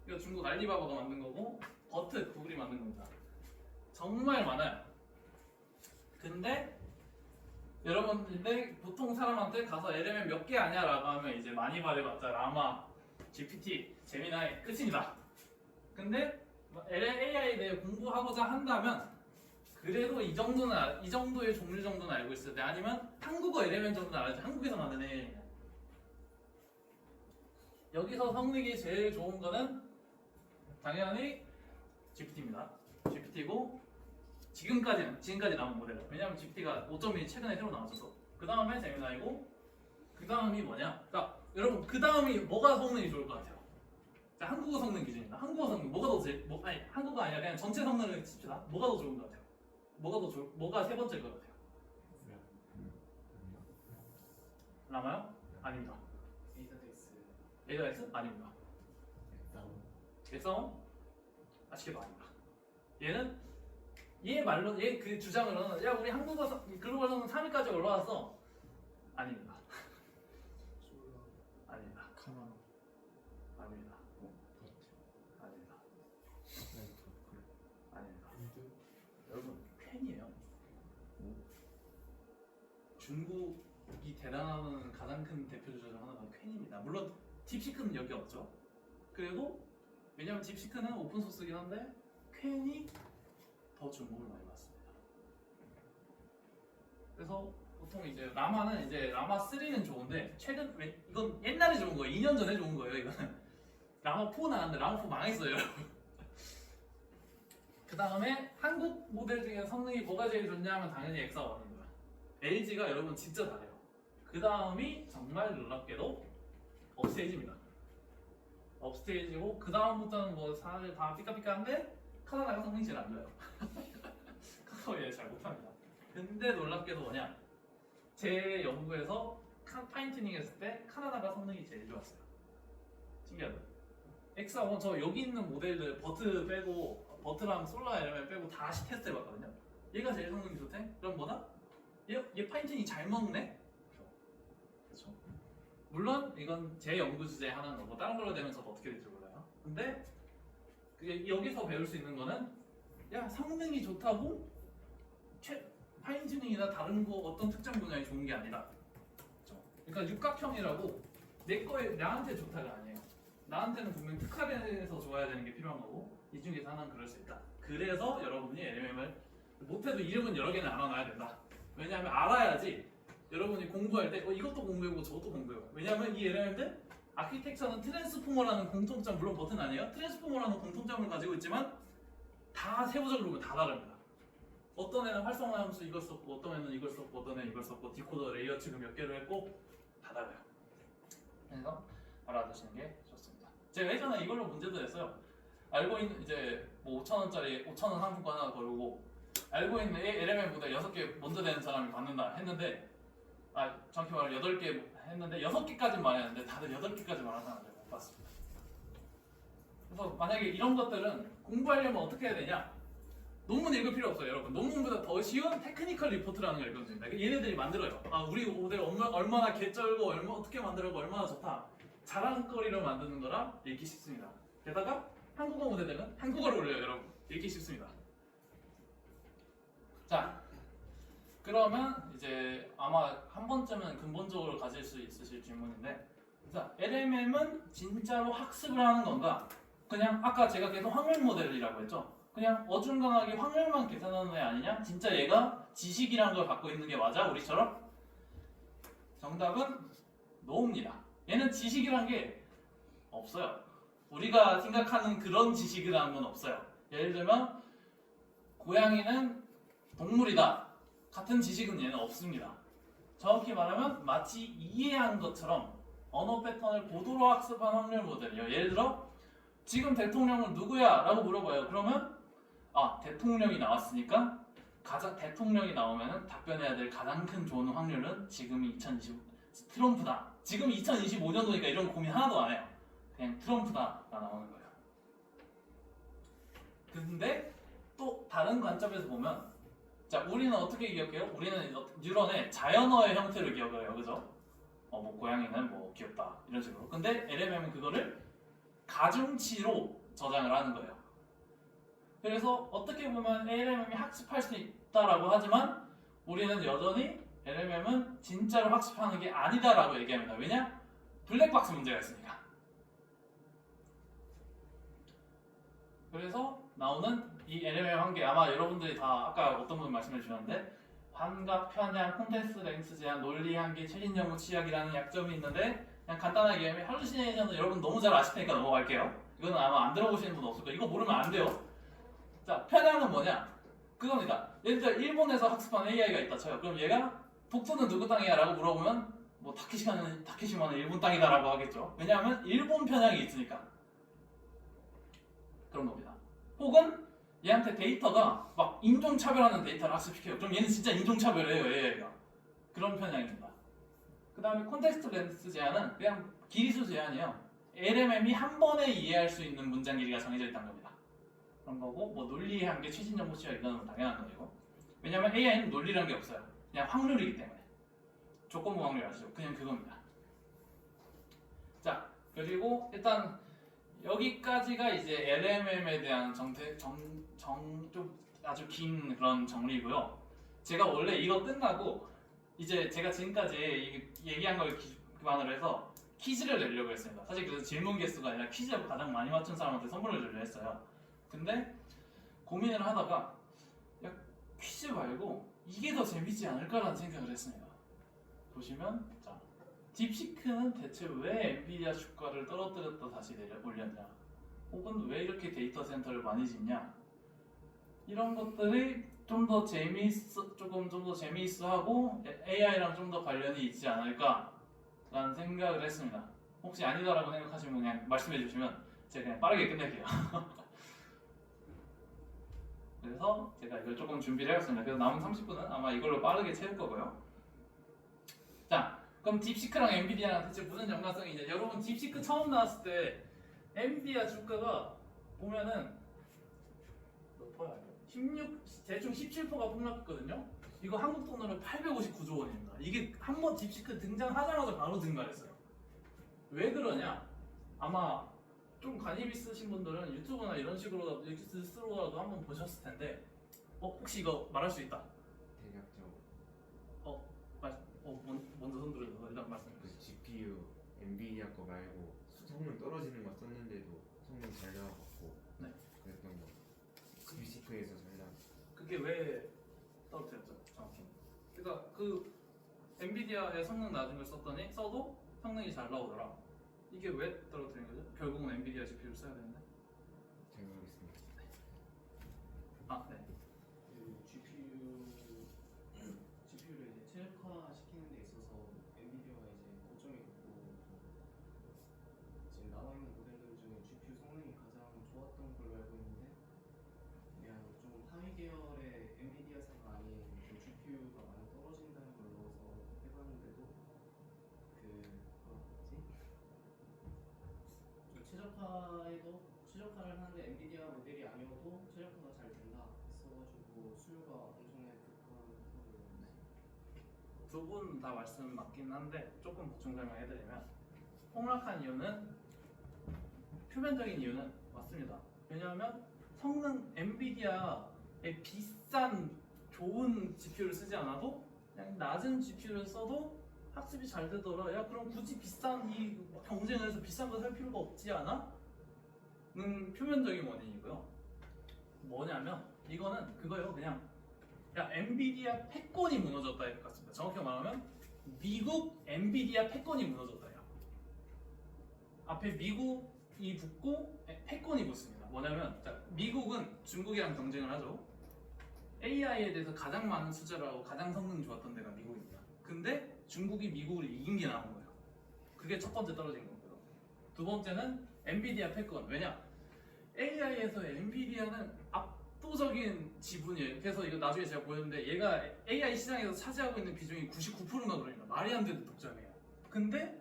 이거 중국 알리바바가 만든 거고, 버트 구글이 만든 겁니다. 정말 많아요. 근데 여러분들 보통 사람한테 가서 LMM 몇 개 아냐라고 하면 이제 많이 말해봤자 라마, GPT, 제미나이 끝입니다. 근데 AI에 대해 공부하고자 한다면 그래도 이 정도의 종류 정도는 알고 있어야 돼. 아니면 한국어 LMM 정도는 알아야지. 한국에서 만든 AI. 여기서 성능이 제일 좋은 거는 당연히 GPT입니다. GPT고 지금까지 나온 모델. 왜냐면 GPT가 5.1이 최근에 새로 나왔어서. 그 다음에 제미나이고, 그 다음이 뭐냐? 그러니까 여러분 그 다음이 뭐가 성능이 좋을 것 같아요? 자, 한국어 성능 기준입니다. 한국어 성능 뭐가 더 제일 한국어 아니라 그냥 전체 성능을 칩시다. 뭐가 더 좋은 것 같아요? 뭐가 세 번째일 것 같아요? 라마요? 아닙니다. A.X? 아닙니다. 엑사원? 아쉽게도 아닙니다. 얘 그 주장으로는 야 우리 한국어 글로벌 성능 3위까지 올라왔어. 아닙니다. 아닙니다.
카나나.
아닙니다. 아닙니다. 아닙니다.
미드.
여러분 퀸이에요. 중국이 대단한 가장 큰 대표 주자 중 하나가 퀸입니다. 물론 딥시크는 여기 없죠. 그리고 왜냐면 딥시크는 오픈 소스긴 한데 퀸이 더 주목을 많이 받습니다. 그래서 보통 이제 라마는 이제 라마 3는 좋은데 최근 이건 옛날에 좋은 거예요. 2년 전에 좋은 거예요. 이거는 라마 4 나왔는데 라마 4 망했어요, 여러분. 그 다음에 한국 모델 중에 성능이 뭐가 제일 좋냐면 당연히 엑사1인 거야. LG가 여러분 진짜 잘해요. 그 다음이 정말 놀랍게도 업스테이지입니다. 업스테이지고 그 다음부터는 뭐 사실 다 삐까삐까한데 카나다가 성능이 제일 안 좋아요. 카카오 얘 잘 못합니다. 근데 놀랍게도 뭐냐? 제 연구에서 파인튜닝 했을 때 카나다가 성능이 제일 좋았어요. 신기하죠? 엑사1 저 여기 있는 모델들 버트 빼고 버트랑 솔라 엘레멘 빼고 다시 테스트 해봤거든요. 얘가 제일 성능이 좋대? 그럼 뭐다? 얘 파인튜닝 잘 먹네? 그렇죠. 물론 이건 제 연구 주제 하나는 거고 다른 걸로 되면 저도 어떻게 될지 몰라요. 근데 여기서 배울 수 있는 거는 야 성능이 좋다고 파인튜닝이나 다른 거 어떤 특정 분야에 좋은 게 아니다. 그렇죠. 그러니까 육각형이라고 나한테 좋다가 아니에요. 나한테는 분명 특화돼서 좋아야 되는 게 필요한 거고 이 중에서 하나는 그럴 수 있다. 그래서 여러분이 LMM을 못해도 이름은 여러 개는 알아놔야 된다. 왜냐하면 알아야지 여러분이 공부할 때 이것도 공부해보고 저것도 공부해보고. 왜냐하면 이 LMM들 아키텍처는 트랜스포머라는 공통점, 물론 버튼 아니에요. 트랜스포머라는 공통점을 가지고 있지만 다 세부적으로 보면 다 다릅니다. 어떤 애는 활성화 함수 이걸 썼고 어떤 애는 이걸 썼고 어떤 애는 이걸 썼고 디코더 레이어 측은 몇 개로 했고 다 달라요. 그래서 알아두시는 게 좋습니다. 제가 예전에 이걸로 문제도 냈어요. 알고 있는 이제 뭐 5,000원짜리 5,000원 상품권 하나 걸고 알고 있는 LMM 모델 6개 먼저 되는 사람이 받는다 했는데 정확히 말하면 8개 했는데 6개까지 말했는데 다들 8개까지 말한 사람들 못 봤습니다. 그래서 만약에 이런 것들은 공부하려면 어떻게 해야 되냐? 논문 읽을 필요 없어요, 여러분. 논문보다 더 쉬운 테크니컬 리포트라는 걸 읽어줍니다. 얘네들이 만들어요. 우리 모델 얼마나 개쩔고 어떻게 만들고 얼마나 좋다. 자랑거리로 만드는 거라 읽기 쉽습니다. 게다가 한국어 모델들은 한국어로 올려요, 여러분. 읽기 쉽습니다. 자, 그러면 이제 아마 한 번쯤은 근본적으로 가질 수 있으실 질문인데, 자, LMM은 진짜로 학습을 하는 건가? 그냥 아까 제가 계속 확률 모델이라고 했죠. 그냥 어중간하게 확률만 계산하는 애 아니냐? 진짜 얘가 지식이라는 걸 갖고 있는 게 맞아? 우리처럼? 정답은 노입니다. 얘는 지식이란 게 없어요. 우리가 생각하는 그런 지식이라는 건 없어요. 예를 들면 고양이는 동물이다. 같은 지식은 얘는 없습니다. 정확히 말하면 마치 이해한 것처럼 언어 패턴을 고도로 학습한 확률 모델이에요. 예를 들어 지금 대통령은 누구야? 라고 물어봐요. 그러면 대통령이 나왔으니까 대통령이 나오면 답변해야 될 가장 큰 좋은 확률은 지금이 2025 트럼프다. 지금 2025년도니까 이런 고민 하나도 안 해요. 그냥 트럼프다가 나오는 거예요. 근데 또 다른 관점에서 보면 자 우리는 어떻게 기억해요? 우리는 뉴런의 자연어의 형태를 기억을 해요. 그죠? 뭐 고양이는 뭐 귀엽다 이런 식으로. 근데 LMM은 그거를 가중치로 저장을 하는 거예요. 그래서 어떻게 보면 LMM이 학습할 수 있다라고 하지만 우리는 여전히 LMM은 진짜로 학습하는 게 아니다라고 얘기합니다. 왜냐? 블랙박스 문제가 있으니까. 그래서 나오는 이 LMM 한계 아마 여러분들이 다 아까 어떤 분 말씀해 주셨는데 환각, 편향, 콘텍스트 랭스 제한, 논리 한계, 최신 연구 취약이라는 약점이 있는데 그냥 간단하게 얘기하면 할루시네이션은 여러분 너무 잘 아실 테니까 넘어갈게요. 이거는 아마 안 들어보시는 분 없을 거예요. 이거 모르면 안 돼요. 자, 편향은 뭐냐? 그겁니다. 예를 들어 일본에서 학습한 AI가 있다 쳐요. 그럼 얘가 독도는 누구 땅이야? 라고 물어보면 뭐 타케시마는 일본 땅이다 라고 하겠죠. 왜냐하면 일본 편향이 있으니까 그런 겁니다. 혹은 얘한테 데이터가 막 인종차별하는 데이터를 학습시켜요. 그럼 얘는 진짜 인종차별해요, AI가. 그런 편향입니다. 그 다음에 콘텍스트 렌스 제한은 그냥 길이수 제한이에요. LMM이 한 번에 이해할 수 있는 문장 길이가 정해져 있다는 겁니다. 그런 거고 뭐 논리의 한계, 최신 정보 취약 이거는 당연한 거예요. 왜냐하면 AI는 논리라는 게 없어요. 그냥 확률이기 때문에. 조건부 확률 아시죠? 그냥 그겁니다. 자, 그리고 일단 여기까지가 이제 LMM에 대한 좀 아주 긴 그런 정리고요. 제가 원래 이거 끝나고 이제 제가 지금까지 얘기한 걸 기반으로 해서 퀴즈를 내려고 했습니다. 사실 그래서 질문 개수가 아니라 퀴즈를 가장 많이 맞춘 사람한테 선물을 주려 했어요. 근데 고민을 하다가 퀴즈 말고 이게 더 재밌지 않을까라는 생각을 했습니다. 보시면 자, 딥시크는 대체 왜 엔비디아 주가를 떨어뜨렸다 다시 올렸냐, 혹은 왜 이렇게 데이터 센터를 많이 짓냐, 이런 것들이 좀 더 조금 좀 더 재미있어하고 AI랑 좀 더 관련이 있지 않을까라는 생각을 했습니다. 혹시 아니다라고 생각하시면 그냥 말씀해 주시면 제가 그냥 빠르게 끝낼게요. 그래서 제가 이걸 조금 준비를 해봤습니다. 그래서 남은 30분은 아마 이걸로 빠르게 채울 거고요. 자, 그럼 딥시크랑 엔비디아랑 대체 무슨 연관성이 있냐? 여러분 딥시크 처음 나왔을 때 엔비디아 주가가 보면은 몇 퍼야? 대충 17%가 폭락했거든요. 이거 한국 돈으로 859조 원입니다. 이게 한번 딥시크 등장하자마자 바로 증가했어요. 왜 그러냐? 아마 좀 관심 있으신 분들은 유튜브나 이런 식으로 스스로라도 한번 보셨을 텐데, 혹시 이거 말할 수 있다?
대략적으로
먼저 손 들어서 일단 말씀해
그
주세요.
GPU 엔비디아 거 말고 성능 떨어지는 거 썼는데도 성능 잘 나와갖고
네.
그랬던 거. 딥시크에서 잘 나와.
그게 왜 떨어뜨렸죠? 정확히. 그러니까 그 엔비디아의 성능 낮은 걸 써도 성능이 잘 나오더라. 이게 왜 떨어뜨린 거죠? 결국은 엔비디아 GPU를 써야 되는데.
잘 모르겠습니다.
네.
그 GPU를 이제 최적화 시키는 데 있어서 엔비디아가 이제 고점이 높고 지금 나와 있는 모델들 중에 GPU 성능이 가장 좋았던 걸로 알고 있는데, 그냥 좀 하위 계열의 엔비디아사가 아닌 좀 GPU가 많이 떨어진다는 걸 넣어서 해봤는데도 최적화를 하는데 엔비디아 모델이 아니어도 최적화가 잘 된다 했어가지고 수요가 엄청나게 급감한 상황이었어요.
두 분 다 말씀 맞긴 한데 조금 보충 설명해드리면, 폭락한 이유는 표면적인 이유는 맞습니다. 왜냐하면 성능 엔비디아의 비싼 좋은 GPU를 쓰지 않아도 그냥 낮은 GPU를 써도 학습이 잘 되더라. 야 그럼 굳이 비싼 이 경쟁을 해서 비싼 거 살 필요가 없지 않아? 는 표면적인 원인이고요. 뭐냐면 이거는 그거예요. 그냥 야 엔비디아 패권이 무너졌다 이럴 것 같습니다. 정확히 말하면 미국 엔비디아 패권이 무너졌다요. 앞에 미국이 붙고 패권이 붙습니다. 뭐냐면 자, 미국은 중국이랑 경쟁을 하죠. AI에 대해서 가장 많은 수주라고 가장 성능이 좋았던 데가 미국입니다. 근데 중국이 미국을 이긴 게 나온 거예요. 그게 첫 번째 떨어진 거고요. 두 번째는 엔비디아 패권. 왜냐? AI에서 엔비디아는 압도적인 지분이에요. 그래서 이거 나중에 제가 보였는데 얘가 AI 시장에서 차지하고 있는 비중이 99%나 그러니까 말이 안 되는 독점이에요. 근데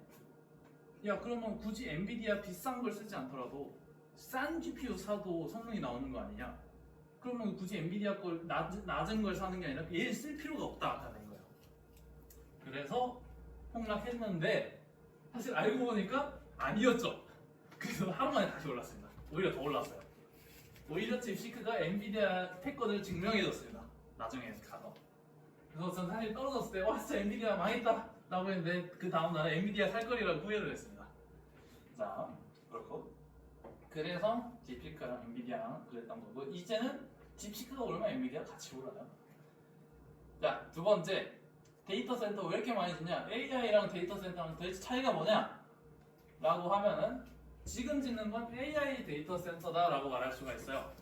야 그러면 굳이 엔비디아 비싼 걸 쓰지 않더라도 싼 GPU 사도 성능이 나오는 거 아니냐? 그러면 굳이 엔비디아 걸 낮은 걸 사는 게 아니라 얘를 쓸 필요가 없다는 거예요. 그래서 폭락했는데 사실 알고 보니까 아니었죠. 그래서 하루 만에 다시 올랐습니다. 오히려 더 올랐어요. 오히려 딥시크가 엔비디아 패권을 증명해줬습니다. 나중에 가서. 그래서 전 사실 떨어졌을 때 와 진짜 엔비디아 망했다 라고 했는데 그 다음날에 엔비디아 살 거리라고 후회를 했습니다. 자 그렇고 그래서 딥시크랑 엔비디아랑 그랬던 거고, 이제는 딥시크가 오르면 엔비디아가 같이 올라요. 자 두 번째, 데이터 센터 왜 이렇게 많이 짓냐? AI랑 데이터 센터랑 도대체 차이가 뭐냐? 라고 하면은 지금 짓는 건 AI 데이터 센터다 라고 말할 수가 있어요.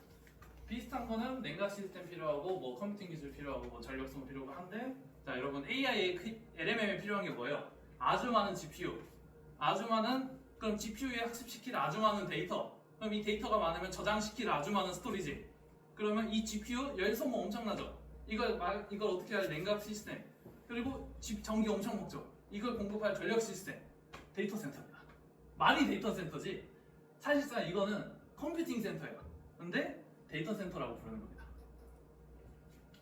비슷한 거는 냉각 시스템 필요하고 뭐 컴퓨팅 기술 필요하고 뭐 전력성 필요하고 한데, 자 여러분 AI의 LMM에 필요한 게 뭐예요? 아주 많은 GPU, 아주 많은, 그럼 GPU에 학습시킬 아주 많은 데이터, 그럼 이 데이터가 많으면 저장시킬 아주 많은 스토리지, 그러면 이 GPU 열 소모 엄청나죠? 이걸 어떻게 할 냉각 시스템, 그리고 전기 엄청 먹죠? 이걸 공급할 전력 시스템, 데이터 센터입니다. 말이 데이터 센터지 사실상 이거는 컴퓨팅 센터예요. 근데 데이터 센터라고 부르는 겁니다.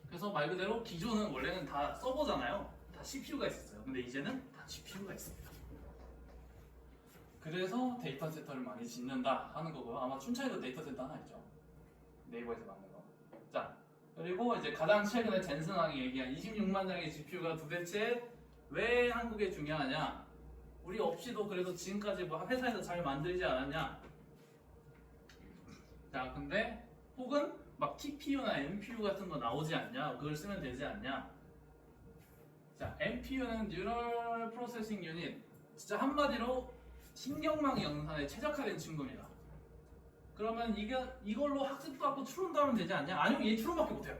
그래서 말 그대로 기존은 원래는 다 서버잖아요. 다 CPU가 있었어요. 근데 이제는 다 GPU가 있습니다. 그래서 데이터 센터를 많이 짓는다 하는 거고요. 아마 춘차이도 데이터 센터 하나 있죠. 네이버에서 만든 거. 자, 그리고 이제 가장 최근에 젠슨왕이 얘기한 26만 장의 GPU가 도대체 왜 한국에 중요하냐? 우리 없이도 그래도 지금까지 뭐 회사에서 잘 만들지 않았냐? 자, 근데 혹은 막 TPU나 NPU 같은 거 나오지 않냐? 그걸 쓰면 되지 않냐? 자, NPU는 뉴럴 프로세싱 유닛. 진짜 한마디로 신경망 연산에 최적화된 친구입니다. 그러면 이걸로 학습도 하고 추론도 하면 되지 않냐? 아니면 얘 추론밖에 못해요.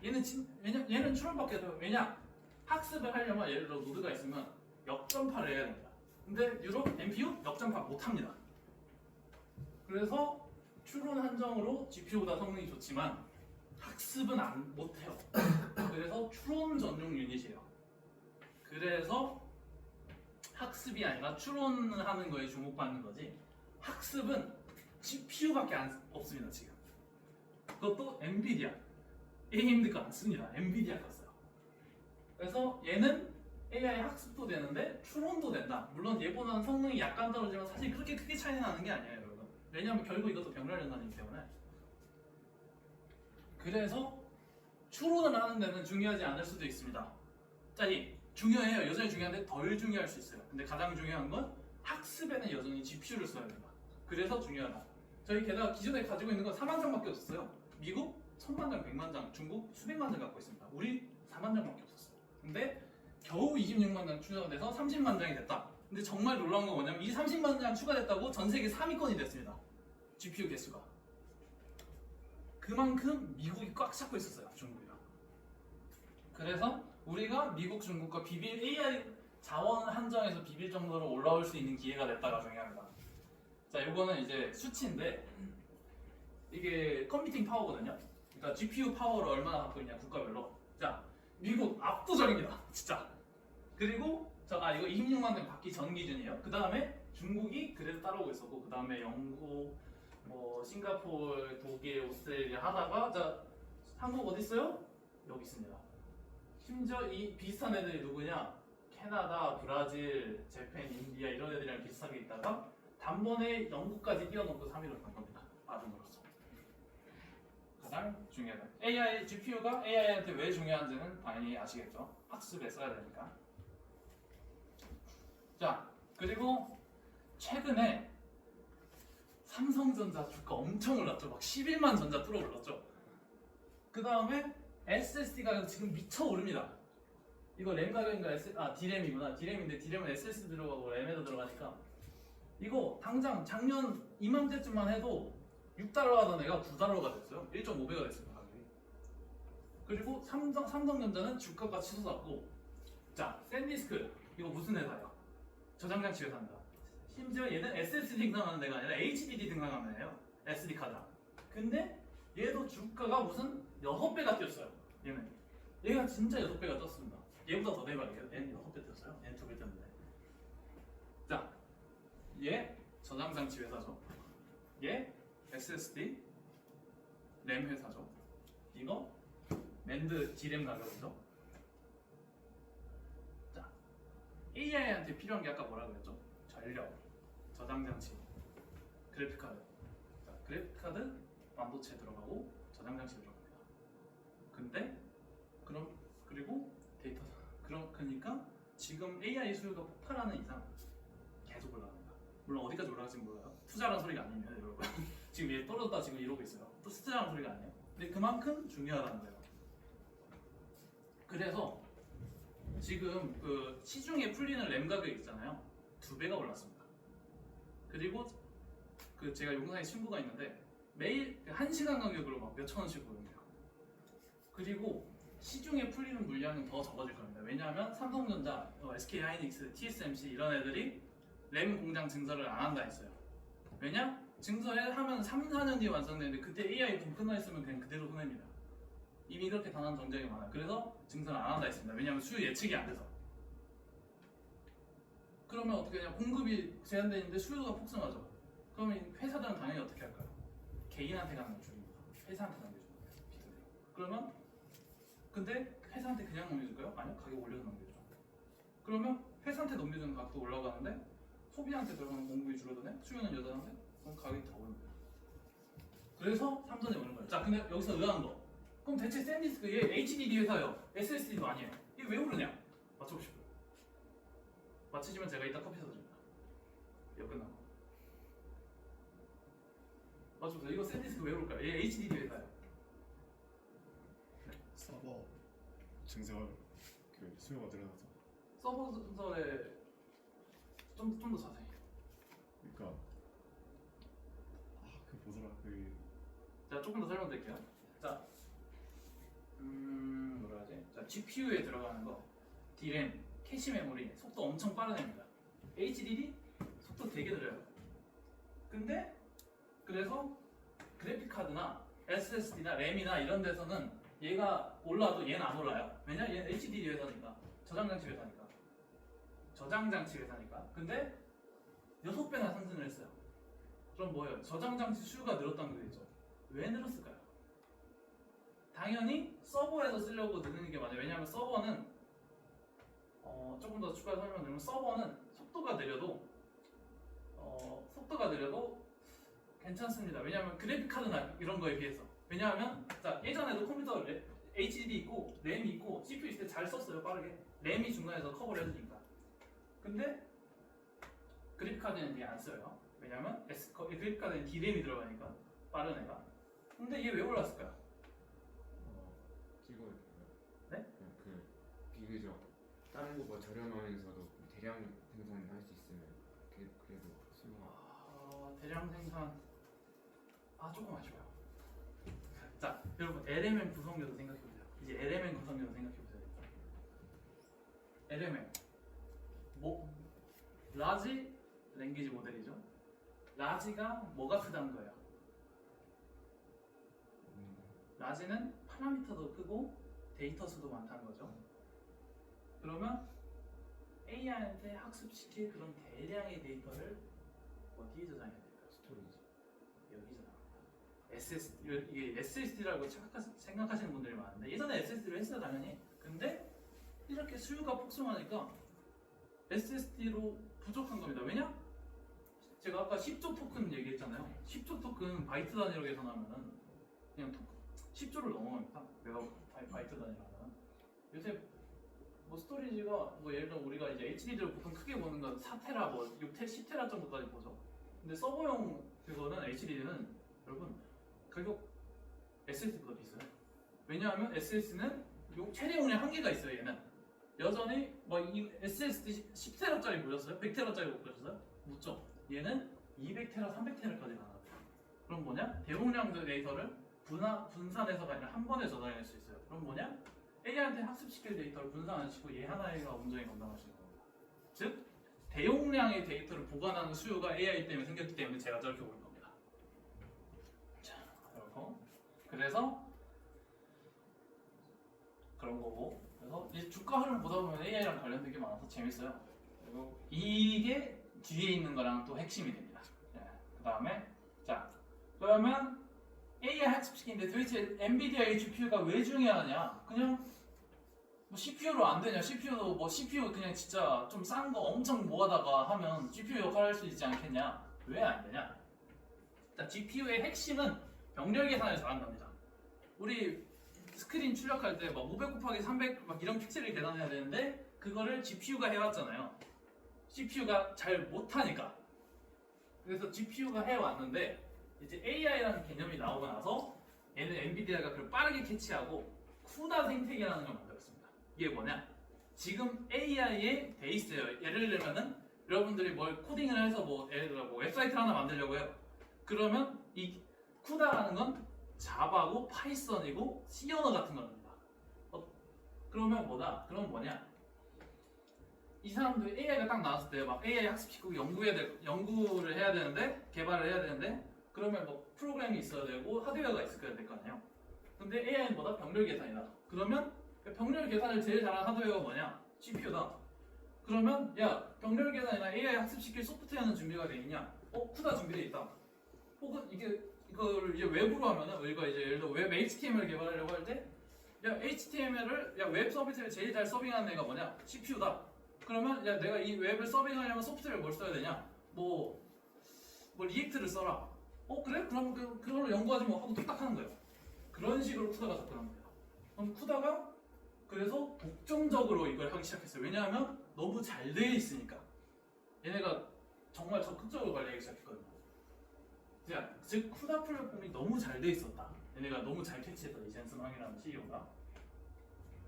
얘는 추론밖에 못해요. 왜냐? 학습을 하려면 예를 들어 노드가 있으면 역전파를 해야 됩니다. 근데 유로 NPU 역전파 못합니다. 그래서 추론 한정으로 GPU보다 성능이 좋지만 학습은 못해요. 그래서 추론 전용 유닛이에요. 그래서 학습이 아니라 추론하는 거에 주목받는 거지 학습은 GPU밖에 없습니다 지금. 그것도 엔비디아 AMD 거 안 씁니다. 엔비디아 거 써요. 그래서 얘는 AI 학습도 되는데 추론도 된다. 물론 얘보다는 성능이 약간 떨어지면 사실 그렇게 크게 차이 나는 게 아니에요 여러분. 왜냐하면 결국 이것도 병렬 연산이기 때문에. 그래서 추론을 하는 데는 중요하지 않을 수도 있습니다. 자, 중요해요. 여전히 중요한데 덜 중요할 수 있어요. 근데 가장 중요한 건 학습에는 여전히 GPU를 써야 된다. 그래서 중요하다. 저희 게다가 기존에 가지고 있는 건 4만 장밖에 없었어요. 미국 1000만 장, 100만 장, 중국 수백만 장 갖고 있습니다. 우리 4만 장밖에 없었어요. 근데 겨우 26만 장 추가가 돼서 30만 장이 됐다. 근데 정말 놀라운 건 뭐냐면 이 30만 장 추가됐다고 전 세계 3위권이 됐습니다. GPU 개수가. 그만큼 미국이 꽉 잡고 있었어요. 중국이랑. 그래서 우리가 미국, 중국과 비빌 AI 자원 한정에서 비빌 정도로 올라올 수 있는 기회가 됐다가 중요합니다. 자, 요거는 이제 수치인데 이게 컴퓨팅 파워거든요. 그러니까 GPU 파워를 얼마나 갖고 있냐 국가별로. 자, 미국 압도적입니다. 진짜. 그리고 이거 26만 장 받기 전 기준이에요. 그 다음에 중국이 그래도 따라오고 있었고, 그 다음에 영국, 싱가포르, 독일, 오스트레일리아 하다가 자, 한국 어디 있어요? 여기 있습니다. 심지어 이 비슷한 애들이 누구냐? 캐나다, 브라질, 재팬, 인디아 이런 애들이랑 비슷하게 있다가 단번에 영국까지 뛰어넘고 3위로 간 겁니다. 아동으로서. 가장 중요하다. AI, GPU가 AI한테 왜 중요한지는 당연히 아시겠죠? 학습에 써야 되니까. 자, 그리고 최근에 삼성전자 주가 엄청 올랐죠. 막 11만 전자 뚫어 올랐죠. 그 다음에 SSD 가격 지금 미쳐 오릅니다. 이거 램 가격인가 D램이구나. D램인데 D램은 SSD 들어가고 램에도 들어가니까 이거 당장 작년 이맘때쯤만 해도 6달러 하던 애가 9달러가 됐어요. 1.5배가 됐습니다. 가격이. 그리고 삼성전자는 주가가 치솟았고, 자, 샌디스크 이거 무슨 회사예요? 저장장치 회사입니다. 심지어 얘는 SSD 등장하는 데가 아니라 HDD 등장하는 애예요. SD 카드. 근데 얘도 주가가 무슨 6배가 뛰었어요. 얘가 진짜 6배가 떴습니다. 얘보다 더 대박이에요. 얘는 6배 뛰었어요. 얘는 2배 뛰었는데. 자, 얘 저장장치 회사죠. 얘 SSD 램 회사죠. 이거 랜드 D램 가격이죠. 자, AI한테 필요한 게 아까 뭐라 그랬죠? 전력, 저장장치, 그래픽카드. 자, 그래픽카드 반도체 들어가고 저장장치 들어갑니다. 근데 그리고 데이터. 그러니까 지금 AI 수요가 폭발하는 이상 계속 올라갑니다. 물론 어디까지 올라갈지 몰라요. 투자라는 소리가 아닙니다, 여러분. 지금 얘 떨어졌다 지금 이러고 있어요. 또 투자라는 소리가 아니에요. 근데 그만큼 중요하다는 거예요. 그래서 지금 그 시중에 풀리는 램 가격 있잖아요. 2배가 올랐습니다. 그리고 그 제가 용산에 친구가 있는데 매일 1시간 간격으로 막 몇천 원씩 오른대요. 그리고 시중에 풀리는 물량은 더 적어질 겁니다. 왜냐하면 삼성전자, SK 하이닉스, TSMC 이런 애들이 램 공장 증설을 안 한다 했어요. 왜냐? 증설하면 3, 4년 뒤에 완성되는데 그때 AI 좀 끝나 있으면 그냥 그대로 손해입니다. 이미 그렇게 당한 전쟁이 많아요. 그래서 증설을 안 한다 했습니다. 왜냐하면 수요 예측이 안 돼서. 그러면 어떻게 하냐? 공급이 제한되어 있는데 수요가 폭증하죠. 그러면 회사들은 당연히 어떻게 할까요? 개인한테 가는 걸 줄입니다. 회사한테 남겨주는 거예요. 비트대로. 그러면 근데 회사한테 그냥 넘겨줄까요? 아니요. 가격 올려서 넘겨주죠. 그러면 회사한테 넘겨주는 값도 올라가는데 소비한테 들어가는 공급이 줄어드네? 수요는 여전한데? 그럼 가격이 더 오릅니다. 그래서 삼성이 오는 거예요. 자, 근데 여기서 의아한 거. 그럼 대체 샌디스크 얘 HDD 회사예요. SSD도 아니에요. 이게 왜 오르냐? 맞춰보시고요. 맞히시면 제가 이따 커피 사드립니다. 이거 끝나고. 맞습니다. 이거 샌디스크 왜 그럴까요? 얘 HDD 회사예요.
서버 증설 그 수요가 늘어나서
서버 순서에 좀 더 자세히.
그러니까 그 보더라 그
자, 조금 더 설명드릴게요. 자, 뭐라 하지? 자, GPU에 들어가는 거, DRAM, 캐시 메모리, 속도 엄청 빠른 애입니다. HDD 속도 되게 느려요. 근데 그래서 그래픽 카드나 SSD나 램이나 이런 데서는 얘가 올라도 얘는 안 올라요. 왜냐? 얘는 HDD 회사니까, 저장장치 회사니까. 저장장치 회사니까. 근데 6배나 상승을 했어요. 그럼 뭐예요? 저장장치 수요가 늘었다는 게 되죠. 왜 늘었을까요? 당연히 서버에서 쓰려고 느는 게 맞아요. 왜냐하면 서버는 조금 더 추가 설명드리면 서버는 속도가 느려도 괜찮습니다. 왜냐하면 그래픽 카드나 이런 거에 비해서. 왜냐하면 자, 예전에도 컴퓨터 HDD 있고 램이 있고 CPU 있을 때 잘 썼어요. 빠르게. 램이 중간에서 커버를 해주니까. 근데 그래픽 카드는 되게 안 써요. 왜냐하면 그래픽 카드엔 D램이 들어가니까 빠른 애가. 근데 얘 왜 올랐을까요?
찍어야 돼요.
네?
그 비교적 다른 거보다 저렴하면서도 대량 생산할 수 있으면 그래도 수요가
대량 생산 조금 아쉬워요. 자, 여러분 LMM 구성료도 생각해보세요. 이제 LMM 구성료도 생각해보세요. LMM 라지 랭귀지 모델이죠. 라지가 뭐가 크다는 거예요? 라지는 파라미터도 크고 데이터 수도 많다는 거죠. 그러면 AI한테 학습시킬 그런 대량의 데이터를 어디에 저장해야 될까요?
스토리지.
여기 저장합니다. 이게 SSD라고 생각하시는 분들이 많은데 예전에 SSD로 했어요 당연히. 근데 이렇게 수요가 폭증하니까 SSD로 부족한 겁니다. 왜냐? 제가 아까 10조 토큰 얘기했잖아요. 10조 토큰 바이트 단위로 계산하면은 그냥 10조를 넘어갑니다. 바이트 단위로 하면. 요새 뭐 스토리지가 뭐 예를 들어 우리가 이제 HDD를 보통 크게 보는 건 4테라 뭐 6테 10테라 정도까지 보죠. 근데 서버용 그거는 HDD는 여러분 가격 SSD보다 비싸요. 왜냐하면 SSD는 최대 용량 한계가 있어요. 얘는 여전히 이 SSD 10테라짜리 보셨어요? 100테라짜리 못 보셨어요? 묻죠. 얘는 200테라, 300테라까지 나와요. 그럼 뭐냐? 대용량 데이터를 분산해서가 아니라 한 번에 저장할 수 있어요. 그럼 뭐냐? AI한테 학습시킬 데이터를 분산 안 시키고 얘 하나가 온전히 감당하시는 겁니다. 즉 대용량의 데이터를 보관하는 수요가 AI 때문에 생겼기 때문에 제가 저렇게 보는 겁니다. 자, 그래서 그런 거고. 그래서 이제 주가 흐름 보다 보면 AI랑 관련된 게 많아서 재밌어요. 그리고 이게 뒤에 있는 거랑 또 핵심이 됩니다. 그 다음에 자, 그러면 AI 학습시키는데 도대체 엔비디아의 GPU가 왜 중요하냐? 그냥 뭐 CPU로 안 되냐? CPU도 뭐 CPU 그냥 진짜 좀 싼 거 엄청 모아다가 하면 GPU 역할을 할 수 있지 않겠냐? 왜 안 되냐? 자, GPU의 핵심은 병렬 계산을 잘하는 겁니다. 우리 스크린 출력할 때 막 500 곱하기 300 막 이런 픽셀을 계산해야 되는데 그거를 GPU가 해왔잖아요. CPU가 잘 못하니까. 그래서 GPU가 해왔는데 이제 AI라는 개념이 나오고 나서 얘는 엔비디아가 그걸 빠르게 캐치하고 쿠다 생태계라는 걸 만들었습니다. 이게 뭐냐? 지금 AI의 베이스예요. 예를 들면은 여러분들이 뭘 코딩을 해서 예를 들어 웹사이트를 하나 만들려고 해요. 그러면 이 쿠다라는 건 자바고 파이썬이고 C 언어 같은 겁니다. 그러면 그럼 뭐냐? 이 사람들 AI가 딱 나왔을 때 막 AI 학습시키고 연구를 해야 되는데 개발을 해야 되는데 그러면 프로그램이 있어야 되고 하드웨어가 있어야 될 거 아니에요. 근데 AI는 병렬 계산이다. 그러면 병렬 계산을 제일 잘하는 하드웨어가 뭐냐? CPU다. 그러면 병렬 계산이나 AI 학습시킬 소프트웨어는 준비가 돼 있냐? 쿠다 준비돼 있다. 혹은 이걸 이제 웹으로 하면은 우리가 이제 예를 들어 웹 HTML 개발하려고 할 때 HTML을 웹 서비스를 제일 잘 서빙하는 애가 뭐냐? CPU다. 그러면 내가 이 웹을 서빙하려면 소프트웨어를 뭘 써야 되냐? 리액트를 써라. 그래? 그럼 그걸로 연구하지 뭐 하고 뚝딱 하는 거예요. 그런 식으로 쿠다가 접근한 거예요. 그럼 쿠다가 그래서 독점적으로 이걸 하기 시작했어요. 왜냐하면 너무 잘 돼 있으니까. 얘네가 정말 적극적으로 관리하기 시작했거든요. 즉 쿠다 플랫폼이 너무 잘 돼 있었다. 얘네가 너무 잘 캐치했다. 이 젠슨 황이라는 CEO가.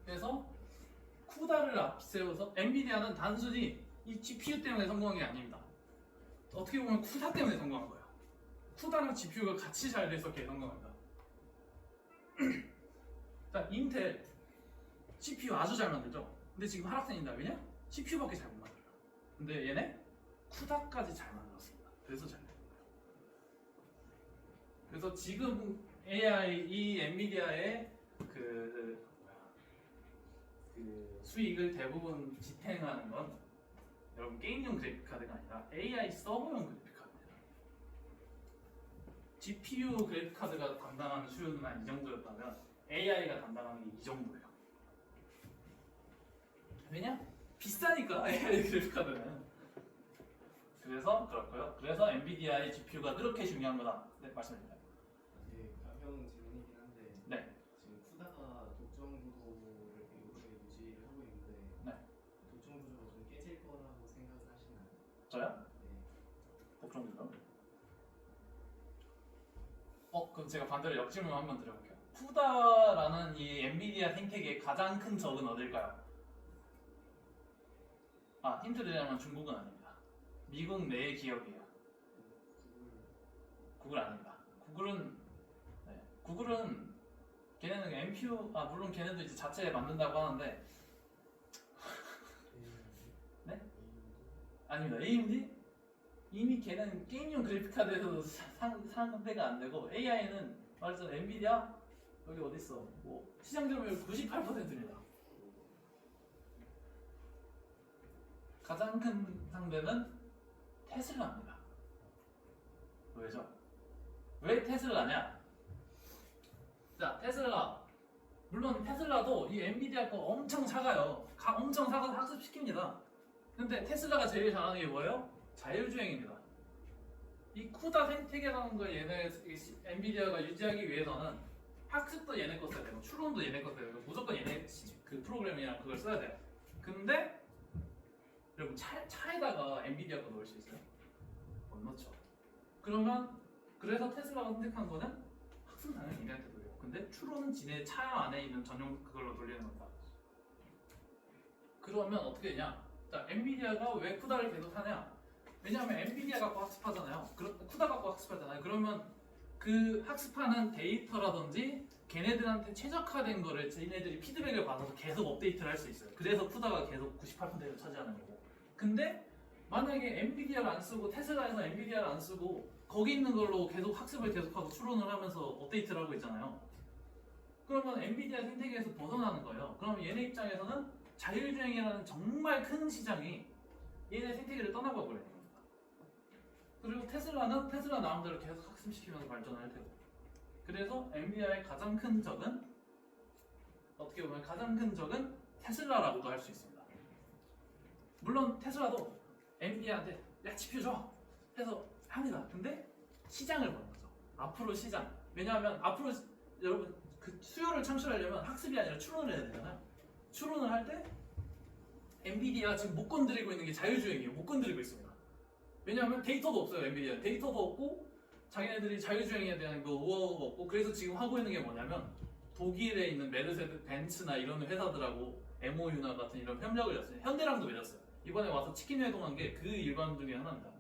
그래서 쿠다를 앞세워서 엔비디아는 단순히 이 GPU 때문에 성공한 게 아닙니다. 어떻게 보면 쿠다 때문에 성공한 거예요. 쿠다랑 GPU가 같이 잘 돼서 성공합니다. 자, 인텔 CPU 아주 잘 만들죠. 근데 지금 하락세입니다. 왜냐? CPU밖에 잘 못 만들어요. 근데 얘네 쿠다까지 잘 만들었습니다. 그래서 잘 된 거예요. 그래서 지금 AI 이 엔비디아의 그 수익을 대부분 지탱하는 건 여러분 게임용 그래픽 카드가 아니라 AI 서버용 그래픽 카드입니다. GPU 그래픽 카드가 담당하는 수요는 한 이 정도였다면 AI가 담당하는 게 이 정도예요. 왜냐? 비싸니까 AI 그래픽 카드는. 그래서 그렇고요. 그래서 엔비디아의 GPU가 그렇게 중요한 거다. 네, 말씀드립니다.
되게 가벼운 질문이긴 한데
네.
지금 쿠다가 독점 구도를 되게 오래 유지를 하고 있는데
네.
독점 구조가 좀 깨질 거라고 생각을 하시나요?
저요?
네.
복종들요? 그럼 제가 반대로 역질문 한번 드려볼게요. 쿠다라는 이 엔비디아 생태계의 가장 큰 적은 어딜까요? 힌트 드리자면 중국은 아닙니다. 미국 내의 기업이에요. 구글 아닙니다. 구글은 걔네는 NPU 물론 걔네도 이제 자체 만든다고 하는데 네? 아닙니다. AMD 이미 걔는 게임용 그래픽 카드에서 상대가 안 되고 AI는 말했잖아 엔비디아 여기 어디 있어? 뭐 시장 점유율 98%입니다. 가장 큰 상대는 테슬라입니다. 왜죠? 왜 테슬라냐? 자, 테슬라. 물론 테슬라도 이 엔비디아 거 엄청 작아요. 엄청 작아서 학습시킵니다. 근데 테슬라가 제일 잘하는 게 뭐예요? 자율주행입니다. 이 쿠다 생태계라는 걸 엔비디아가 유지하기 위해서는 학습도 얘네 거 써야 되고 추론도 얘네 거 써야 되고 무조건 얘네 그 프로그램이랑 그걸 써야 돼요. 근데 여러분 차에다가 엔비디아 거 넣을 수 있어요? 못 넣죠. 그래서 테슬라가 선택한 거는 학습 당연히 얘네한테 돌려요. 근데 추론은 지네 차 안에 있는 전용 그걸로 돌리는 겁니다. 그러면 어떻게 되냐? 자, 엔비디아가 왜 쿠다를 계속 하냐? 왜냐하면 엔비디아 갖고 학습하잖아요. 쿠다 갖고 학습하잖아요. 그러면 그 학습하는 데이터라든지 걔네들한테 최적화된 거를 얘네들이 피드백을 받아서 계속 업데이트를 할 수 있어요. 그래서 쿠다가 계속 98%를 차지하는 거고. 근데 만약에 엔비디아를 안 쓰고 테슬라에서 엔비디아를 안 쓰고 거기 있는 걸로 계속 학습을 계속하고 추론을 하면서 업데이트를 하고 있잖아요. 그러면 엔비디아 생태계에서 벗어나는 거예요. 그럼 얘네 입장에서는 자율주행이라는 정말 큰 시장이 얘네 생태계를 떠나가 버리는 겁니다. 그리고 테슬라는 테슬라 나름대로 계속 학습시키면서 발전을 할 테고. 그래서 엔비디아의 가장 큰 적은 어떻게 보면 가장 큰 적은 테슬라라고도 할 수 있습니다. 물론 테슬라도 엔비디아한테 야 GPU 줘! 해서 합니다. 근데 시장을 보는 거죠. 앞으로 시장. 왜냐하면 앞으로 여러분 그 수요를 창출하려면 학습이 아니라 추론을 해야 되잖아요. 추론을 할 때 엔비디아가 지금 못 건드리고 있는 게 자율주행이에요. 못 건드리고 있습니다. 왜냐하면 데이터도 없어요. 엔비디아 데이터도 없고 자기네들이 자율주행에 대한 그 우호가 없고 그래서 지금 하고 있는 게 뭐냐면 독일에 있는 메르세데스 벤츠나 이런 회사들하고 MOU나 같은 이런 협력을 였어요. 현대랑도 맺었어요. 이번에 와서 치킨 회동한 게 그 일관 중에 하나입니다.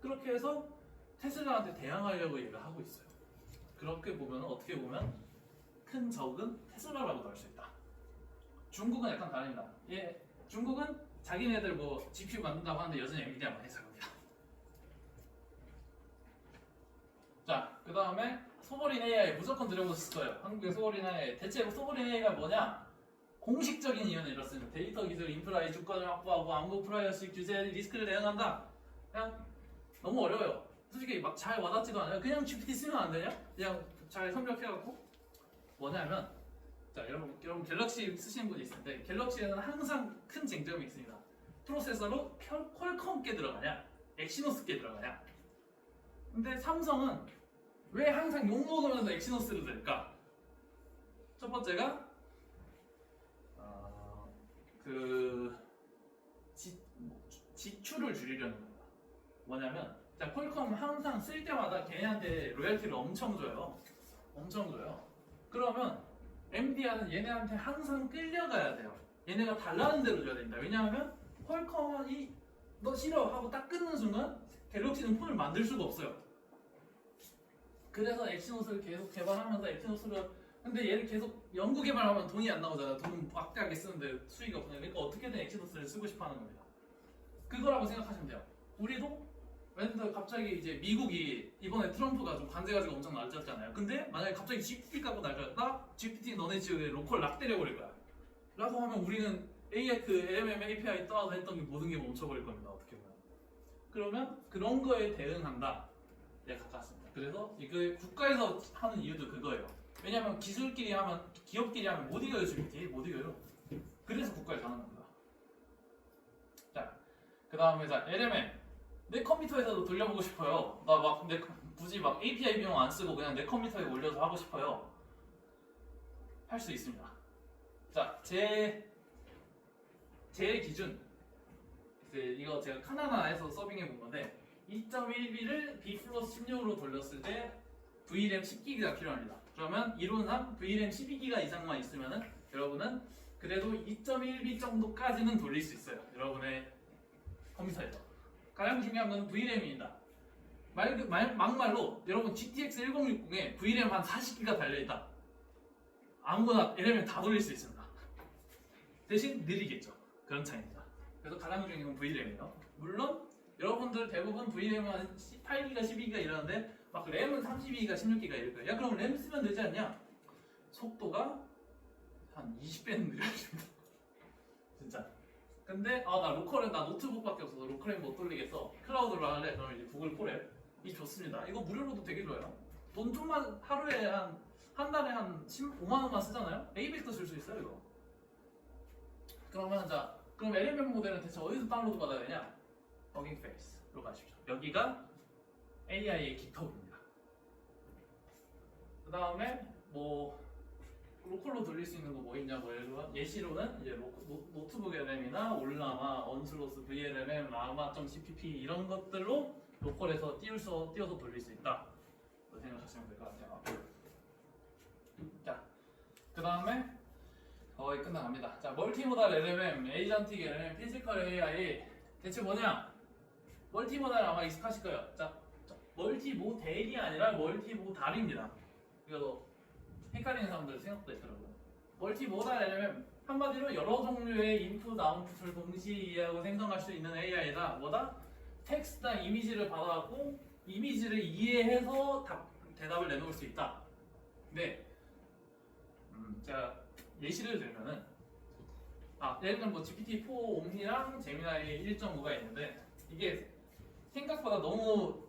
그렇게 해서 테슬라한테 대항하려고 얘가 하고 있어요. 그렇게 보면 어떻게 보면 큰 적은 테슬라라고도 할 수 있다. 중국은 약간 다릅니다. 중국은 자기네들 뭐 GPU 만든다고 하는데 여전히 엔비디아 많이 사갑니다. 자, 그 다음에 소버린 AI 무조건 들어보셨을 거예요. 한국의 소버린 AI. 대체 소버린 AI가 뭐냐? 공식적인 이유는 이렇습니다. 데이터 기술, 인프라의 주권을 확보하고 암호 프라이어시 규제, 리스크를 대응한다. 그냥 너무 어려워요. 솔직히 막 잘 와닿지도 않아요. 그냥 GPT 쓰면 안 되냐? 그냥 잘 선별해갖고 뭐냐면 자 여러분 갤럭시 쓰시는 분이 있을 텐데 갤럭시에는 항상 큰 쟁점이 있습니다. 프로세서로 퀄컴께 들어가냐 엑시노스께 들어가냐. 근데 삼성은 왜 항상 욕먹으면서 엑시노스를 들까? 첫 번째가 지출을 줄이려는 겁니다. 뭐냐면 자, 퀄컴 항상 쓸 때마다 걔네한테 로열티를 엄청 줘요. 엄청 줘요. 그러면 엔비디아는 얘네한테 항상 끌려가야 돼요. 얘네가 달라는 대로 줘야 됩니다. 왜냐하면 퀄컴이 너 싫어 하고 딱 끊는 순간 갤럭시는 폰을 만들 수가 없어요. 그래서 엑시노스를 계속 개발하면서 엑시노스를 근데 얘를 계속 연구 개발하면 돈이 안 나오잖아. 돈은 막대하게 쓰는데 수익이 없으니까 그러니까 어떻게든 엑시노스를 쓰고 싶어하는 겁니다. 그거라고 생각하시면 돼요. 우리도 왠지 갑자기 이제 미국이 이번에 트럼프가 좀 관세 가지고 엄청 날렸잖아요. 근데 만약에 갑자기 GPT 갖고 날렸다? GPT 너네 지역에 로컬 락 때려버릴 거야. 라고 하면 우리는 AI 그 AMM API 떠와서 했던 게 모든 게 멈춰버릴 겁니다. 어떻게 보면. 그러면 그런 거에 대응한다. 네, 가깝습니다. 그래서 이거 국가에서 하는 이유도 그거예요. 왜냐면 기술끼리 하면 기업끼리 하면 못 이겨요. GPT 못 이겨요. 그래서 국가에서 하는 겁니다. 자, 그 다음에 자 LMM 내 컴퓨터에서도 돌려보고 싶어요. 나 막 굳이 막 API 비용 안 쓰고 그냥 내 컴퓨터에 올려서 하고 싶어요. 할 수 있습니다. 자, 제 기준 이거 제가 카나다에서 서빙해 본 건데 2.1B를 B 플러스 16으로 돌렸을 때 VRAM 10기가 필요합니다. 그러면 이론상 VRAM 12기가 이상만 있으면은 여러분은 그래도 2.1B 정도까지는 돌릴 수 있어요. 여러분의 컴퓨터에서. 가장 중요한 건 VRAM입니다. 막말로 여러분 GTX 1060에 VRAM 한 40기가 달려있다. 아무거나 LMM 다 돌릴 수 있습니다. 대신 느리겠죠. 그런 차이입니다. 그래서 가장 중요한 건 VRAM이에요. 물론 여러분들 대부분 VRAM은 한 8기가 12기가 이러는데 막 램은 32기가 16기가 이럴 거예요. 야 그럼 램 쓰면 되지 않냐? 속도가 한 20배는 느려집니다. 진짜. 근데 나 로컬은 나 노트북밖에 없어서 로컬은 못 돌리겠어. 클라우드로 할래? 그럼 이제 구글 콜앱 이 좋습니다. 이거 무료로도 되게 좋아요. 돈 좀만 하루에 한 달에 한 5만 원만 쓰잖아요. 에이백도 쓸 수 있어요 이거. 그러면 그럼 LMM 모델은 대체 어디서 다운로드 받아야 되냐? 허깅 페이스로 가십시오. 여기가 AI의 깃허브입니다. 그 다음에 뭐 로컬로 돌릴 수 있는 거 뭐 있냐고 예를 들어 예시로는 이제 노트북 LM이나 올라마, 언슬로스, VLMM, 라마.cpp 이런 것들로 로컬에서 띄워서 돌릴 수 있다. 생각하시면 될 것 같아요. 자, 그 다음에 거의 끝나갑니다. 자, 멀티모달 LMM, 에이전틱 LMM, 피지컬 AI 대체 뭐냐? 멀티모달 아마 익숙하실 거예요. 자, 멀티모델이 아니라 멀티모달입니다. 그래서 헷갈리는 사람들 생각보다 있더라고요. 멀티모달 LMM 한마디로 여러 종류의 인풋, 아웃풋을 동시에 이해하고 생성할 수 있는 AI다. 뭐다? 텍스트나 이미지를 받아갖고 이미지를 이해해서 대답을 내놓을 수 있다. 네. 제가 예시를 들면은 예를 들면 뭐 GPT-4 옴니랑 제미나이 1.5가 있는데 이게 생각보다 너무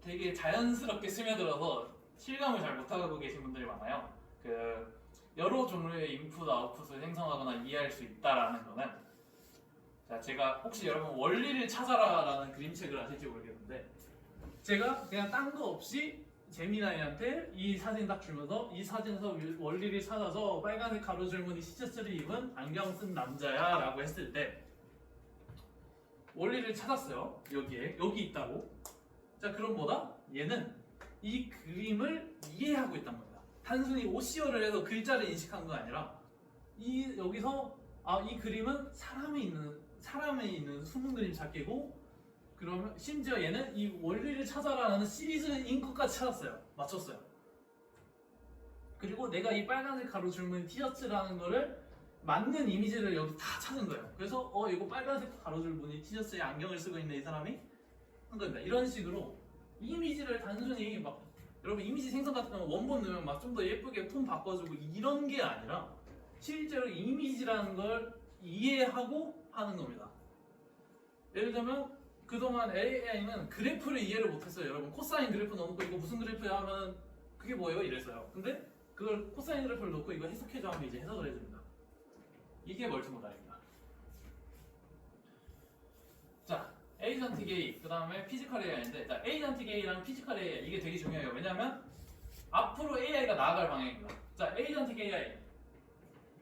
되게 자연스럽게 스며들어서 실감을 잘 못하고 계신 분들이 많아요. 그 여러 종류의 인풋, 아웃풋을 생성하거나 이해할 수 있다라는 거는 자, 제가 혹시 여러분 원리를 찾아라라는 그림책을 아실지 모르겠는데 제가 그냥 딴 거 없이 제미나이한테 이 사진 딱 주면서 이 사진에서 원리를 찾아서 빨간색 가로 줄무늬 티셔츠를 입은 안경 쓴 남자야 라고 했을 때 원리를 찾았어요. 여기 있다고. 자, 그럼 뭐다? 얘는 이 그림을 이해하고 있단 말이야. 단순히 OCR를 해서 글자를 인식한 거 아니라 여기서 이 그림은 사람이 있는 숨은 그림 찾기고 그러면 심지어 얘는 이 원리를 찾아라는 시리즈인 것까지 찾았어요. 맞췄어요. 그리고 내가 이 빨간색 가로 줄무늬 티셔츠라는 거를 맞는 이미지를 여기 다 찾은 거예요. 그래서 이거 빨간색 가로 줄무늬 티셔츠에 안경을 쓰고 있는 이 사람이 한 겁니다. 이런 식으로 이미지를 단순히 막 여러분 이미지 생성 같은 거 원본 넣으면 막 좀 더 예쁘게 톤 바꿔주고 이런 게 아니라 실제로 이미지라는 걸 이해하고 하는 겁니다. 예를 들면 그동안 AI는 그래프를 이해를 못했어요. 여러분 코사인 그래프 넣어놓고 이거 무슨 그래프야 하면 그게 뭐예요? 이랬어요. 근데 그걸 코사인 그래프를 넣고 이거 해석해줘 하면 이제 해석을 해줍니다. 이게 멀티모달입니다. 자, 에이전틱 AI, 그 다음에 피지컬 AI인데 자, 에이전틱 AI랑 피지컬 AI 이게 되게 중요해요. 왜냐하면 앞으로 AI가 나아갈 방향입니다. 자, 에이전틱 AI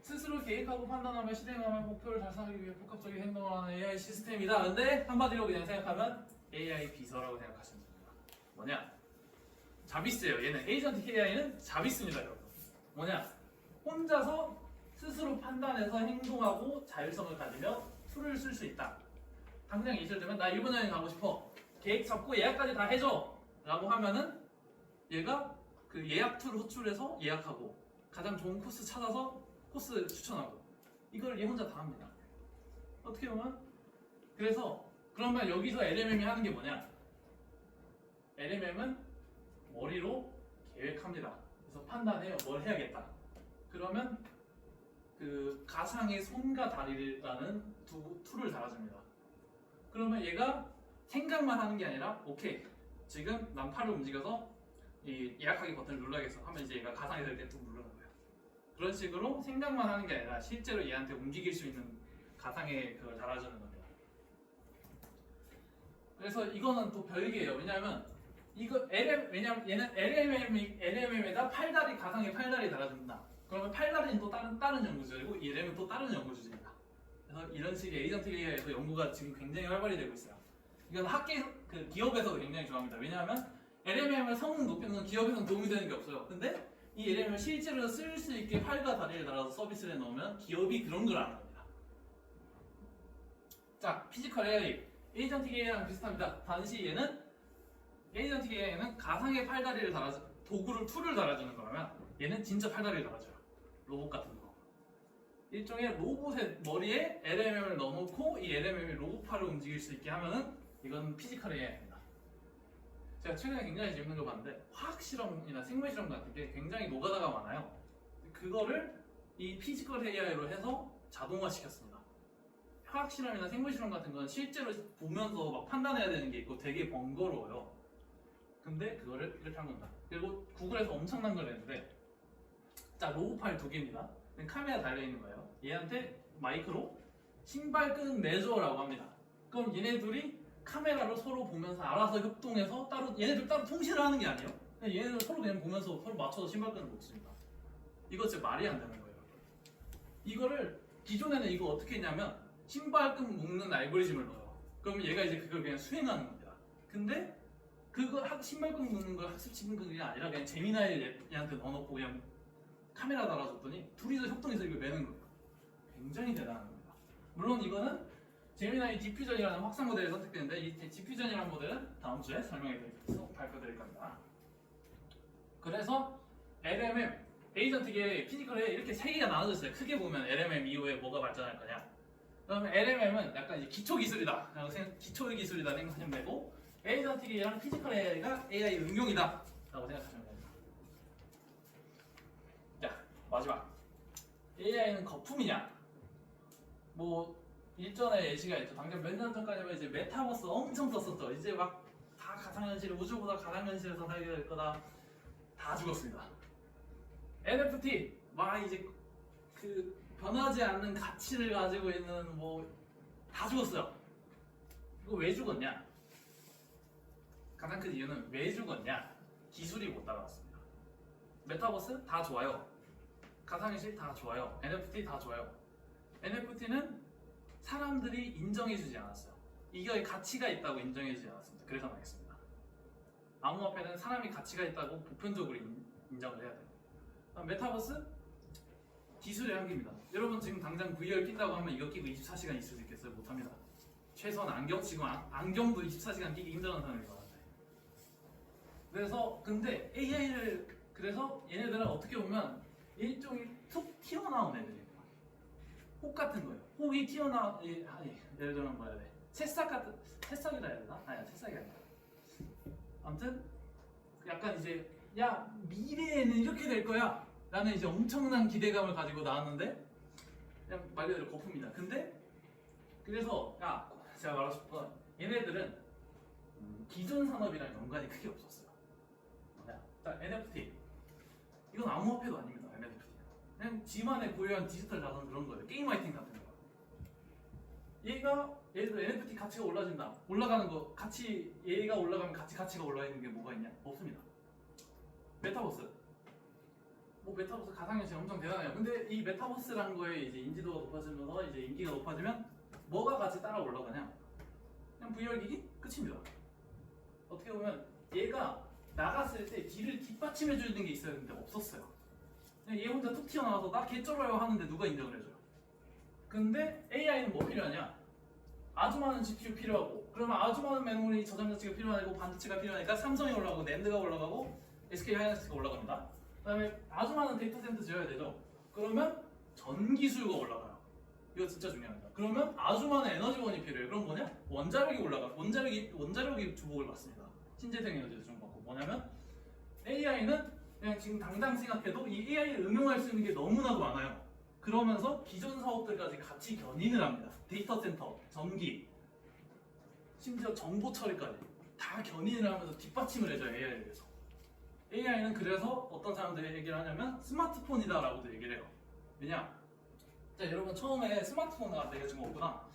스스로 계획하고 판단하며 실행하며 목표를 달성하기 위해 복합적인 행동을 하는 AI 시스템이다. 근데 한마디로 그냥 생각하면 AI 비서라고 생각하시면 됩니다. 뭐냐? 자비스예요. 얘는 에이전틱 AI는 자비스입니다, 여러분. 뭐냐? 혼자서 스스로 판단해서 행동하고 자율성을 가지며 툴을 쓸 수 있다. 당장 예를 들면 나 일본 여행 가고 싶어. 계획 잡고 예약까지 다 해줘. 라고 하면은 얘가 그 예약 툴을 호출해서 예약하고 가장 좋은 코스 찾아서 코스 추천하고 이걸 얘 혼자 다 합니다. 어떻게 보면 그래서 그러면 여기서 LMM이 하는 게 뭐냐? LMM은 머리로 계획합니다. 그래서 판단해요. 뭘 해야겠다. 그러면 그 가상의 손과 다리라는 두 툴을 달아줍니다. 그러면 얘가 생각만 하는 게 아니라 오케이 지금 난 팔을 움직여서 이 예약하기 버튼을 눌러야겠어 하면 이제 얘가 가상이 될 때 또 누르는 거예요. 그런 식으로 생각만 하는 게 아니라 실제로 얘한테 움직일 수 있는 가상의 그걸 달아주는 겁니다. 그래서 이거는 또 별개예요. 왜냐하면 이거 왜냐면 얘는 LMM에다 팔다리 가상의 팔다리 달아준다. 그러면 팔다리는 또 다른 연구주제고 얘는 또 다른 연구주제입니다. 그래서 이런 식의 에이전틱 AI에서 연구가 지금 굉장히 활발히 되고 있어요. 이건 그 기업에서도 굉장히 좋아합니다. 왜냐하면 LMM을 성능 높이는 건 기업에서는 도움이 되는 게 없어요. 근데 이 LMM을 실제로 쓸 수 있게 팔과 다리를 달아서 서비스를 해놓으면 기업이 그런 걸 안 합니다. 자, 피지컬 AI, 에이전틱 AI랑 비슷합니다. 단지 얘는 에이전틱 AI는 가상의 팔다리를 툴을 달아주는 거라면 얘는 진짜 팔다리를 달아줘요. 로봇 같은 거. 일종의 로봇의 머리에 LMM을 넣어놓고 이 LMM이 로봇팔을 움직일 수 있게 하면은 이건 피지컬 AI입니다. 제가 최근에 굉장히 재밌는 거 봤는데 화학 실험이나 생물 실험 같은 게 굉장히 노가다가 많아요. 그거를 이 피지컬 AI로 해서 자동화 시켰습니다. 화학 실험이나 생물 실험 같은 건 실제로 보면서 막 판단해야 되는 게 있고 되게 번거로워요. 근데 그거를 이렇게 한 겁니다. 그리고 구글에서 엄청난 걸 냈는데 자 로봇팔 2개입니다. 카메라 달려있는 거예요. 얘한테 마이크로 신발끈 내줘라고 합니다. 그럼 얘네들이 카메라로 서로 보면서 알아서 협동해서 얘네들 따로 통신을 하는 게 아니에요. 그냥 얘네들 서로 그냥 보면서 서로 맞춰서 신발끈을 놓습니다. 이거 진짜 말이 안 되는 거예요. 이거를 기존에는 이거 어떻게 했냐면 신발끈 묶는 알고리즘을 넣어요. 그러면 얘가 이제 그걸 그냥 수행하는 겁니다. 근데 그거 신발끈 묶는 걸 학습 친구들이 아니라 그냥 제미나이 얘한테 넣어놓고 그냥 카메라 달아줬더니 둘이서 협동해서 이걸 매는 거예요. 굉장히 대단한 겁니다. 물론 이거는 제미나이 디퓨전이라는 확산 모델이 선택되는데 이 디퓨전이라는 모델은 다음 주에 발표드릴 겁니다. 그래서 LMM, 에이전틱 AI, 피지컬 AI 이렇게 세 개가 나눠져 있어요. 크게 보면 LMM 이후에 뭐가 발전할 거냐. 그러면 LMM은 약간 이제 기초 기술이다. 기초 기술이다 생각하시면 되고 에이전틱 AI랑 피지컬 AI가 AI 응용이다. 라고 생각하시면 됩니다. 자, 마지막. AI는 거품이냐? 뭐 일전에 예시가 있죠. 당장 몇 년 전까지는 이제 메타버스 엄청 썼었죠. 이제 막 다 가상현실, 우주보다 가상현실에서 살게 될 거다. 다 죽었습니다. NFT, 막 이제 그 변하지 않는 가치를 가지고 있는 뭐 다 죽었어요. 이거 왜 죽었냐? 가장 큰 이유는 왜 죽었냐? 기술이 못 따라왔습니다. 메타버스 다 좋아요. 가상현실 다 좋아요. NFT 다 좋아요. NFT는 사람들이 인정해주지 않았어요. 이게 가치가 있다고 인정해주지 않았습니다. 그래서 망했습니다. 암호화폐는 사람이 가치가 있다고 보편적으로 인정을 해야 돼요. 메타버스 기술의 한계입니다. 여러분 지금 당장 VR 낀다고 하면 이거 끼고 24시간 있을 수 있겠어요? 못합니다. 최소한 지금 안경도 24시간 끼기 힘들어하는 사람이 많은데. 그래서 근데 AI를 그래서 얘네들은 어떻게 보면 일종의 툭 튀어나온 애들이에요. 혹 같은 거예요. 혹이 예를 들면 뭐야 돼? 새싹이라 해야 되나? 아니야, 새싹이 아니야. 아무튼 약간 이제 야 미래에는 이렇게 될 거야 라는 이제 엄청난 기대감을 가지고 나왔는데 그냥 말 그대로 거품이다. 근데 그래서 제가 말하고 싶은 건 얘네들은 기존 산업이랑 연관이 크게 없었어요. 뭐냐? 자, NFT 이건 암호화폐도 아닙니다. NFT 그냥 지만의 고유한 디지털 자산 그런 거예요. 게임 아이템 같은 거. 얘가 예를 들어 NFT 가치가 올라가는 거 얘가 올라가면 가치가 올라가는 게 뭐가 있냐? 없습니다. 메타버스 메타버스 가상현실 엄청 대단해요. 근데 이 메타버스라는 거에 이제 인지도가 높아지면서 이제 인기가 높아지면 뭐가 같이 따라 올라가냐? 그냥 VR 기기 끝입니다. 어떻게 보면 얘가 나갔을 때 뒤를 뒷받침해 주는 게 있어야 되는데 없었어요. 그냥 얘 혼자 툭 튀어나와서 나 개쩔어요 하는데 누가 인정을 해줘요? 근데 AI는 뭐 필요하냐? 아주 많은 GPU 필요하고, 그러면 아주 많은 메모리 저장자치가 필요하고 반도체가 필요하니까 삼성이 올라가고 낸드가 올라가고 SK 하이닉스가 올라갑니다. 그다음에 아주 많은 데이터 센터 지어야 되죠. 그러면 전기 수요가 올라가요. 이거 진짜 중요합니다. 그러면 아주 많은 에너지원이 필요해요. 그럼 뭐냐? 원자력이 올라가. 원자력이 주목을 받습니다. 신재생 에너지도 주목받고. 뭐냐면 AI는 그냥 지금 당장 생각해도 이 AI를 응용할 수 있는 게 너무나도 많아요. 그러면서 기존 사업들까지 같이 견인을 합니다. 데이터 센터, 전기, 심지어 정보 처리까지 다 견인을 하면서 뒷받침을 해줘요. AI에 대해서. AI는 그래서 어떤 사람들이 얘기를 하냐면 스마트폰이다라고도 얘기를 해요. 왜냐? 자, 여러분 처음에 스마트폰을 내가 지금 없구나.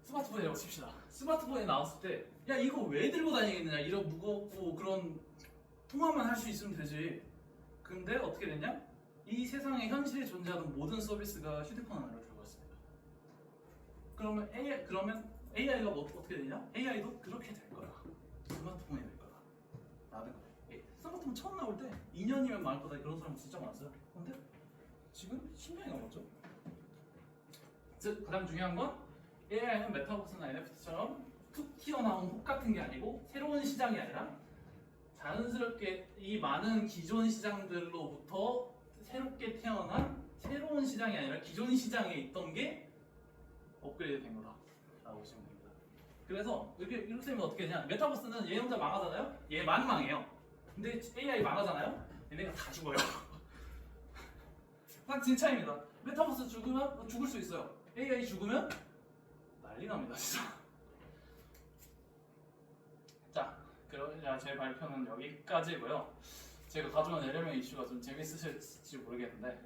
스마트폰이라고 칩시다. 스마트폰이 나왔을 때 야 이거 왜 들고 다니겠느냐, 이런 무겁고 그런 통화만 할 수 있으면 되지. 근데 어떻게 됐냐? 이 세상에 현실에 존재하는 모든 서비스가 휴대폰 안으로 들어갔습니다. 그러면 AI가 뭐 어떻게 되냐? AI도 그렇게 될 거야. 스마트폰이 될 거야. 라는 거예요. 스마트폰 처음 나올 때 2년이면 말할 거다 그런 사람 진짜 많았어요. 근데 지금 10년이 넘었죠. 즉 가장 중요한 건 AI는 메타버스나 NFT처럼 툭 튀어나온 혹 같은 게 아니고 새로운 시장이 아니라 자연스럽게 이 많은 기존 시장들로부터 새롭게 태어난 새로운 시장이 아니라 기존 시장에 있던 게 업그레이드 된 거다라고 보시면 됩니다. 그래서 이렇게 되면 어떻게 되냐? 메타버스는 얘 혼자 망하잖아요? 얘만 망해요. 근데 AI 망하잖아요? 얘네가 다 죽어요. 딱 진짜입니다. 메타버스 죽으면 죽을 수 있어요. AI 죽으면 난리 납니다, 진짜. 자, 그럼 제 발표는 여기까지고요. 제가 가져온 에lement 이슈가 좀 재밌으실지 모르겠는데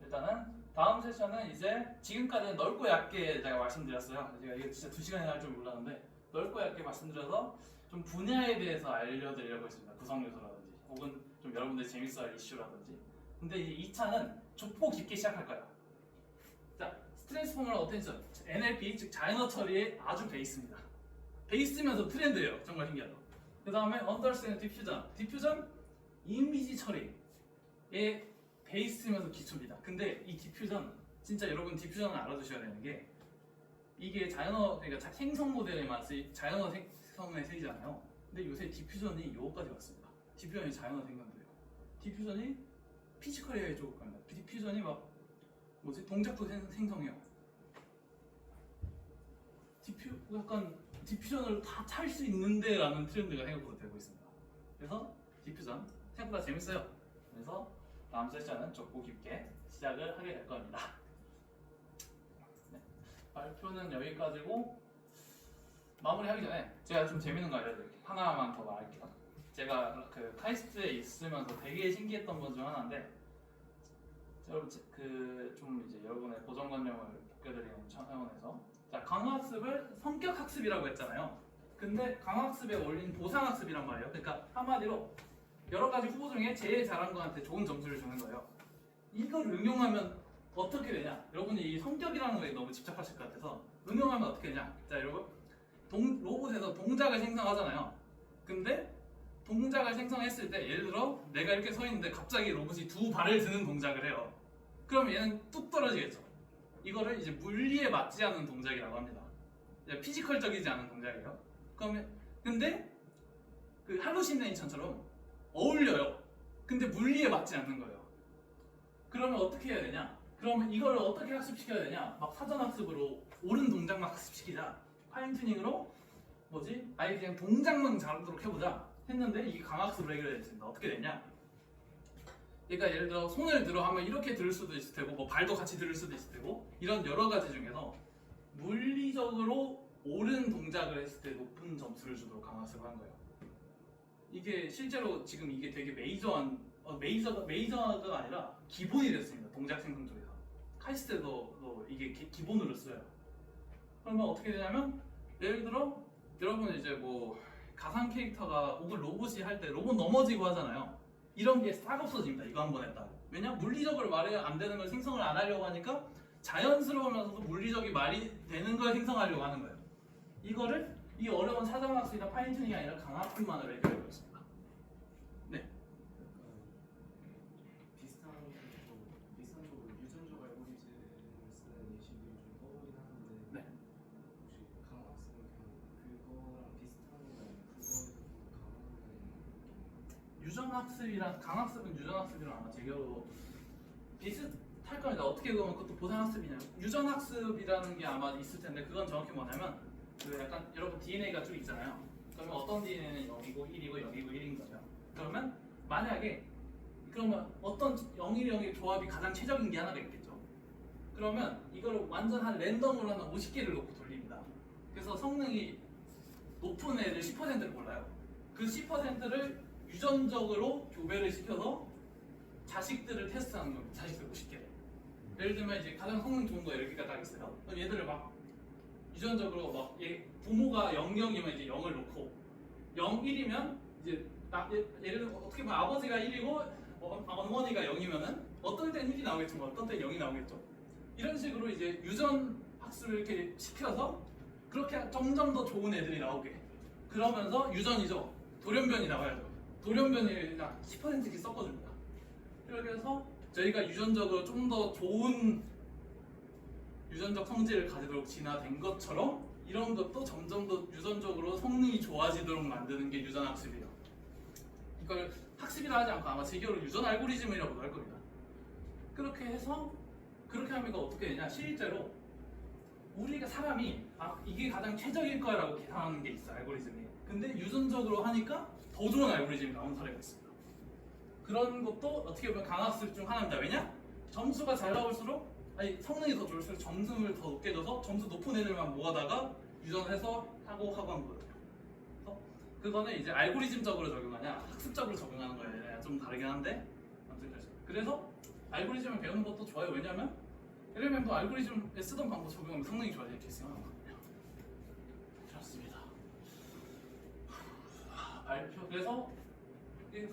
일단은 다음 세션은 이제 지금까지는 넓고 얇게 제가 말씀드렸어요. 제가 이게 진짜 2시간이나 할 줄 몰랐는데 넓고 얇게 말씀드려서 좀 분야에 대해서 알려드리려고 했습니다. 구성 요소라든지 혹은 좀 여러분들이 재밌어할 이슈라든지. 근데 이 2차는 좁고 깊게 시작할 거예요. 자, 스트레스 포뮬러 어텐션, NLP 즉 자연어 처리의 아주 베이스입니다. 베이스면서 트렌드예요. 정말 신기하죠. 그 다음에 언더스탠드 디퓨전 이미지 처리의 베이스면서 기초입니다. 근데 이 디퓨전 진짜 여러분 디퓨전을 알아두셔야 되는 게 이게 자연어 그러니까 생성 모델에만 자연어 생성에 쓰이잖아요. 근데 요새 디퓨전이 요거까지 왔습니다. 디퓨전이 자연어 생성돼요. 디퓨전이 피지컬 AI 쪽으로 갑니다. 디퓨전이 막 동작도 생성해요. 약간 디퓨전을 다 찰 수 있는데라는 트렌드가 생각보다 되고 있습니다. 그래서 디퓨전 생각보다 재밌어요. 그래서 다음 세션은 좁고 깊게 시작을 하게 될 겁니다. 네, 발표는 여기까지고 마무리하기 전에 제가 좀 재밌는 거 알려드릴게요. 하나만 더 말할게요. 제가 그 카이스트에 있으면서 되게 신기했던 것 중 하나인데 여러분 좀 이제 여러분의 고정관념을 바뀌어드리는 차원에서 자, 강화학습을 성격학습이라고 했잖아요. 근데 강화학습에 올린 보상학습이란 말이에요. 그러니까 한마디로 여러 가지 후보 중에 제일 잘한 거한테 좋은 점수를 주는 거예요. 이걸 응용하면 어떻게 되냐? 여러분이 이 성격이라는 거에 너무 집착하실 것 같아서 응용하면 어떻게 되냐? 자, 여러분 로봇에서 동작을 생성하잖아요. 근데 동작을 생성했을 때 예를 들어 내가 이렇게 서 있는데 갑자기 로봇이 두 발을 드는 동작을 해요. 그럼 얘는 뚝 떨어지겠죠. 이거를 이제 물리에 맞지 않는 동작이라고 합니다. 피지컬적이지 않은 동작이에요. 그러면 근데 그 할로시네이션처럼 어울려요. 근데 물리에 맞지 않는 거예요. 그러면 어떻게 해야 되냐? 그러면 이걸 어떻게 학습시켜야 되냐? 막 사전 학습으로 옳은 동작만 학습시키자. 파인 튜닝으로 아예 그냥 동작만 잘하도록 해보자 했는데 이게 강학습으로 해결됐습니다. 어떻게 됐냐? 그러니까 예를 들어 손을 들어 하면 이렇게 들을 수도 있을 테고 뭐 발도 같이 들을 수도 있을 테고 이런 여러 가지 중에서 물리적으로 옳은 동작을 했을 때 높은 점수를 주도록 강학습을 한 거예요. 이게 실제로 지금 이게 되게 메이저가 아니라 기본이 됐습니다. 동작 생성 쪽에서 카이스트도 이게 기본으로 써요. 그러면 어떻게 되냐면 예를 들어 여러분 이제 뭐 가상 캐릭터가 혹은 로봇이 할 때 로봇 넘어지고 하잖아요. 이런 게 싹 없어집니다. 이거 한 번 했다. 왜냐? 물리적으로 말이 안 되는 걸 생성을 안 하려고 하니까 자연스러우면서도 물리적이 말이 되는 걸 생성하려고 하는 거예요. 이거를 이 어려운 사전학습이나 파인튜닝이 아니라 강학습만으로 해결되고 있습니다.
약간 비슷한 쪽으로 유전적 알고리즘을 쓰는 예시들이 좀 떠오르긴 하는데
네.
혹시 강학습은 그냥 그거랑 비슷한 건가요? 그거에서 좀더 강화한다는 느낌?
유전학습이랑 강학습은 유전학습이랑 아마 제교로 비슷할 겁니다. 어떻게 보면 그것도 보상학습이냐. 유전학습이라는 게 아마 있을 텐데 그건 정확히 뭐냐면 그 약간 여러분 DNA가 쭉 있잖아요. 그러면 어떤 DNA는 0이고 1이고 0이고 1인 거죠. 그러면 만약에 그러면 어떤 0, 1, 0의 조합이 가장 최적인 게 하나가 있겠죠. 그러면 이걸 완전 한 랜덤으로 한 50개를 놓고 돌립니다. 그래서 성능이 높은 애를 10%를 골라요. 그 10%를 유전적으로 교배를 시켜서 자식들을 테스트하는 겁니다. 자식들 50개. 예를 들면 이제 가장 성능 좋은 거 10개가 딱 있어요. 그럼 얘들을 막 유전적으로 막 부모가 0, 0이면 이제 0을 놓고 0, 1이면 이제 예를 들면 어떻게 보면 아버지가 1이고 어머니가 0이면은 어떤 때는 1이 나오겠지만 어떤 때는 0이 나오겠죠. 이런 식으로 이제 유전 학습을 이렇게 시켜서 그렇게 점점 더 좋은 애들이 나오게. 그러면서 유전이죠. 돌연변이 나와야죠. 돌연변이 그냥 10%씩 섞어줍니다. 이렇게 해서 저희가 유전적으로 좀 더 좋은 유전적 성질을 가지도록 진화된 것처럼 이런 것도 점점 더 유전적으로 성능이 좋아지도록 만드는 게 유전학습이에요. 이걸 학습이라 하지 않고 아마 제기어로 유전 알고리즘이라고도 할 겁니다. 그렇게 해서 그렇게 하면 이거 어떻게 되냐? 실제로 우리가 사람이 이게 가장 최적일 거라고 계산하는 게 있어 알고리즘이. 근데 유전적으로 하니까 더 좋은 알고리즘이 나온 사례가 있습니다. 그런 것도 어떻게 보면 강학습 중 하나입니다. 왜냐? 점수가 잘 나올수록 성능이 더 좋을수록 점수를 더 높게 줘서 점수 높은 애들만 모아다가 유전해서 하고 한 거예요. 그래서 그거는 이제 알고리즘적으로 적용하냐 학습적으로 적용하는 거에 좀 다르긴 한데 아무튼 그래서 알고리즘을 배우는 것도 좋아요. 왜냐면 예를 들면 또 알고리즘에 쓰던 방법 적용하면 성능이 좋아질 케이스가 많거든요. 그렇습니다. 발표 그래서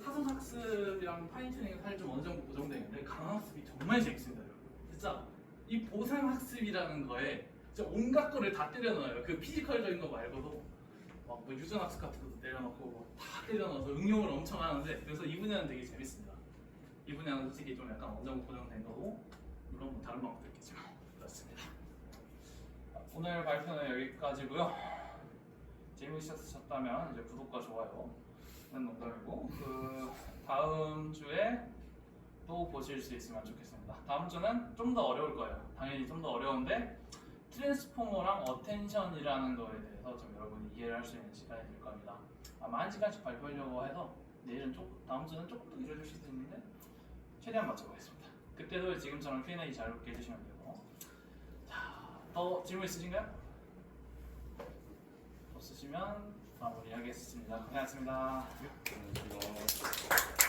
사전학습이랑 파인튜닝이 사실 좀 어느 정도 고정되는데 강학습이 정말 재밌습니다, 여러분. 진짜 이 보상학습이라는 거에 진짜 온갖 거를 다 때려 넣어요. 그 피지컬적인 거 말고도 막 뭐 유전학습 같은 것도 때려넣고 뭐 다 때려 넣어서 응용을 엄청 하는데 그래서 이 분야는 되게 재밌습니다. 이 분야는 솔직히 좀 약간 어느 정도 고정된 거고 물론 뭐 다른 방법도 있겠지만 그렇습니다. 오늘 발표는 여기까지고요. 재미있으셨다면 이제 구독과 좋아요 농담이고 그 다음 주에 또 보실 수 있으면 좋겠습니다. 다음 주는 좀 더 어려울 거예요. 당연히 좀 더 어려운데 트랜스포머랑 어텐션이라는 거에 대해서 좀 여러분이 이해를 할 수 있는 시간이 될 겁니다. 아마 1시간씩 발표하려고 해서 내일은 다음 주는 조금 더 길어질 수도 있는데 최대한 맞춰보겠습니다. 그때도 지금처럼 Q&A 자유롭게 해주시면 되고. 자, 더 질문 있으신가요? 없으시면 마무리하겠습니다. 고생하셨습니다.
감사합니다.